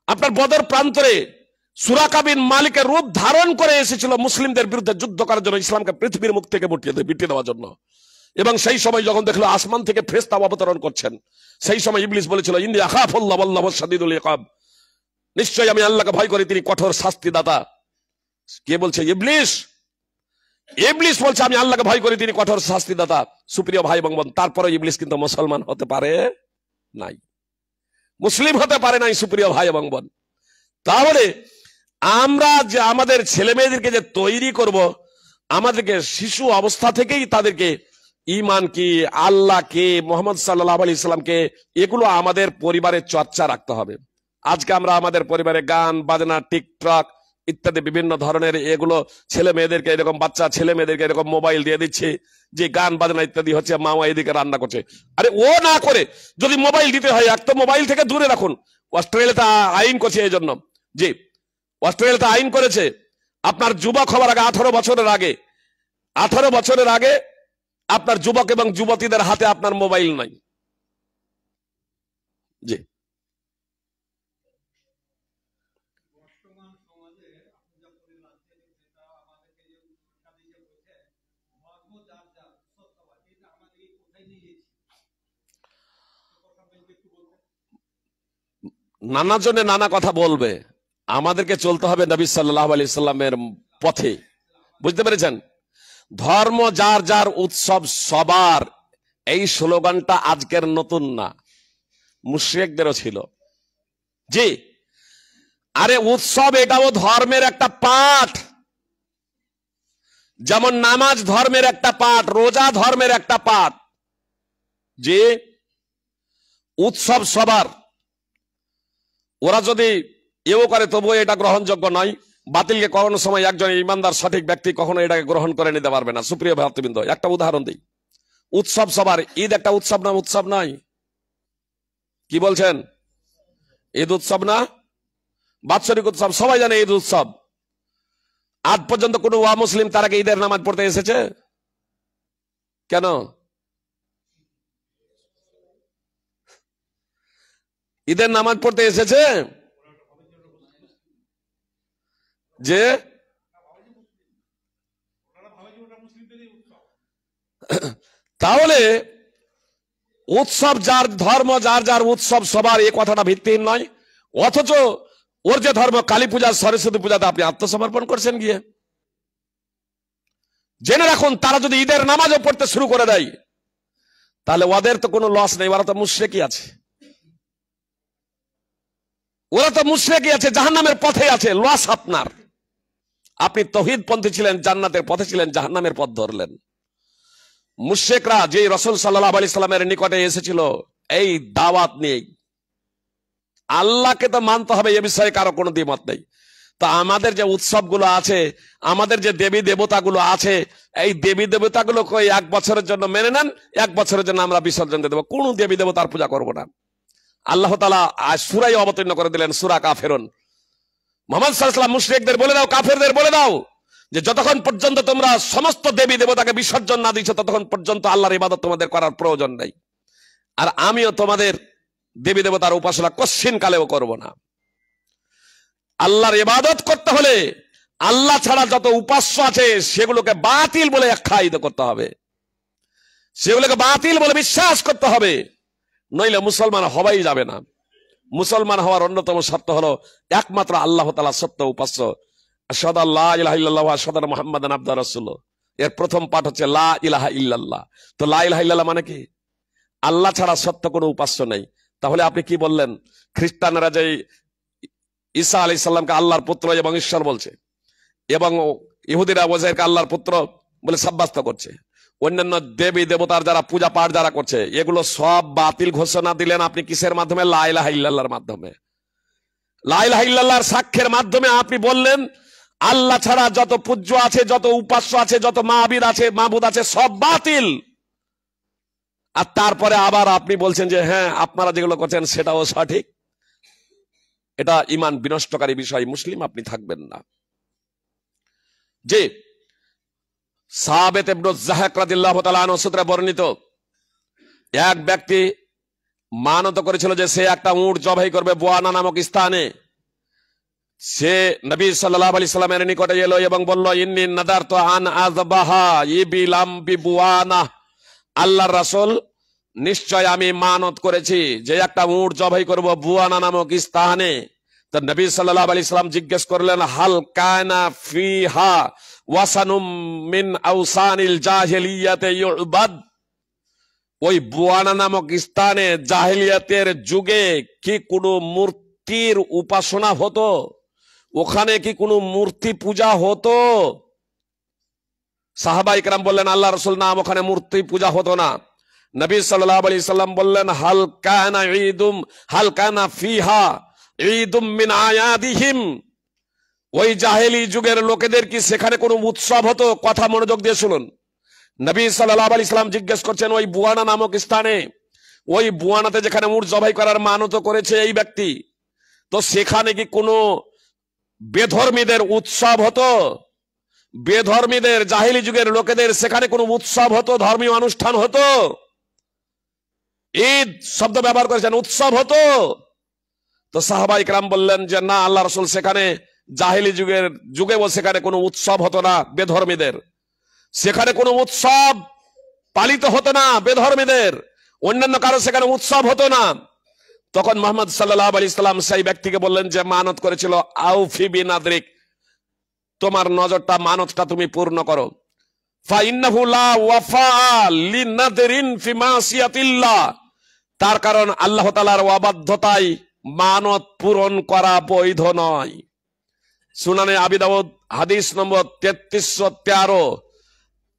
আপনার বদর প্রান্তরে সুরাকা বিন মালিকের রূপ ধারণ করে এসেছিল মুসলিমদের বিরুদ্ধে যুদ্ধ করার জন্য, ইসলামকে পৃথিবীর মুখ থেকে মিটিয়ে দেওয়ার জন্য। এবং সেই সময় যখন দেখলো আসমান থেকে ফেরেশতা অবতরণ করছেন, সেই সময় ইবলিস বলেছিল, ইন্নী আখাফুল্লাহ ওয়াল্লাহু শাদীদুল ইকাব, নিশ্চয়ই আমি আল্লাহকে ভয় করি, তিনি কঠোর শাস্তিদাতা। কে বলছে? ইবলিস। ইবলিস বলছে আমি আল্লাহকে ভয় করি, তিনি কঠোর শাস্তিদাতা। সুপ্রিয় ভাই এবং বোন, তারপরে ইবলিস কিন্তু মুসলমান হতে পারে নাই, মুসলিম হতে পারে নাই। সুপ্রিয় ভাই এবং বোন, তাহলে আমরা যে আমাদের ছেলে মেয়েদেরকে যে তৈরি করব, আমাদেরকে শিশু অবস্থা থেকেই তাদেরকে ঈমান কি, আল্লাহ কে, মুহাম্মদ সাল্লাল্লাহু আলাইহি সাল্লামকে, এগুলো আমাদের পরিবারের চর্চা রাখতে হবে। আজকে আমরা আমাদের পরিবারে গান বাজনা, টিকটক ইত্যাদি বিভিন্ন ধরনের এগুলো ছেলে মেয়েদেরকে, এরকম বাচ্চা ছেলে মেয়েদেরকে এরকম মোবাইল দিয়ে দিচ্ছে যে গান বাজনা ইত্যাদি হচ্ছে, মামা এদিকে রান্না করছে। আরে ও না করে যদি মোবাইল দিতে হয়, এক তো মোবাইল থেকে দূরে রাখুন। অস্ট্রেলিয়াতে আইন করছে এই জন্য, জি অস্ট্রেলিয়াতে আইন করেছে আপনার যুবক হওয়ার আগে 18 বছরের আগে, 18 বছরের আগে আপনার যুবক এবং যুবতীদের হাতে আপনার মোবাইল নাই। জি নানা জনে নানা কথা বলবে, আমাদেরকে চলতে হবে নবী সাল্লাল্লাহু আলাইহি সাল্লামের পথে। বুঝতে পেরেছেন? ধর্ম যার যার, উৎসব সবার, এই স্লোগানটা আজকের নতুন না, মুশরিকদেরও ছিল। জি, আরে উৎসব এটাও ধর্মের একটা পাঠ, যেমন নামাজ ধর্মের একটা পাঠ, রোজা ধর্মের একটা পাঠ। যে উৎসব সবার, ওরা যদি এও করে তবুও এটা গ্রহণযোগ্য নয়। বাতিলকে কোনো সময় একজন ইমানদার সঠিক ব্যক্তি কখনো এটাকে গ্রহণ করে নিতে পারবে না। সুপ্রিয় ভক্তবৃন্দ, একটা উদাহরণ দিই। উৎসব সবার, ঈদ একটা উৎসব না? উৎসব নয়? কি বলছেন? ঈদ উৎসব না? বাৎসরিক উৎসব, সবাই জানে ঈদ উৎসব। আজ পর্যন্ত কোন মুসলিম তার আগে ঈদের নামাজ পড়তে এসেছে? কেন? ঈদের নামাজ পড়তে এসেছে যে তাহলে উৎসব যার ধর্ম, যার যার উৎসব সবার, এই কথাটা ভিত্তিহীন নয়। অথচ ওর যে ধর্ম, কালী পূজা সরস্বতী পূজাতে আপনি আত্মসমর্পণ করছেন গিয়ে। জেনে রাখুন, তারা যদি ঈদের নামাজও পড়তে শুরু করে দেয় তাহলে ওদের তো কোনো লস নেই, ওরা তো মুশরিকই আছে, ওরা তো মুশরিকই আছে, জাহান্নামের পথে আছে। লস আপনার। আপনি তৌহিদ পন্থী ছিলেন, জান্নাতের পথে ছিলেন, জাহান্নামের পথ ধরলেন। মুশরিকরা যে রাসূল সাল্লাল্লাহু আলাইহি সাল্লামের নিকটে এসেছিল এই দাওয়াত নিয়ে, আল্লাহকে তো মানতে হবে, এ বিষয়ে কারো কোনো দ্বিমত নেই। তা আমাদের যে উৎসবগুলো আছে, আমাদের যে দেবী দেবতাগুলো আছে, এই দেবী দেবতাগুলোকে 1 বছরের জন্য মেনে নেন, 1 বছরের জন্য আমরা বিসর্জন দিয়ে দেবো, কোন দেবী দেবতার পূজা করবো না। আল্লাহ তাআলা সূরায় অবতীর্ণ করে দিলেন, সূরা কাফিরুন। মুহাম্মদ সাল্লাল্লাহু আলাইহি ওয়াসাল্লাম মুশরিকদের বলে দাও, কাফেরদের বলে দাও যে যতক্ষণ পর্যন্ত তোমরা সমস্ত দেবী দেবতাকে বিসর্জন না দিচ্ছ, ততক্ষণ পর্যন্ত আল্লাহর ইবাদত তোমাদের করার প্রয়োজন নেই। আর আমিও তোমাদের দেবী দেবতার উপাসনা কশ্চিন কালেও করব না। আল্লাহর ইবাদত করতে হলে আল্লাহ ছাড়া যত উপাস্য আছে সেগুলোকে বাতিল বলে আখ্যায়িত করতে হবে, সেগুলোকে বাতিল বলে বিশ্বাস করতে হবে, নইলে মুসলমান হওয়াই যাবে না। মুসলমান হওয়ার অন্যতম শর্ত হলো একমাত্র আল্লাহ তাআলা সত্য উপাস্য। আশহাদু আল্লা ইলাহা ইল্লাল্লাহ ওয়া আশহাদু আন্না মুহাম্মাদান আবদুহু রাসূলুহু। এর প্রথম পাঠ হচ্ছে লা ইলাহা ইল্লাল্লাহ। তো লা ইলাহা ইল্লাল্লাহ মানে কি? আল্লাহ ছাড়া সত্য কোনো উপাস্য নেই। তাহলে আপনি কি বললেন? খ্রিস্টানরা যে ঈসা আলাইহিস সালামকে আল্লাহর পুত্র এবং ঈশ্বর বলছে, এবং ইহুদিরা ওযাইরকে আল্লাহর পুত্র বলে সাব্যস্ত করছে, অন্যান্য দেবী দেবতার যারা পূজা পাঠ যারা করছে, এগুলো সব বাতিল ঘোষণা দিলেন আপনি কিসের মাধ্যমে? লা ইলাহা ইল্লাল্লাহর মাধ্যমে। লা ইলাহা ইল্লাল্লাহর সাক্ষ্যের মাধ্যমে আপনি বললেন আল্লাহ ছাড়া যত পূজ্য আছে, যত উপাস্য আছে, যত মাহবুদ আছে সব বাতিল। আর তারপরে আবার আপনি বলছেন যে হ্যাঁ আপনারা যেগুলো করছেন সেটাও সঠিক। এটা ঈমান বিনষ্টকারী বিষয়, মুসলিম আপনি থাকবেন না। যে সাহাবেত ইবনে যাহাক রাদিয়াল্লাহু তাআলা আনহু সূত্রে বর্ণিত, এক ব্যক্তি মানত করেছিল যে সে একটা উট জবাই করবে বুয়ানা নামক স্থানে। সে নবী সাল্লাল্লাহু আলাইহি সাল্লামের নিকটে এলো এবং বলল, ইন্নী নাদারতু আন আযবাহা ইবিলাম বিবুয়ানা। আল্লাহর রাসূল, নিশ্চয় আমি মানত করেছি যে একটা উট জবাই করব বুয়ানা নামক স্থানে। তো নবী সাল্লাল্লাহু আলাইহি সাল্লাম জিজ্ঞেস করলেন, হাল কানা ফিহা ওয়াসানুম মিন আওসানিল জাহিলিয়াতে ইউবাদ, ওই বুয়ানা নামক স্থানে জাহিলিয়াতের যুগে কি কোনো মূর্তির উপাসনা হতো? ওখানে কি কোনো মূর্তি পূজা হতো? সাহাবায়ে কেরাম বললেন, আল্লাহ রাসূল, না, ওখানে মূর্তি পূজা হতো না। নবী সাল্লাল্লাহু আলাইহি সাল্লাম বললেন, হাল কানা ফিহা ঈদুম মিন আয়াদিহিম, ওই জাহেলি যুগের লোকেদের কি সেখানে কোনো উৎসব হতো? কথা মনোযোগ দিয়ে শুনুন। নবী সাল্লাল্লাহু আলাইহি সাল্লাম জিজ্ঞেস করছেন, ওই বুয়ানা নামক স্থানে, ওই বুয়ানাতে যেখানে উট জবাই করার মানত করেছে এই ব্যক্তি, তো সেখানে কি কোনো বেধর্মীদের উৎসব হতো? বেধর্মীদের, জাহেলি যুগের লোকেদের সেখানে কোনো উৎসব হতো, ধর্মীয় অনুষ্ঠান হতো? ঈদ শব্দ ব্যবহার করেছেন, উৎসব হতো? তো সাহাবায়ে কেরাম বললেন যে না, আল্লাহ রাসূল, সেখানে জাহেলি যুগেও সেখানে কোনো উৎসব হতো না বেধর্মীদের, সেখানে কোনো উৎসব পালিত হতো না বেধর্মীদের, অন্যান্য কারো সেখানে উৎসব হতো না। তখন মুহাম্মদ সাল্লাল্লাহু আলাইহি সাল্লাম সেই ব্যক্তিকে বললেন যে মানত করেছিল, আউফি বিনাদরিক, তোমার নজরটা, মানতটা তুমি পূর্ণ করো। ফাইন্নাহু লা ওয়াফা লিনাদরিন ফি মাসিয়াতিল্লাহ, তার কারণ আল্লাহ তাআলার অবাধ্যতায় মানত পূরণ করা বৈধ নয়। সুনানে আবি দাউদ হাদিস নম্বর 3313।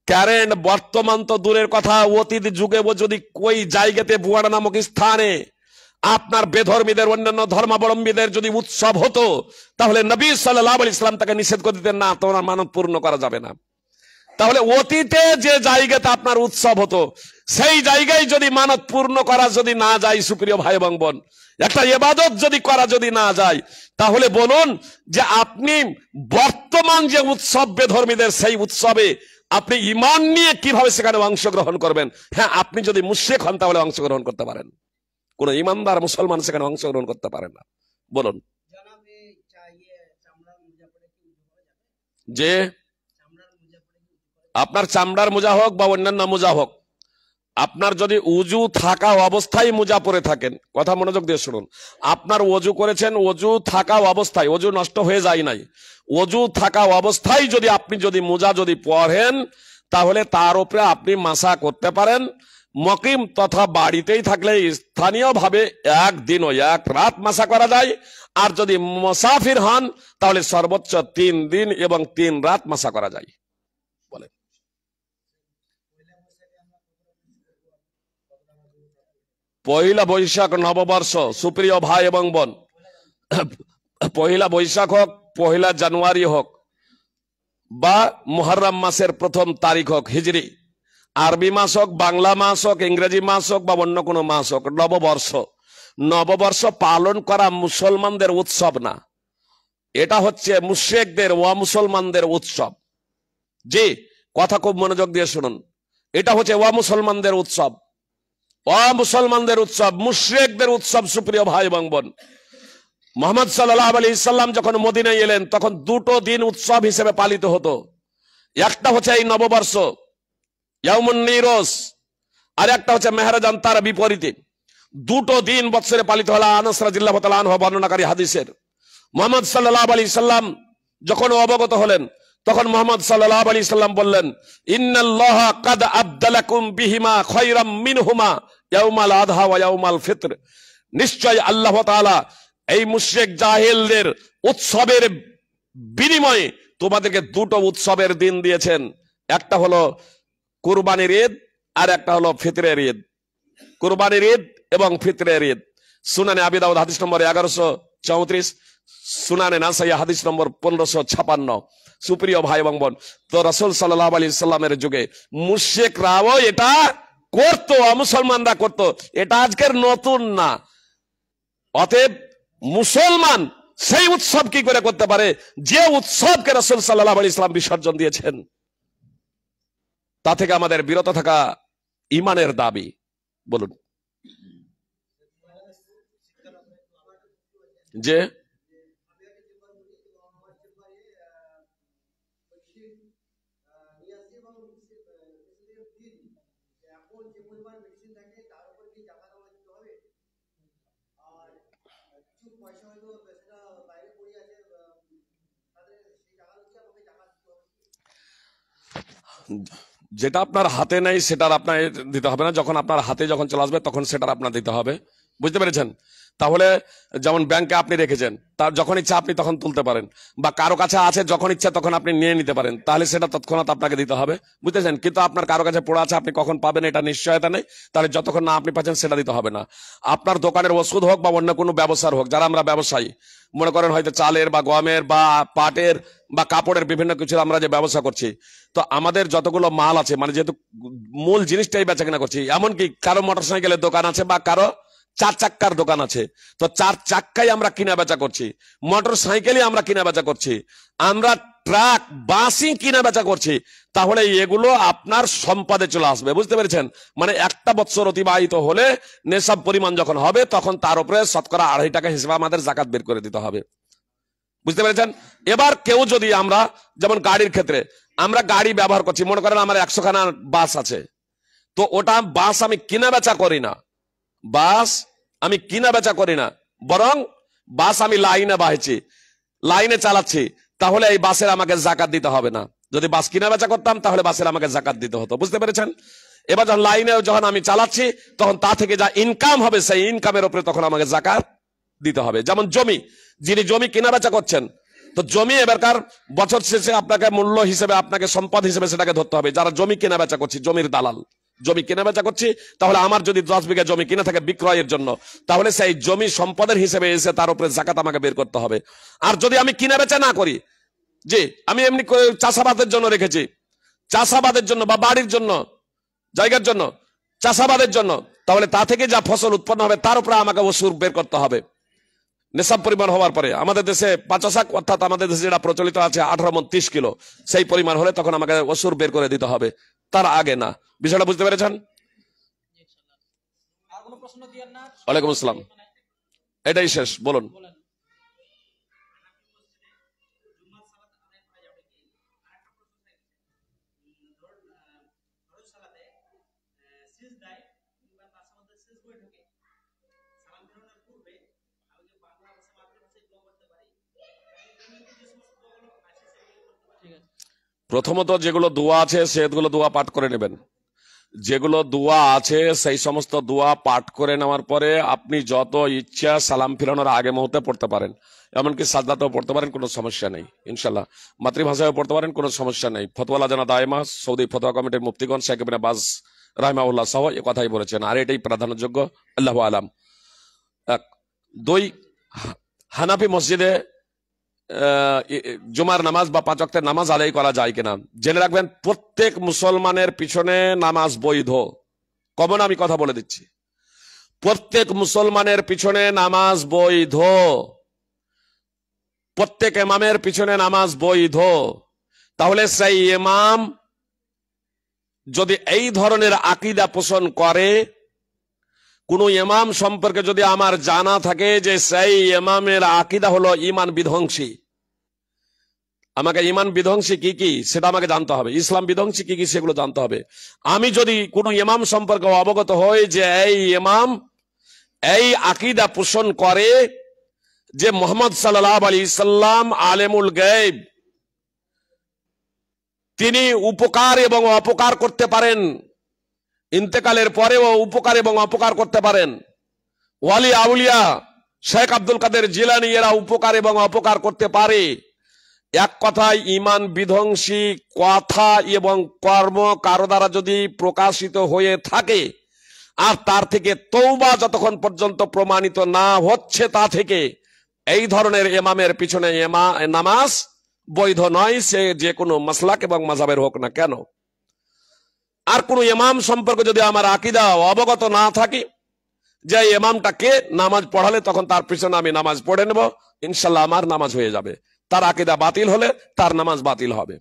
কারেন্ট, বর্তমান তো দূরের কথা, অতীত যুগে যদি কোই জায়গাতে বুয়ানা নামক স্থানে আপনার বেধর্মীদের, অন্যান্য ধর্মাবলম্বীদের যদি উৎসব হতো, তাহলে নবী সাল্লাল্লাহু আলাইহি সাল্লাম তাকে নিষেধ করে দিতেন, না, তোমার মানত পূর্ণ করা যাবে না। তাহলে অতীতে যে জায়গাতে আপনার উৎসব হতো, সেই জায়গায় যদি মানত পূর্ণ করা যদি না যায়, সুপ্রিয় ভাই এবং বোন, একটা ইবাদত যদি করা যদি না যায়, তাহলে বলুন যে আপনি বর্তমান যে উৎসব বেধর্মীদের, সেই উৎসবে আপনি ঈমান নিয়ে কিভাবে সেখানে অংশগ্রহণ করবেন? হ্যাঁ, আপনি যদি মুশরিক হন তাহলে অংশগ্রহণ করতে পারেন, কোন ঈমানদার মুসলমান সেখানে অংশগ্রহণ করতে পারেন না। বলুন যে আপনার চামড়ার মোজা হোক বা অন্যান্য মোজা হোক, আপনার যদি উজু থাকা অবস্থায় মোজা পরে থাকেন, কথা মনোযোগ দিয়ে শুনুন, আপনার ওযু করেছেন, ওযু থাকা অবস্থায়, ওযু নষ্ট হয়ে যায় নাই, ওযু থাকা অবস্থায় যদি আপনি যদি মোজা যদি পরেন, তাহলে তার উপরে আপনি মাসা করতে পারেন। মকিম তথা বাড়িতেই থাকলে স্থানীয়ভাবে একদিন ও এক রাত মাসা করা যায়। আর যদি মুসাফির হন তাহলে সর্বোচ্চ 3 দিন এবং 3 রাত মাসা করা যায়। বলেন। পয়লা বৈশাখ নববর্ষ, সুপ্রিয় ভাই এবং বোন, পয়লা বৈশাখ হোক, পয়লা জানুয়ারি হোক, বা মুহররম মাসের প্রথম তারিখ হোক, হিজরি, আরবি মাস হোক, বাংলা মাস হোক, ইংরেজি মাস হোক বা অন্য কোনো মাস হোক, নববর্ষ পালন করা মুসলমানদের উৎসব না, এটা হচ্ছে মুশরিকদের ও মুসলমানদের উৎসব। জি, কথা খুব মনোযোগ দিয়ে শুনুন, এটা হচ্ছে ও মুসলমানদের উৎসব, মুসলমানদের উৎসব, মুশরিকদের উৎসব। সুপ্রিয় ভাই এবং বোন, মুহাম্মদ সাল্লাল্লাহু আলাইহি সাল্লাম যখন মদিনায় এলেন, তখন 2টো দিন উৎসব হিসেবে পালিত হতো। একটা হচ্ছে এই নববর্ষ, ইয়াউমুন নিরোজ, আর একটা হচ্ছে মেহরাজান, তার বিপরীতে 2টো দিন বৎসরে পালিত হলো। আনাস রাদিয়াল্লাহু তাআলা আনহু বর্ণনাকারী হাদিসের, মুহাম্মদ সাল্লাল্লাহু আলাইহি সাল্লাম যখন অবগত হলেন, তখন মুহাম্মদ সাল্লাল্লাহু আলাইহি সাল্লাম বললেন, ইন্নাল্লাহা কাদ আবদালাকুম বিহিমা খায়রাম মিনহুমা ইয়াউমাল আযহা ওয়া ইয়াউমাল ফিতর, নিশ্চয় আল্লাহ তাআলা এই মুশরিক জাহেলদের উৎসবের বিনিময়ে তোমাদেরকে 2টো উৎসবের দিন দিয়েছেন, একটা হলো কুরবানির ঈদ আর একটা হলো ফিতরের ঈদ। কুরবানির ঈদ এবং ফিতরের ঈদ। সুনানে আবি দাউদ হাদিস নম্বর 1134, সুনানে নাসাই হাদিস নম্বর 1556। সুপ্রিয় ভাই এবং বোন, তো রাসূল সাল্লাল্লাহু আলাইহি সাল্লামের যুগে মুশরিকরাও এটা করতো, মুসলমানরা করতো, এটা আজকের নতুন না। অতএব মুসলমান সেই উৎসব কি করে করতে পারে যে উৎসবকে রাসূল সাল্লাল্লাহু আলাইহি সাল্লাম বিসর্জন দিয়েছেন? তা থেকে আমাদের বিরত থাকা ঈমানের দাবি। বলুন যে যেটা আপনার হাতে নেই সেটার আপনার দিতে হবে না, যখন আপনার হাতে যখন চলে আসবে তখন সেটার আপনার দিতে হবে। বুঝতে পেরেছেন? তাহলে যেমন ব্যাংকে আপনি রেখেছেন, তার যখন ইচ্ছা আপনি তখন তুলতে পারেন, বা কারো কাছে আছে যখন ইচ্ছা তখন আপনি নিয়ে নিতে পারেন, তাহলে সেটা তৎক্ষণাৎ আপনাকে দিতে হবে। বুঝতেছেন? কিন্তু আপনার কারো কাছে পড়ে আছে, আপনি কখন পাবেন এটা নিশ্চয়তা নেই, তাহলে যতক্ষণ না আপনি পাচ্ছেন সেটা দিতে হবে না। আপনার দোকানের ওষুধ হোক বা অন্য কোনো ব্যবসার হোক, যারা আমরা ব্যবসায়ী, মনে করেন হয়তো চালের বা গমের বা পাটের বা কাপড়ের বিভিন্ন কিছু আমরা যে ব্যবসা করছি, তো আমাদের যতগুলো মাল আছে, মানে যেহেতু মূল জিনিসটাই বেচা কেনা করছি, এমনকি কারো মোটরসাইকেলের দোকান আছে বা কারো 4 চাক্কার দোকান আছে, তো 4 চাক্কাই আমরা কিনা বেচা করছি, মোটর সাইকেলই আমরা কিনা বেচা করছি, আমরা ট্রাক বাসই কিনা বেচা করছি, তাহলে এগুলো আপনার সম্পদে চলে আসবে। বুঝতে পেরেছেন? মানে 1 বছর অতিবাহিত হলে নেশাব পরিমাণ যখন হবে তখন তার উপরে শতকরা 2.5 টাকা হিসেবে আমাদের জাকাত বের করে দিতে হবে। বুঝতে পেরেছেন? এবার কেউ যদি, আমরা যেমন গাড়ির ক্ষেত্রে আমরা গাড়ি ব্যবহার করছি, মনে করেন আমার 100 খানা বাস আছে, তো ওটা বাস আমি কিনা বেচা করি না, বাস আমি কিনা বেচা করি না, বরং বাস আমি লাইনে বাহিছি, লাইনে চালাচ্ছি, তাহলে এই বাসের আমাকে জাকাত দিতে হবে না। যদি বাস কিনা বেচা করতাম তাহলে বাসের আমাকে জাকাত দিতে হতো। বুঝতে পেরেছেন? এবার যখন লাইনে যখন আমি চালাচ্ছি তখন তা থেকে যা ইনকাম হবে সেই ইনকামের উপরে তখন আমাকে জাকাত দিতে হবে। যেমন জমি, যিনি জমি কিনা বেচা করছেন, তো জমি এবারকার বছর শেষে আপনাকে মূল্য হিসেবে, আপনাকে সম্পদ হিসেবে সেটাকে ধরতে হবে। যারা জমি কেনা বেচা করছি, জমির দালাল, জমি কেনা বেচা করছি, তাহলে আমার যদি 10 বিঘা জমি কিনে থাকে বিক্রয়ের জন্য, তাহলে সেই জমি সম্পদের হিসেবে এসে তার উপরে জাকাত আমাকে বের করতে হবে। আর যদি আমি কিনা বেচা না করি, যে আমি এমনি চাষাবাদের জন্য রেখেছি, চাষাবাদের জন্য বা বাড়ির জন্য, জায়গার জন্য, চাষাবাদের জন্য, তাহলে তা থেকে যা ফসল উৎপন্ন হবে তার উপরে আমাকে ওসুর বের করতে হবে। নেশাব পরিমাণ হওয়ার পরে আমাদের দেশে 5 অর্থাৎ আমাদের দেশে যেটা প্রচলিত আছে 18 মণ 30 কিলো, সেই পরিমাণ হলে তখন আমাকে ওসুর বের করে দিতে হবে, তার আগে না। বিষয়টা বুঝতে পেরেছেন? ওয়ালাইকুম আসসালাম। এটাই শেষ, বলুন। প্রথমত যেগুলো দোয়া আছে সেগুলো দোয়া পাঠ করে নেবেন। যেগুলো দোয়া আছে সেই সমস্ত দোয়া পাঠ করে নেওয়ার পরে আপনি যত ইচ্ছা সালাম ফিরানোর আগে মুহূর্তে পড়তে পারেন, এমনকি সাজদাতেও পড়তে পারেন, কোনো সমস্যা নেই ইনশাল্লাহ। মাতৃভাষায় পড়তে পারেন, কোনো সমস্যা নেই। ফতোয়া লাজানা দায়মা সৌদি ফতোয়া কমিটির মুফতিগণ শেখ ইবনে বাজ রাহিমাহুল্লাহ সহ এ কথাই বলেছেন, আর এটাই প্রাধান্যযোগ্য। আল্লাহু আলাম। 2, হানাফি মসজিদে জুমার নামাজ বা 5 ওয়াক্তের নামাজ আদায় করা যায় কিনা জেনে রাখবেন। প্রত্যেক মুসলমানের পিছনে নামাজ বৈধ। কমন আমি কথা বলে দিচ্ছি, প্রত্যেক মুসলমানের পিছনে নামাজ বৈধ, প্রত্যেক ইমামের পিছনে নামাজ বৈধ। তাহলে সেই ইমাম যদি এই ধরনের আকীদা পোষণ করে, কোন ইমাম সম্পর্কে যদি আমার জানা থাকে যে সেই ইমামের আকীদা হলো ঈমান বিধ্বংসী, আমাকে ঈমান বিধ্বংসী কি কি সেটা আমাকে জানতে হবে, ইসলাম বিধ্বংসী কি কি সেগুলো জানতে হবে। আমি যদি কোন ইমাম সম্পর্কে অবগত হই যে এই ইমাম এই আকীদা পোষণ করে যে মুহাম্মদ সাল্লাল্লাহু আলাইহি সাল্লাম আলেমুল গায়ব, তিনি উপকার এবং অপকার করতে পারেন, ইন্তেকালের পরেও উপকার এবং অপকার করতে পারেন, ওয়ালি আউলিয়া শেখ আব্দুল কাদের জিলানী এরা উপকার এবং অপকার করতে পারে, এক কথায় ঈমান বিধ্বংসী কথা এবং কর্ম কারো দ্বারা যদি প্রকাশিত হয়ে থাকে, আর তার থেকে তওবা যতক্ষণ পর্যন্ত প্রমাণিত না হচ্ছে তা থেকে এই ধরনের ইমামের পিছনে নামাজ বৈধ নয়, সে যে কোনো মাসলাক এবং মাযহাবের হোক না কেন। আর কোন ইমাম সম্পর্কে যদি আমার আকীদা অবগত না থাকি যে ইমামটাকে নামাজ পড়ালে তখন তার পিছনে আমি নামাজ পড়ে নেব, ইনশাল্লাহ আমার নামাজ হয়ে যাবে। তার আকীদা বাতিল হলে তার নামাজ বাতিল হবে।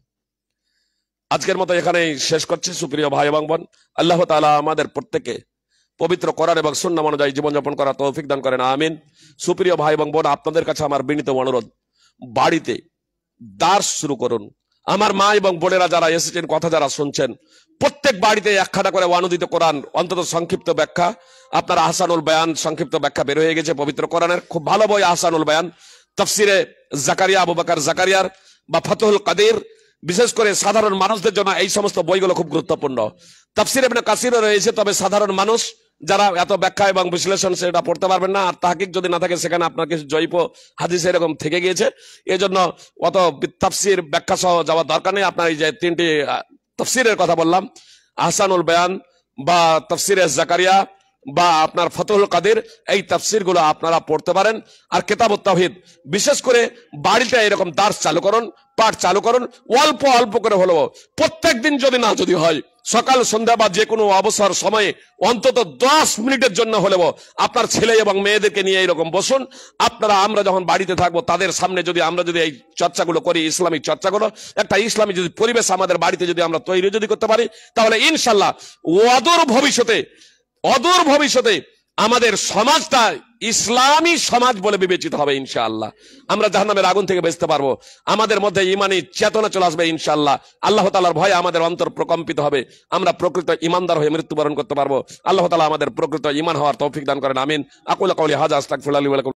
আজকের মতো এখানেই শেষ করছি। সুপ্রিয় ভাই এবং বোন, আল্লাহ তাআলা আমাদের প্রত্যেককে পবিত্র কোরআন এবং সুন্নাহ অনুযায়ী জীবনযাপন করার তৌফিক দান করেন, আমিন। সুপ্রিয় ভাই এবং বোন, আপনাদের কাছে আমার বিনীত অনুরোধ, বাড়িতে দার্স শুরু করুন। আমার মা এবং বোনেরা যারা এসেছেন, কথা যারা শুনছেন, প্রত্যেক বাড়িতে একখানা করে অনুদিত কোরআন, অন্তত সংক্ষিপ্ত ব্যাখ্যা, আপনার আহসানুল বায়ান সংক্ষিপ্ত ব্যাখ্যা বের হয়ে গেছে পবিত্র কোরআনের, খুব ভালো বই আহসানুল বায়ান। তাফসিরে জাকারিয়া আবু বকর জাকারিয়ার বা ফাতহুল কাদির বিশেষ করে সাধারণ মানুষদের জন্য এই সমস্ত বইগুলো খুব গুরুত্বপূর্ণ। তাফসির ইবনে কাসিরও রয়েছে, তবে সাধারণ মানুষ যারা এত ব্যাখ্যা এবং বিশ্লেষণ সেটা পড়তে পারবেন না, আর তাহকিক যদি না থাকে সেখানে আপনার কিছু জয়ীফ হাদিস এরকম থেকে গিয়েছে, এই জন্য অত তাফসির ব্যাখ্যা সহ যাওয়ার দরকার নেই। আপনার এই যে 3টি তাফসিরের কথা বললাম, আহসানুল বয়ান বা তাফসিরে জাকারিয়া বা আপনার ফতুহুল কাদির, এই তাফসির গুলো আপনারা পড়তে পারেন। আর কিতাবুত তাওহীদ বিশেষ করে বাড়িতে এরকম দার্স চালু করুন, পাঠ চালু করুন, অল্প অল্প করে হলেও প্রত্যেক দিন যদি হয় সকাল সন্ধ্যা বা যে কোনো অবসর সময়ে অন্তত 10 মিনিটের জন্য হলেও আপনার ছেলে এবং মেয়েদেরকে নিয়ে এরকম বসুন। আমরা যখন বাড়িতে থাকবো তাদের সামনে আমরা যদি এই চর্চাগুলো করি, ইসলামিক চর্চাগুলো, একটা ইসলামী যদি পরিবেশ আমাদের বাড়িতে যদি আমরা তৈরি করতে পারি, তাহলে ইনশাল্লাহ অদূর ভবিষ্যতে আমাদের সমাজটা ইসলামী সমাজ বলে বিবেচিত হবে ইনশাআল্লাহ। আমরা জাহান্নামের আগুন থেকে বাঁচতে পারবো, আমাদের মধ্যে ঈমানী চেতনা চলে আসবে ইনশাআল্লাহ। আল্লাহ তাআলার ভয়ে আমাদের অন্তর প্রকম্পিত হবে, আমরা প্রকৃত ঈমানদার হয়ে মৃত্যুবরণ করতে পারবো। আল্লাহ তাআলা আমাদের প্রকৃত ঈমান হওয়ার তৌফিক দান করেন, আমিন। আকুলু কাওলি হাযা আস্তাগফিরুল্লাহ লি ওয়া লাকুম।